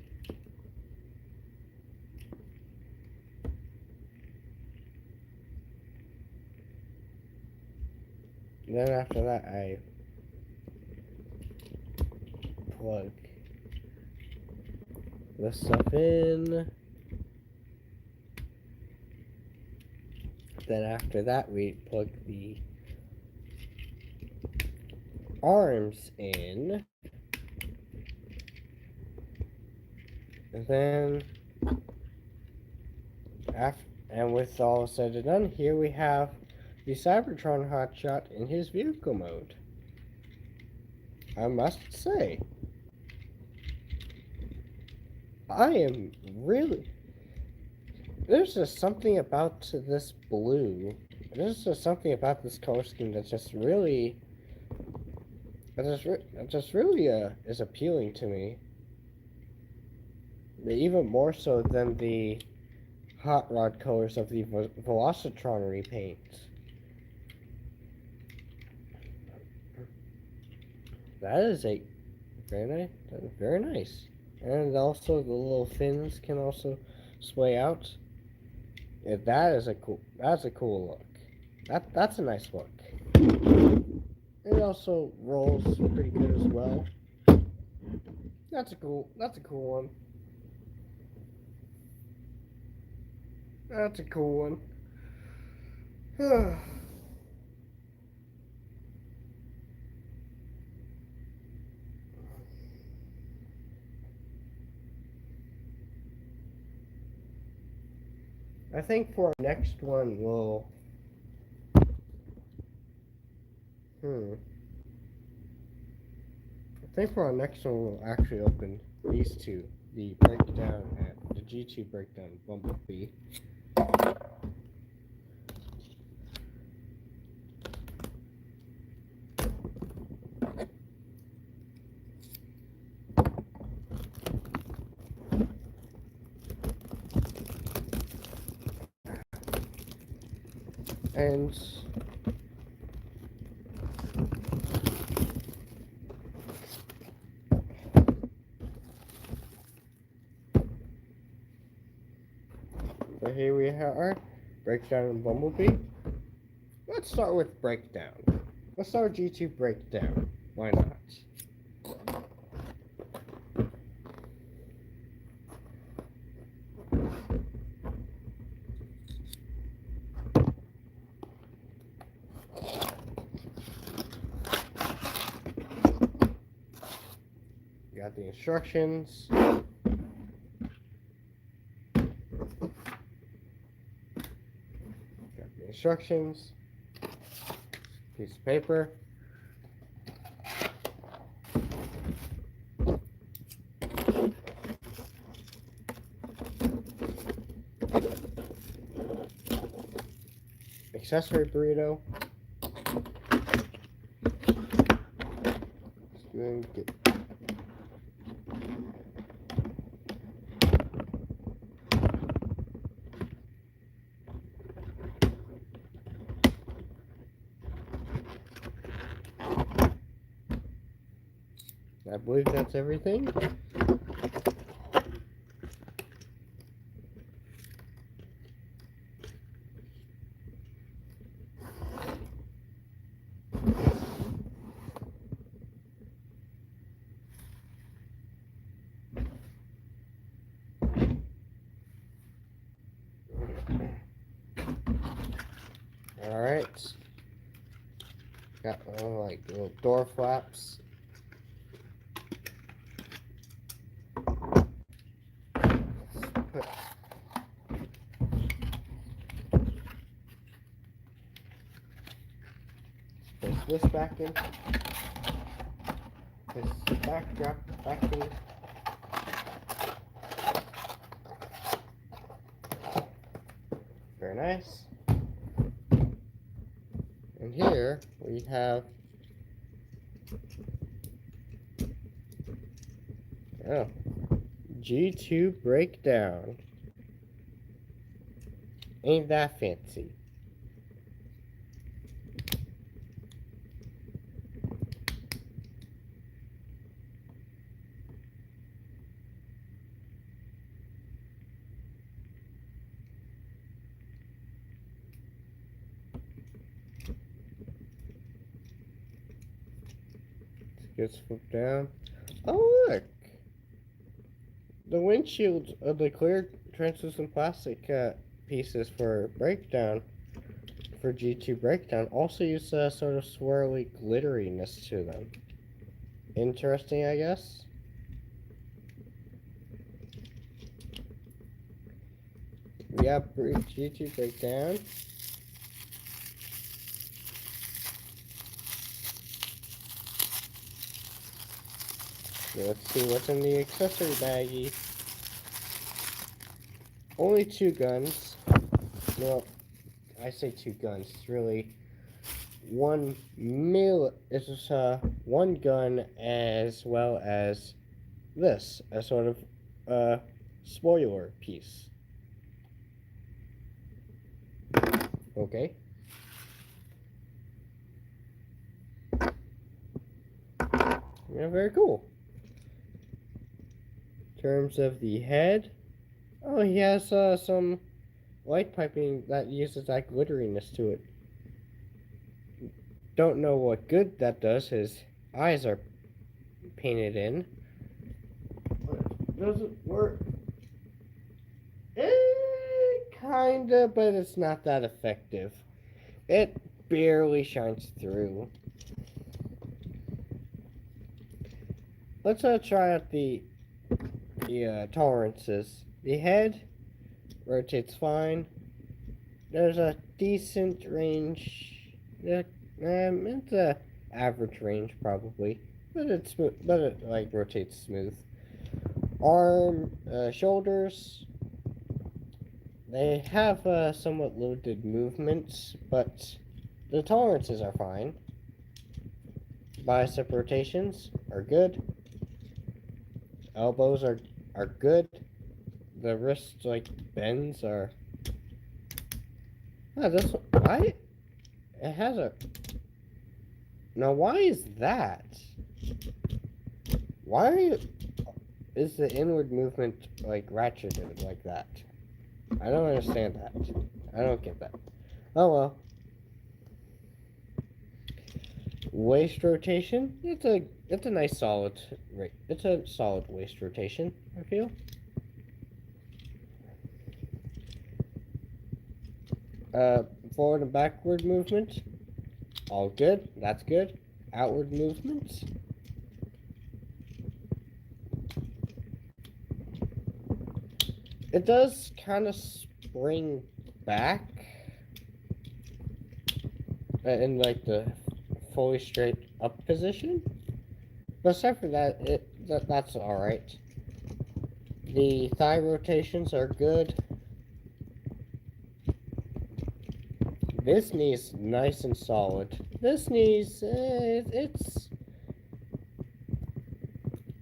Then after that, I plug this stuff in. Then after that, we plug the arms in. And then, and with all said and done, here we have the Cybertron hotshot in his vehicle mode. I must say, I am really... There's just something about this blue. There's just something about this color scheme that just really... is appealing to me. Even more so than the Hot Rod colors of the Velocitron repaint. That is a very nice. And also the little fins can also sway out. Yeah, that's a cool look. That's a nice look. It also rolls pretty good as well. That's a cool one. That's a cool one. I think for our next one we'll actually open these two. The breakdown and the G2 breakdown Bumblebee. And so here we are, breakdown of Bumblebee. Let's start with breakdown. Let's start with G2 breakdown. Why not? Got the instructions. Got the instructions. Piece of paper. Accessory burrito. Get I believe that's everything. Alright. Got like little door flaps. Place this back in. This backdrop back in. Very nice. And here we have G2 breakdown. Ain't that fancy? Gets flipped down. Oh look! The windshields of the clear translucent plastic pieces for breakdown, for G2 breakdown, also use a sort of swirly glitteriness to them. Interesting, I guess. We have G2 breakdown. Let's see what's in the accessory baggie. Only 2 guns. Well, I say 2 guns. It's really one gun as well as this, a sort of spoiler piece. Okay. Yeah, very cool. In terms of the head, oh, he has some light piping that uses that glitteriness to it. Don't know what good that does. His eyes are painted in. Does it work? Kinda, but it's not that effective. It barely shines through. Let's try out the tolerances. The head rotates fine. There's a decent range. It's a average range probably, but it's smooth. But it like rotates smooth. Arm, shoulders. They have somewhat limited movements, but the tolerances are fine. Bicep rotations are good. Elbows are good. The wrist like bends are. Oh, this one, It has a... Now, why is that? Why are you... Is the inward movement, like, ratcheted like that? I don't understand that. I don't get that. Oh, well. Waist rotation? It's a nice solid... It's a solid waist rotation, I feel. Forward and backward movement. All good. That's good. Outward movement. It does kind of spring back in like the fully straight up position. But aside from that, that's all right. The thigh rotations are good. This knee's nice and solid. This knee's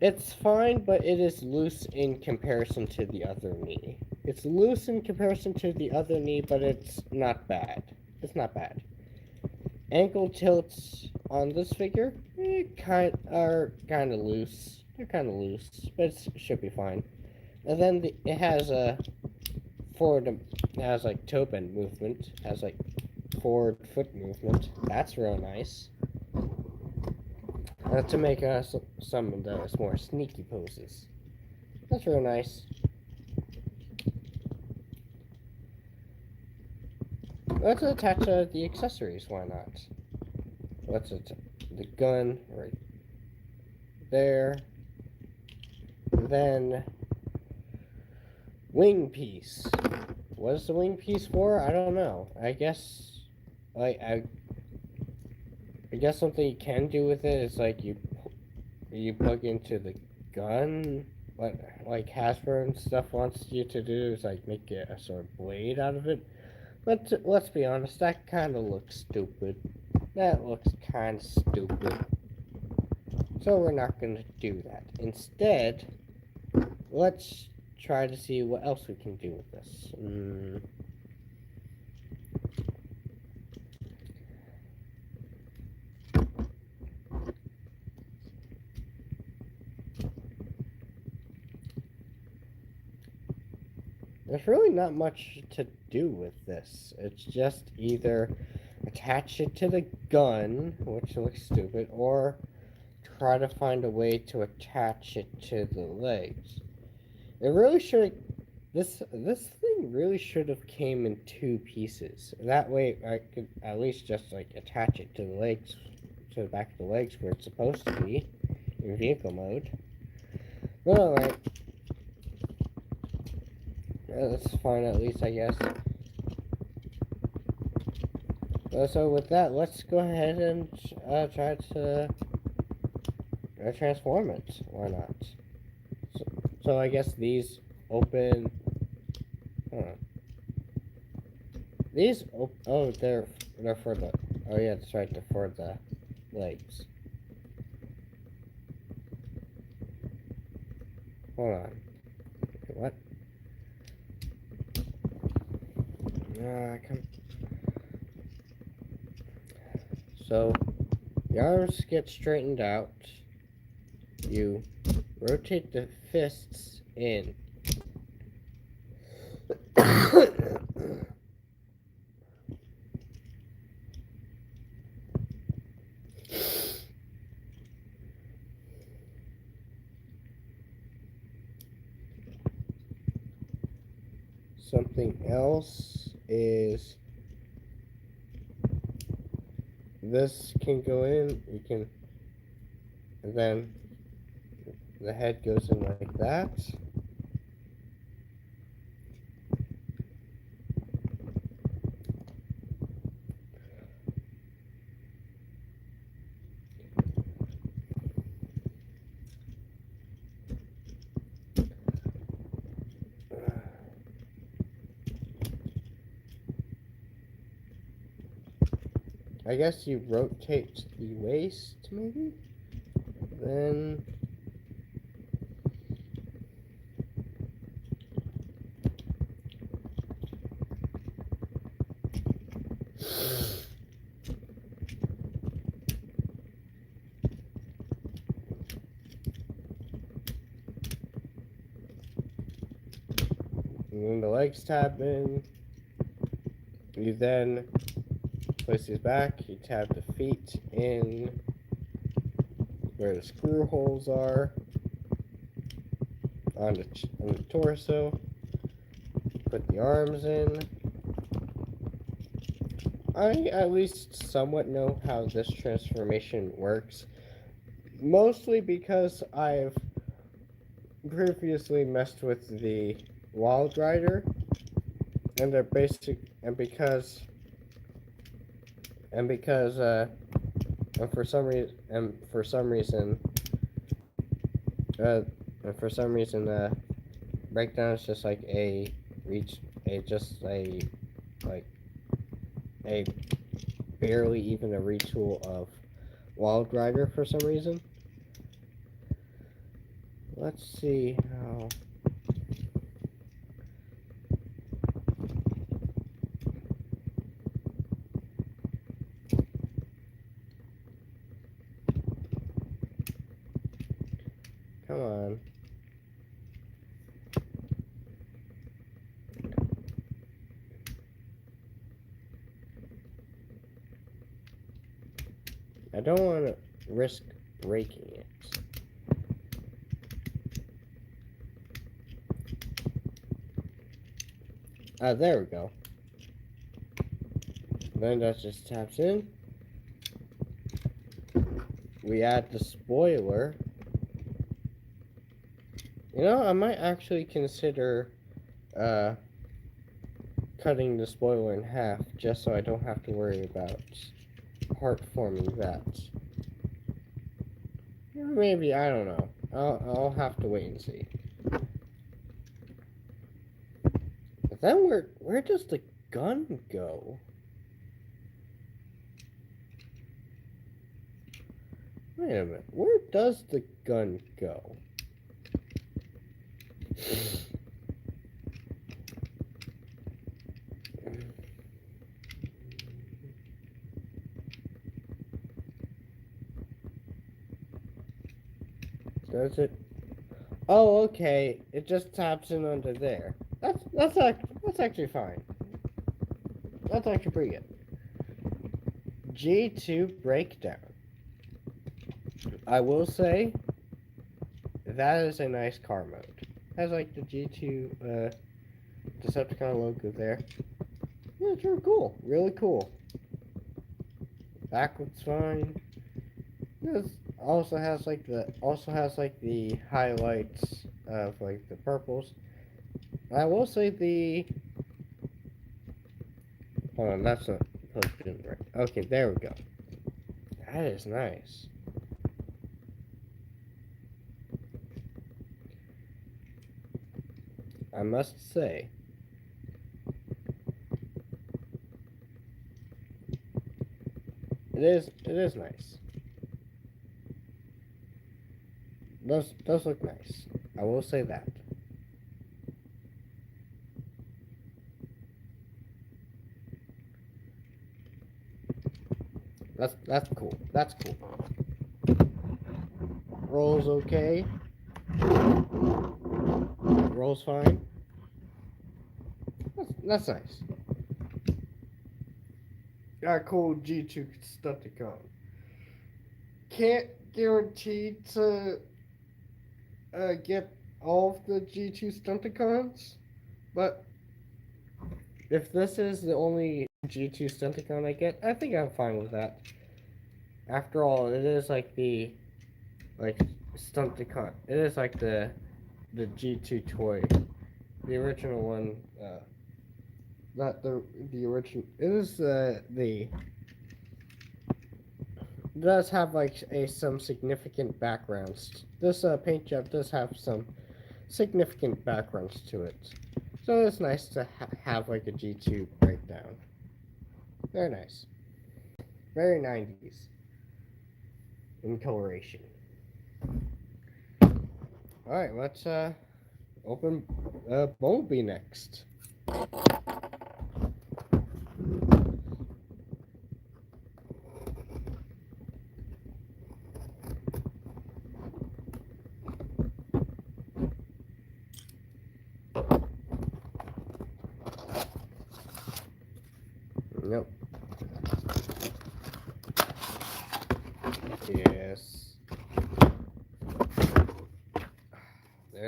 it's fine, but it is loose in comparison to the other knee. It's loose in comparison to the other knee, but it's not bad. It's not bad. Ankle tilts on this figure are kind of loose. They're kind of loose, but it should be fine. And then it has a forward. It has like toe bend movement. It has like forward foot movement. That's real nice. To make some of those more sneaky poses. That's real nice. Let's attach the accessories, why not? Let's attach the gun right there. Then, wing piece. What is the wing piece for? I don't know. I guess, I guess something you can do with it is like you plug into the gun. What like Hasbro and stuff wants you to do is like make a sort of blade out of it. But let's be honest, that kind of looks stupid. That looks kind of stupid. So we're not going to do that. Instead, let's try to see what else we can do with this. There's really not much to do with this. It's just either attach it to the gun, which looks stupid, or try to find a way to attach it to the legs. It really should. This thing really should have came in 2 pieces. That way, I could at least just like attach it to the legs, to the back of the legs where it's supposed to be in vehicle mode. But alright. That's fine at least, I guess. So with that, let's go ahead and try to transform it. Why not? So I guess these open. These oh they're for the yeah, that's right, they're for the legs. Hold on. What? So the arms get straightened out. You rotate the fists in. Something else is this can go in, you can, and then the head goes in like that. I guess you rotate the waist, maybe? Then... And then the legs tab in. You then place these back. You tab the feet in where the screw holes are on the torso. Put the arms in. I at least somewhat know how this transformation works. Mostly because I've previously messed with the Wild Rider, and they're basic, and because and for some reason uh and for some reason breakdown is just like a reach a just a like a barely even a retool of Wild Rider for some reason. Let's see how. Come on. I don't want to risk breaking it. Ah, there we go. Then that just taps in. We add the spoiler. You know, I might actually consider cutting the spoiler in half just so I don't have to worry about part forming that. Or maybe, I don't know. I'll have to wait and see. But then where does the gun go? Wait a minute. Where does the gun go? Does it? Oh, okay. It just taps in under there. That's actually fine. That's actually pretty good. G2 breakdown. I will say that is a nice car mode. Has like the G2 Decepticon logo there. Yeah, it's really cool. Really cool. Back looks fine. This also has like the highlights of like the purples. I will say the. Hold on, that's not right. Okay, there we go. That is nice. I must say. It is nice. Does look nice. I will say that. That's cool. That's cool. Rolls okay. Rolls fine. That's nice. Got a cool G2 Stunticon. Can't guarantee to get all of the G2 Stunticons, but if this is the only G2 Stunticon I get, I think I'm fine with that. After all, it is like the Stunticon. It is like the G2 toy, the original one. Not the original. It is the does have like some significant backgrounds. This paint job does have some significant backgrounds to it, so it's nice to have like a G2 breakdown. Very nice, very 90s in coloration. All right, let's open Bumblebee next.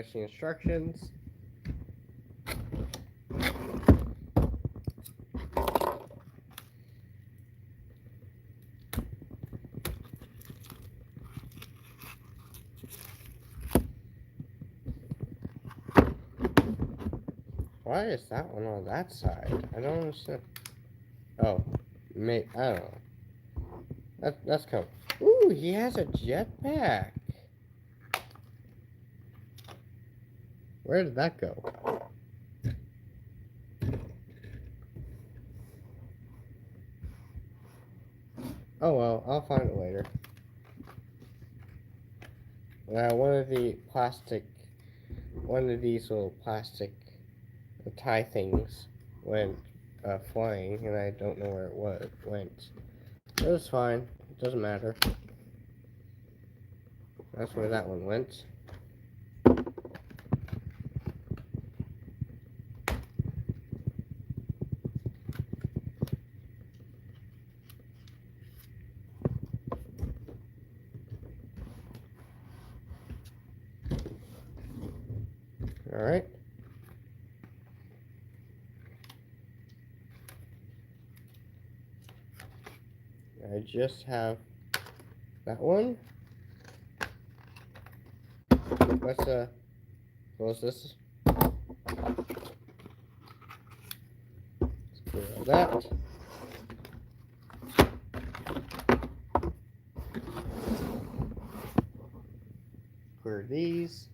there's the instructions. Why is that one on that side? I don't understand. Oh, I don't know. That's cool. Ooh, he has a jetpack. Where did that go? Oh well, I'll find it later. One of these little plastic tie things went flying, and I don't know where it went. It was fine. It doesn't matter. That's where that one went. Alright. I just have that one. Let's close this. Let's clear all that. Clear these.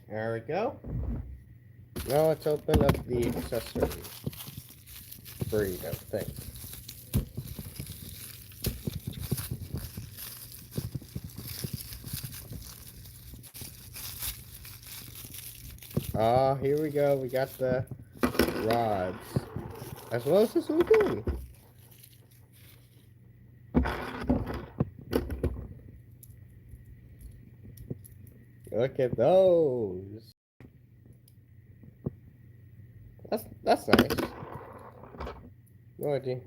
There we go. Now let's open up the accessory burrito thing. Here we go. We got the rods, as well as this little thing. Look at those. That's nice. No idea.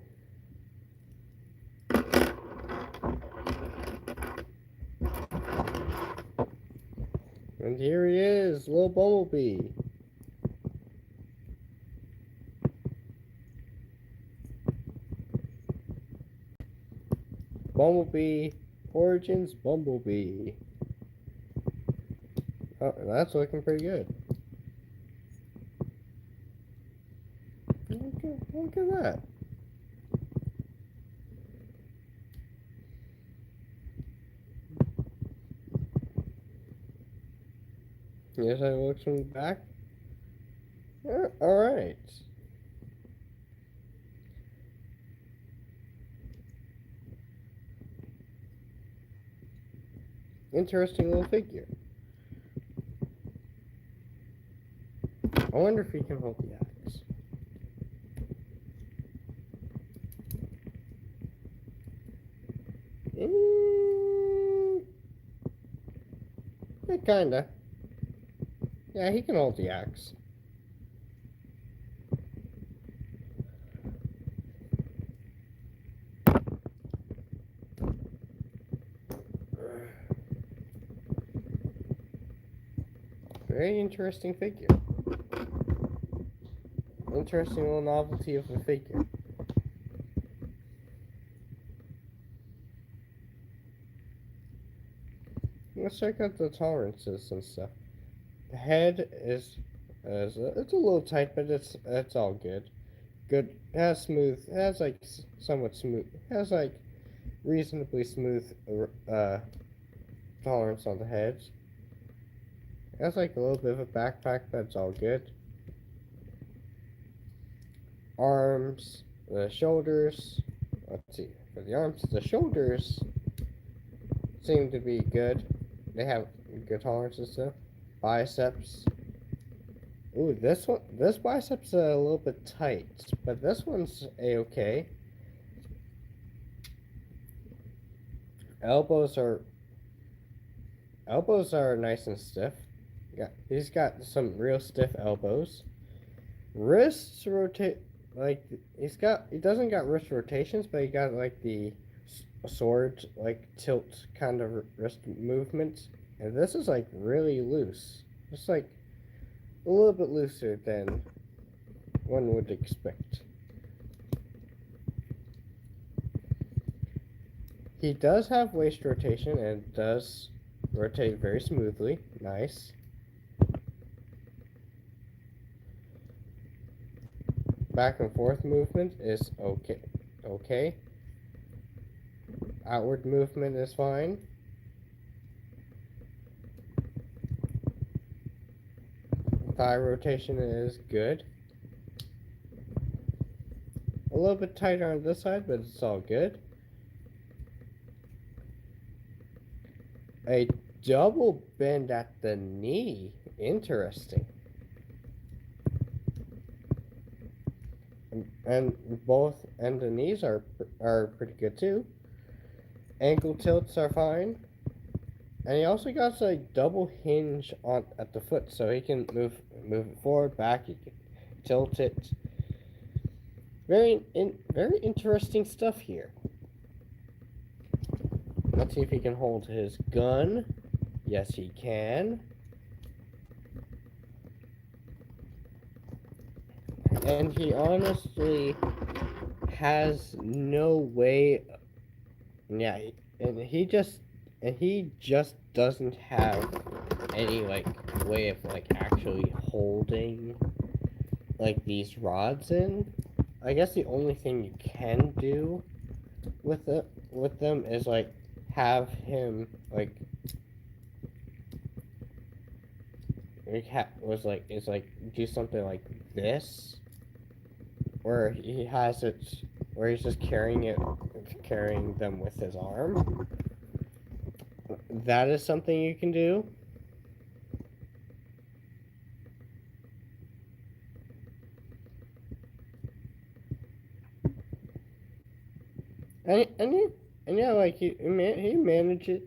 And here he is, little Bumblebee. Bumblebee Origins Bumblebee. Oh, that's looking pretty good. Look at that. Yes, I look from the back. Yeah, alright. Interesting little figure. I wonder if he can hold the axe. Yeah, kinda. Yeah, he can hold the axe. Very interesting figure. Interesting little novelty of a figure. Let's check out the tolerances and stuff. The head is it's a little tight, but it's all good. Good. It has smooth. It has like somewhat smooth. It has like reasonably smooth tolerance on the head. It has like a little bit of a backpack, but it's all good. Arms, the shoulders. Let's see. For the arms, the shoulders seem to be good. They have good tolerances too. Biceps. Ooh, this bicep's a little bit tight, but this one's a-okay. Elbows are elbows are nice and stiff. Yeah, he's got some real stiff elbows. Wrists rotate like he doesn't got wrist rotations, but he got like the sword like tilt kind of wrist movements, and this is like really loose. It's like a little bit looser than one would expect. He does have waist rotation and does rotate very smoothly. Nice. Back and forth movement is okay. Okay. Outward movement is fine. Thigh rotation is good. A little bit tighter on this side, but it's all good. A double bend at the knee. Interesting. And the knees are pretty good too. Ankle tilts are fine. And he also got a double hinge on at the foot, so he can move it forward, back. He can tilt it. Very interesting stuff here. Let's see if he can hold his gun. Yes, he can. And he honestly has no way. Yeah, and he just doesn't have any like way of like actually holding like these rods in. I guess the only thing you can do with them is like have him like do something like this, where he has it, where he's just carrying them with his arm. That is something you can do. And yeah, like he managed it.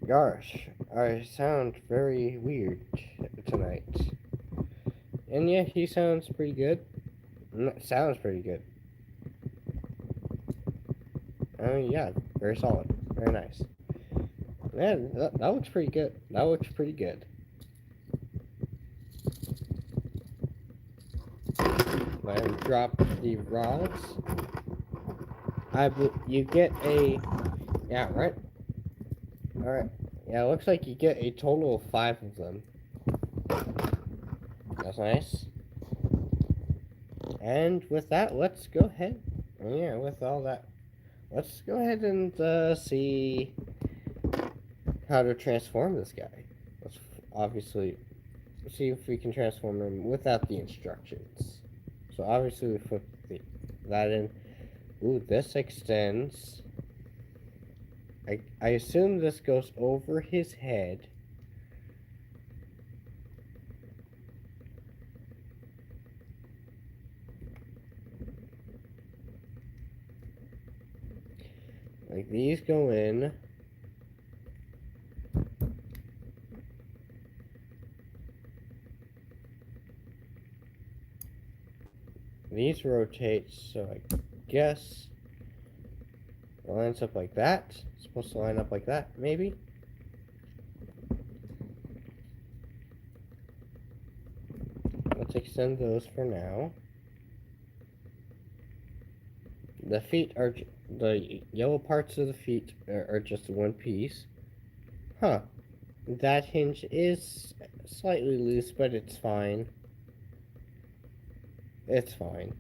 Gosh, I sound very weird tonight. And yeah, he sounds pretty good. Sounds pretty good. Yeah, very solid. Very nice. Yeah, that looks pretty good. That looks pretty good. Let him drop the rods. You get a... Yeah, right? Alright. Yeah, it looks like you get a total of 5 of them. That's nice. And with that, let's go ahead. Yeah, with all that, let's go ahead and see how to transform this guy. Let's obviously see if we can transform him without the instructions. So obviously we put that in. Ooh, this extends. I assume this goes over his head. Like these go in. These rotate, so I guess it lines up like that. It's supposed to line up like that, maybe? Let's extend those for now. The feet are... The yellow parts of the feet are just one piece. Huh. That hinge is slightly loose, but it's fine. It's fine.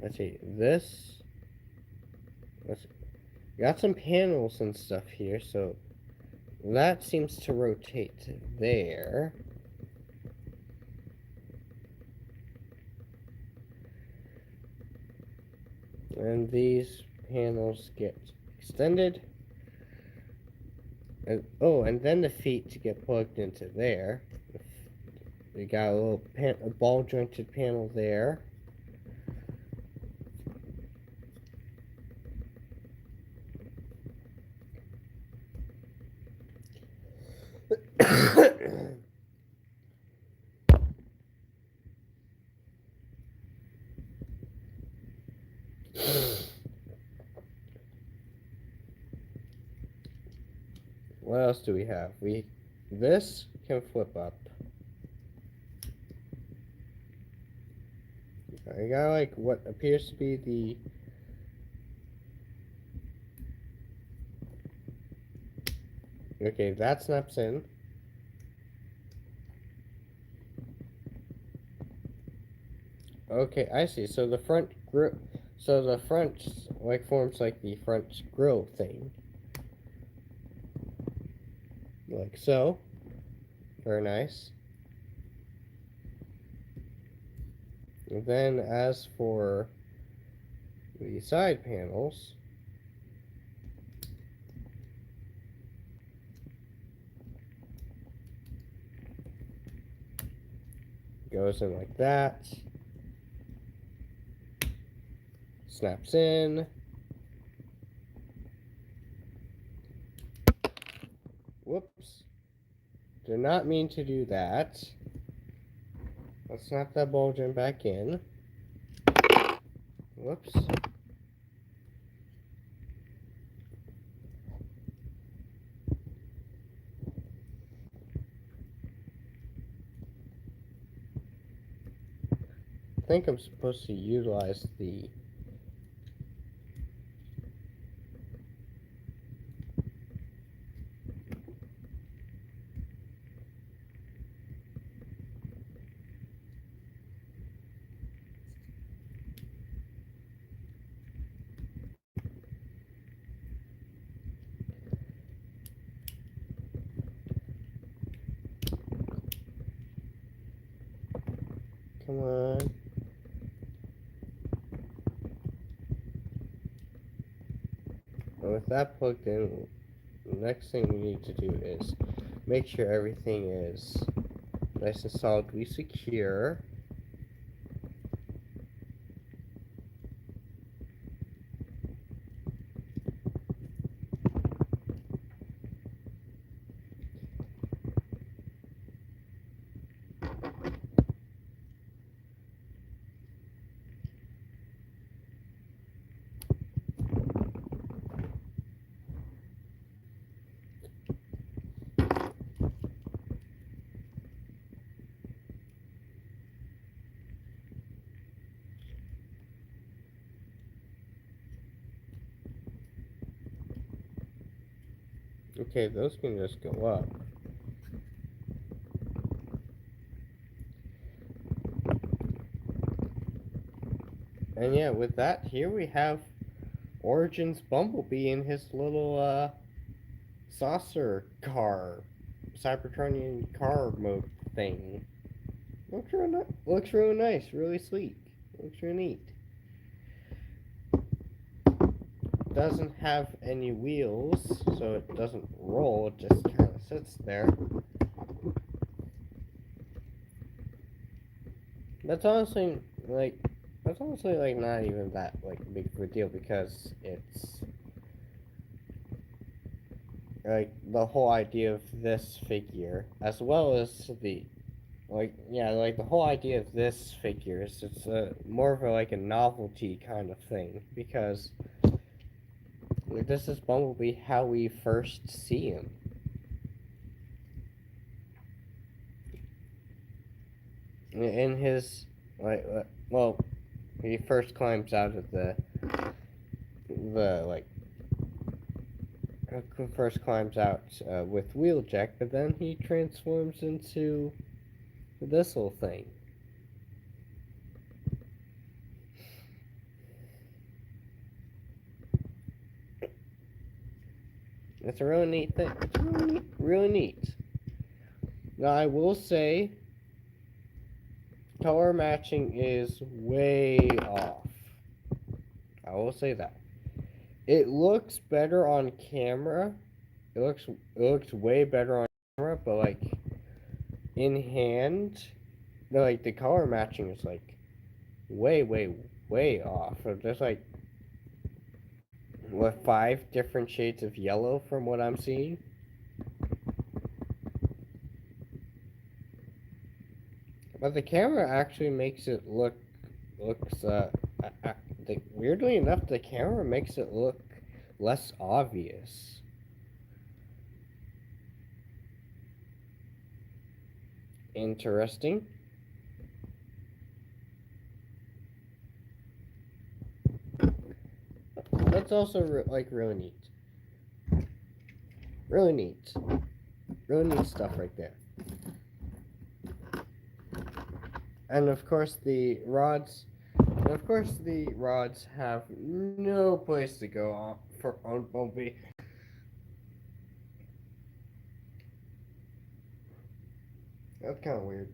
Let's see. Got some panels and stuff here, so that seems to rotate there. And these panels get extended. Oh, and then the feet to get plugged into there. We got a little a ball jointed panel there. What else do we have? This can flip up. I got like what appears to be the okay, that snaps in. Okay, I see. So the front like forms like the front grill thing. Like so. Very nice. And then as for the side panels, goes in like that. Snaps in. Whoops. Did not mean to do that. Let's snap that bulge in back in. Whoops. I think I'm supposed to utilize the come on. And with that plugged in, the next thing we need to do is make sure everything is nice and solidly secure. Okay, those can just go up. And yeah, with that, here we have Origin's Bumblebee in his little saucer car, Cybertronian car mode thing. Looks real nice, really sleek. Looks real neat. Doesn't have any wheels, so it doesn't roll. It just kind of sits there. That's honestly like not even that like big of a deal because it's like the whole idea of this figure as well as the like the whole idea of this figure is it's more of like a novelty kind of thing because like, this is Bumblebee how we first see him. In his well, he first climbs out of the like first climbs out with Wheeljack, but then he transforms into this little thing. It's a really neat thing. It's really neat. Now I will say, color matching is way off. I will say that. It looks better on camera. It it looks way better on camera, but like in hand, the color matching is like way, way, way off. So there's like what, 5 different shades of yellow from what I'm seeing. But the camera actually makes it looks weirdly enough, the camera makes it look less obvious. Interesting. That's also really neat. Really neat. Really neat stuff right there. And of course the rods. Of course the rods have no place to go on Bumblebee. That's kind of weird.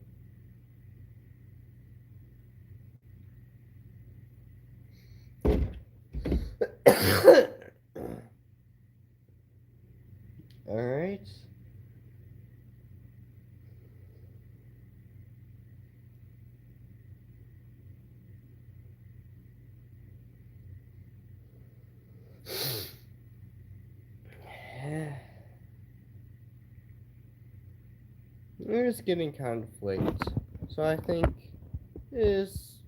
All right. It's getting kind of late, so I think it is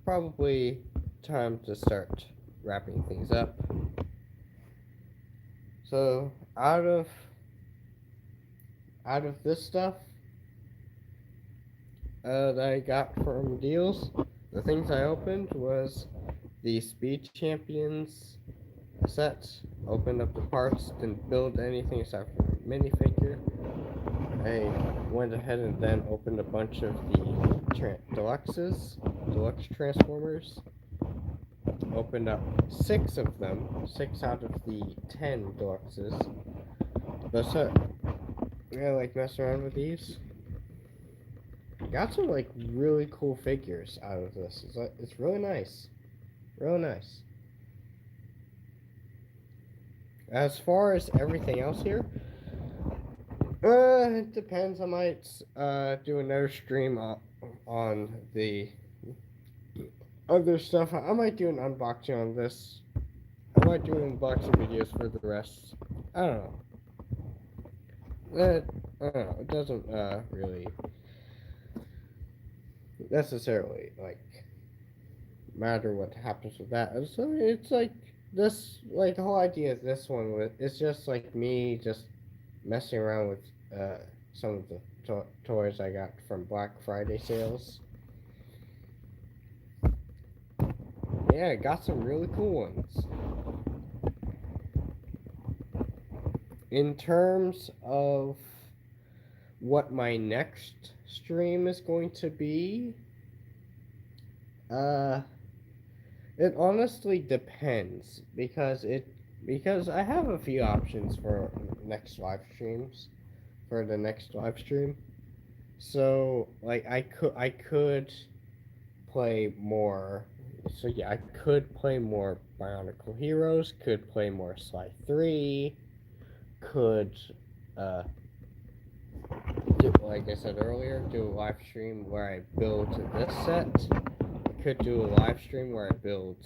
probably time to start wrapping things up. So out of this stuff that I got from deals, the things I opened was the Speed Champions set. Opened up the parts, didn't build anything except for a minifigure. I went ahead and then opened a bunch of the deluxe Transformers. Opened up 6 of them, 6 out of the 10 deluxes. But so, yeah, like mess around with these. Got some like really cool figures out of this. It's really nice, really nice. As far as everything else here, it depends. I might do another stream on the other stuff. I might do an unboxing on this. I might do unboxing videos for the rest. I don't know. I don't know. It doesn't really necessarily like matter what happens with that. So it's like this, like the whole idea of this one with it's just like me just messing around with some of the toys I got from Black Friday sales. Yeah, I got some really cool ones. In terms of what my next stream is going to be, it honestly depends because I have a few options for next live streams for the next live stream. So like I could play more. So yeah, I could play more Bionicle Heroes. Could play more Sly 3. Could uh do, like I said earlier, do a live stream where I build this set. I could do a live stream where I build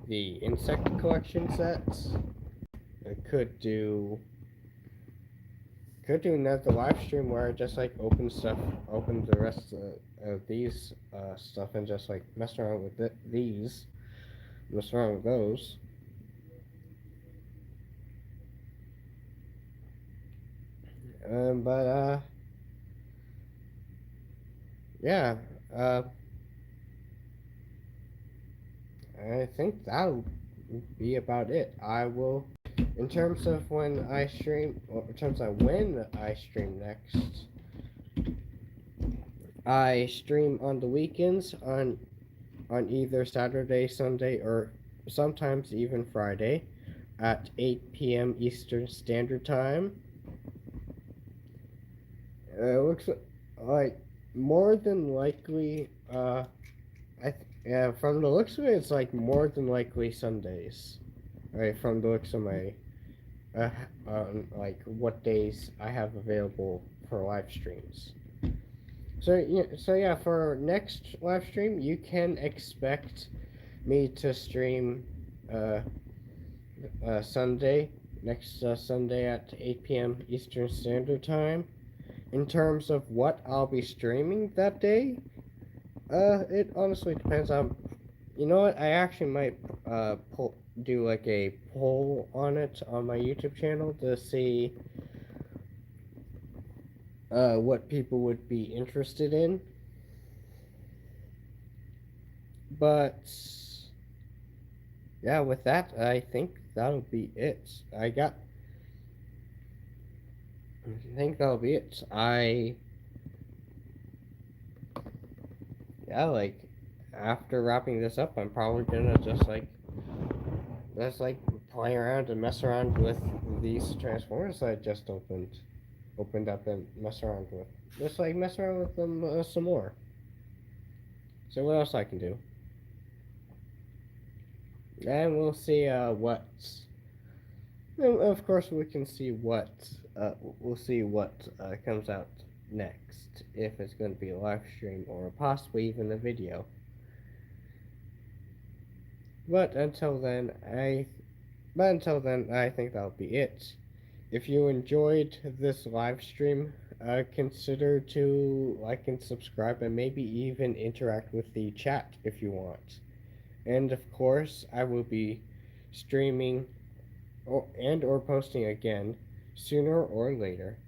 the insect collection sets. I could do another live stream where I just like open the rest of these stuff and just like mess around with mess around with those. But yeah, I think that'll be about it. I will, in terms of when I stream, or in terms of when I stream next, I stream on the weekends on either Saturday, Sunday, or sometimes even Friday at 8 p.m. Eastern Standard Time. It looks like more than likely, yeah, from the looks of it, it's like more than likely Sundays. Right, from the looks of my like what days I have available for live streams. So yeah, for next live stream, you can expect me to stream uh, Sunday, next Sunday at 8 p.m. Eastern Standard Time. In terms of what I'll be streaming that day, it honestly depends on. You know what? I actually might do like a poll on it on my YouTube channel to see what people would be interested in. But yeah, with that, I think that'll be it. I think that'll be it. Yeah, like after wrapping this up, I'm probably gonna just like play around and mess around with these transformers I just opened up and mess around with. Just like mess around with them some more. So what else I can do? And we'll see what. And of course, we can see what. We'll see what comes out next. If it's going to be a live stream or possibly even a video. But until then, I think that'll be it. If you enjoyed this live stream, consider to like and subscribe and maybe even interact with the chat if you want. And of course, I will be streaming or posting again sooner or later.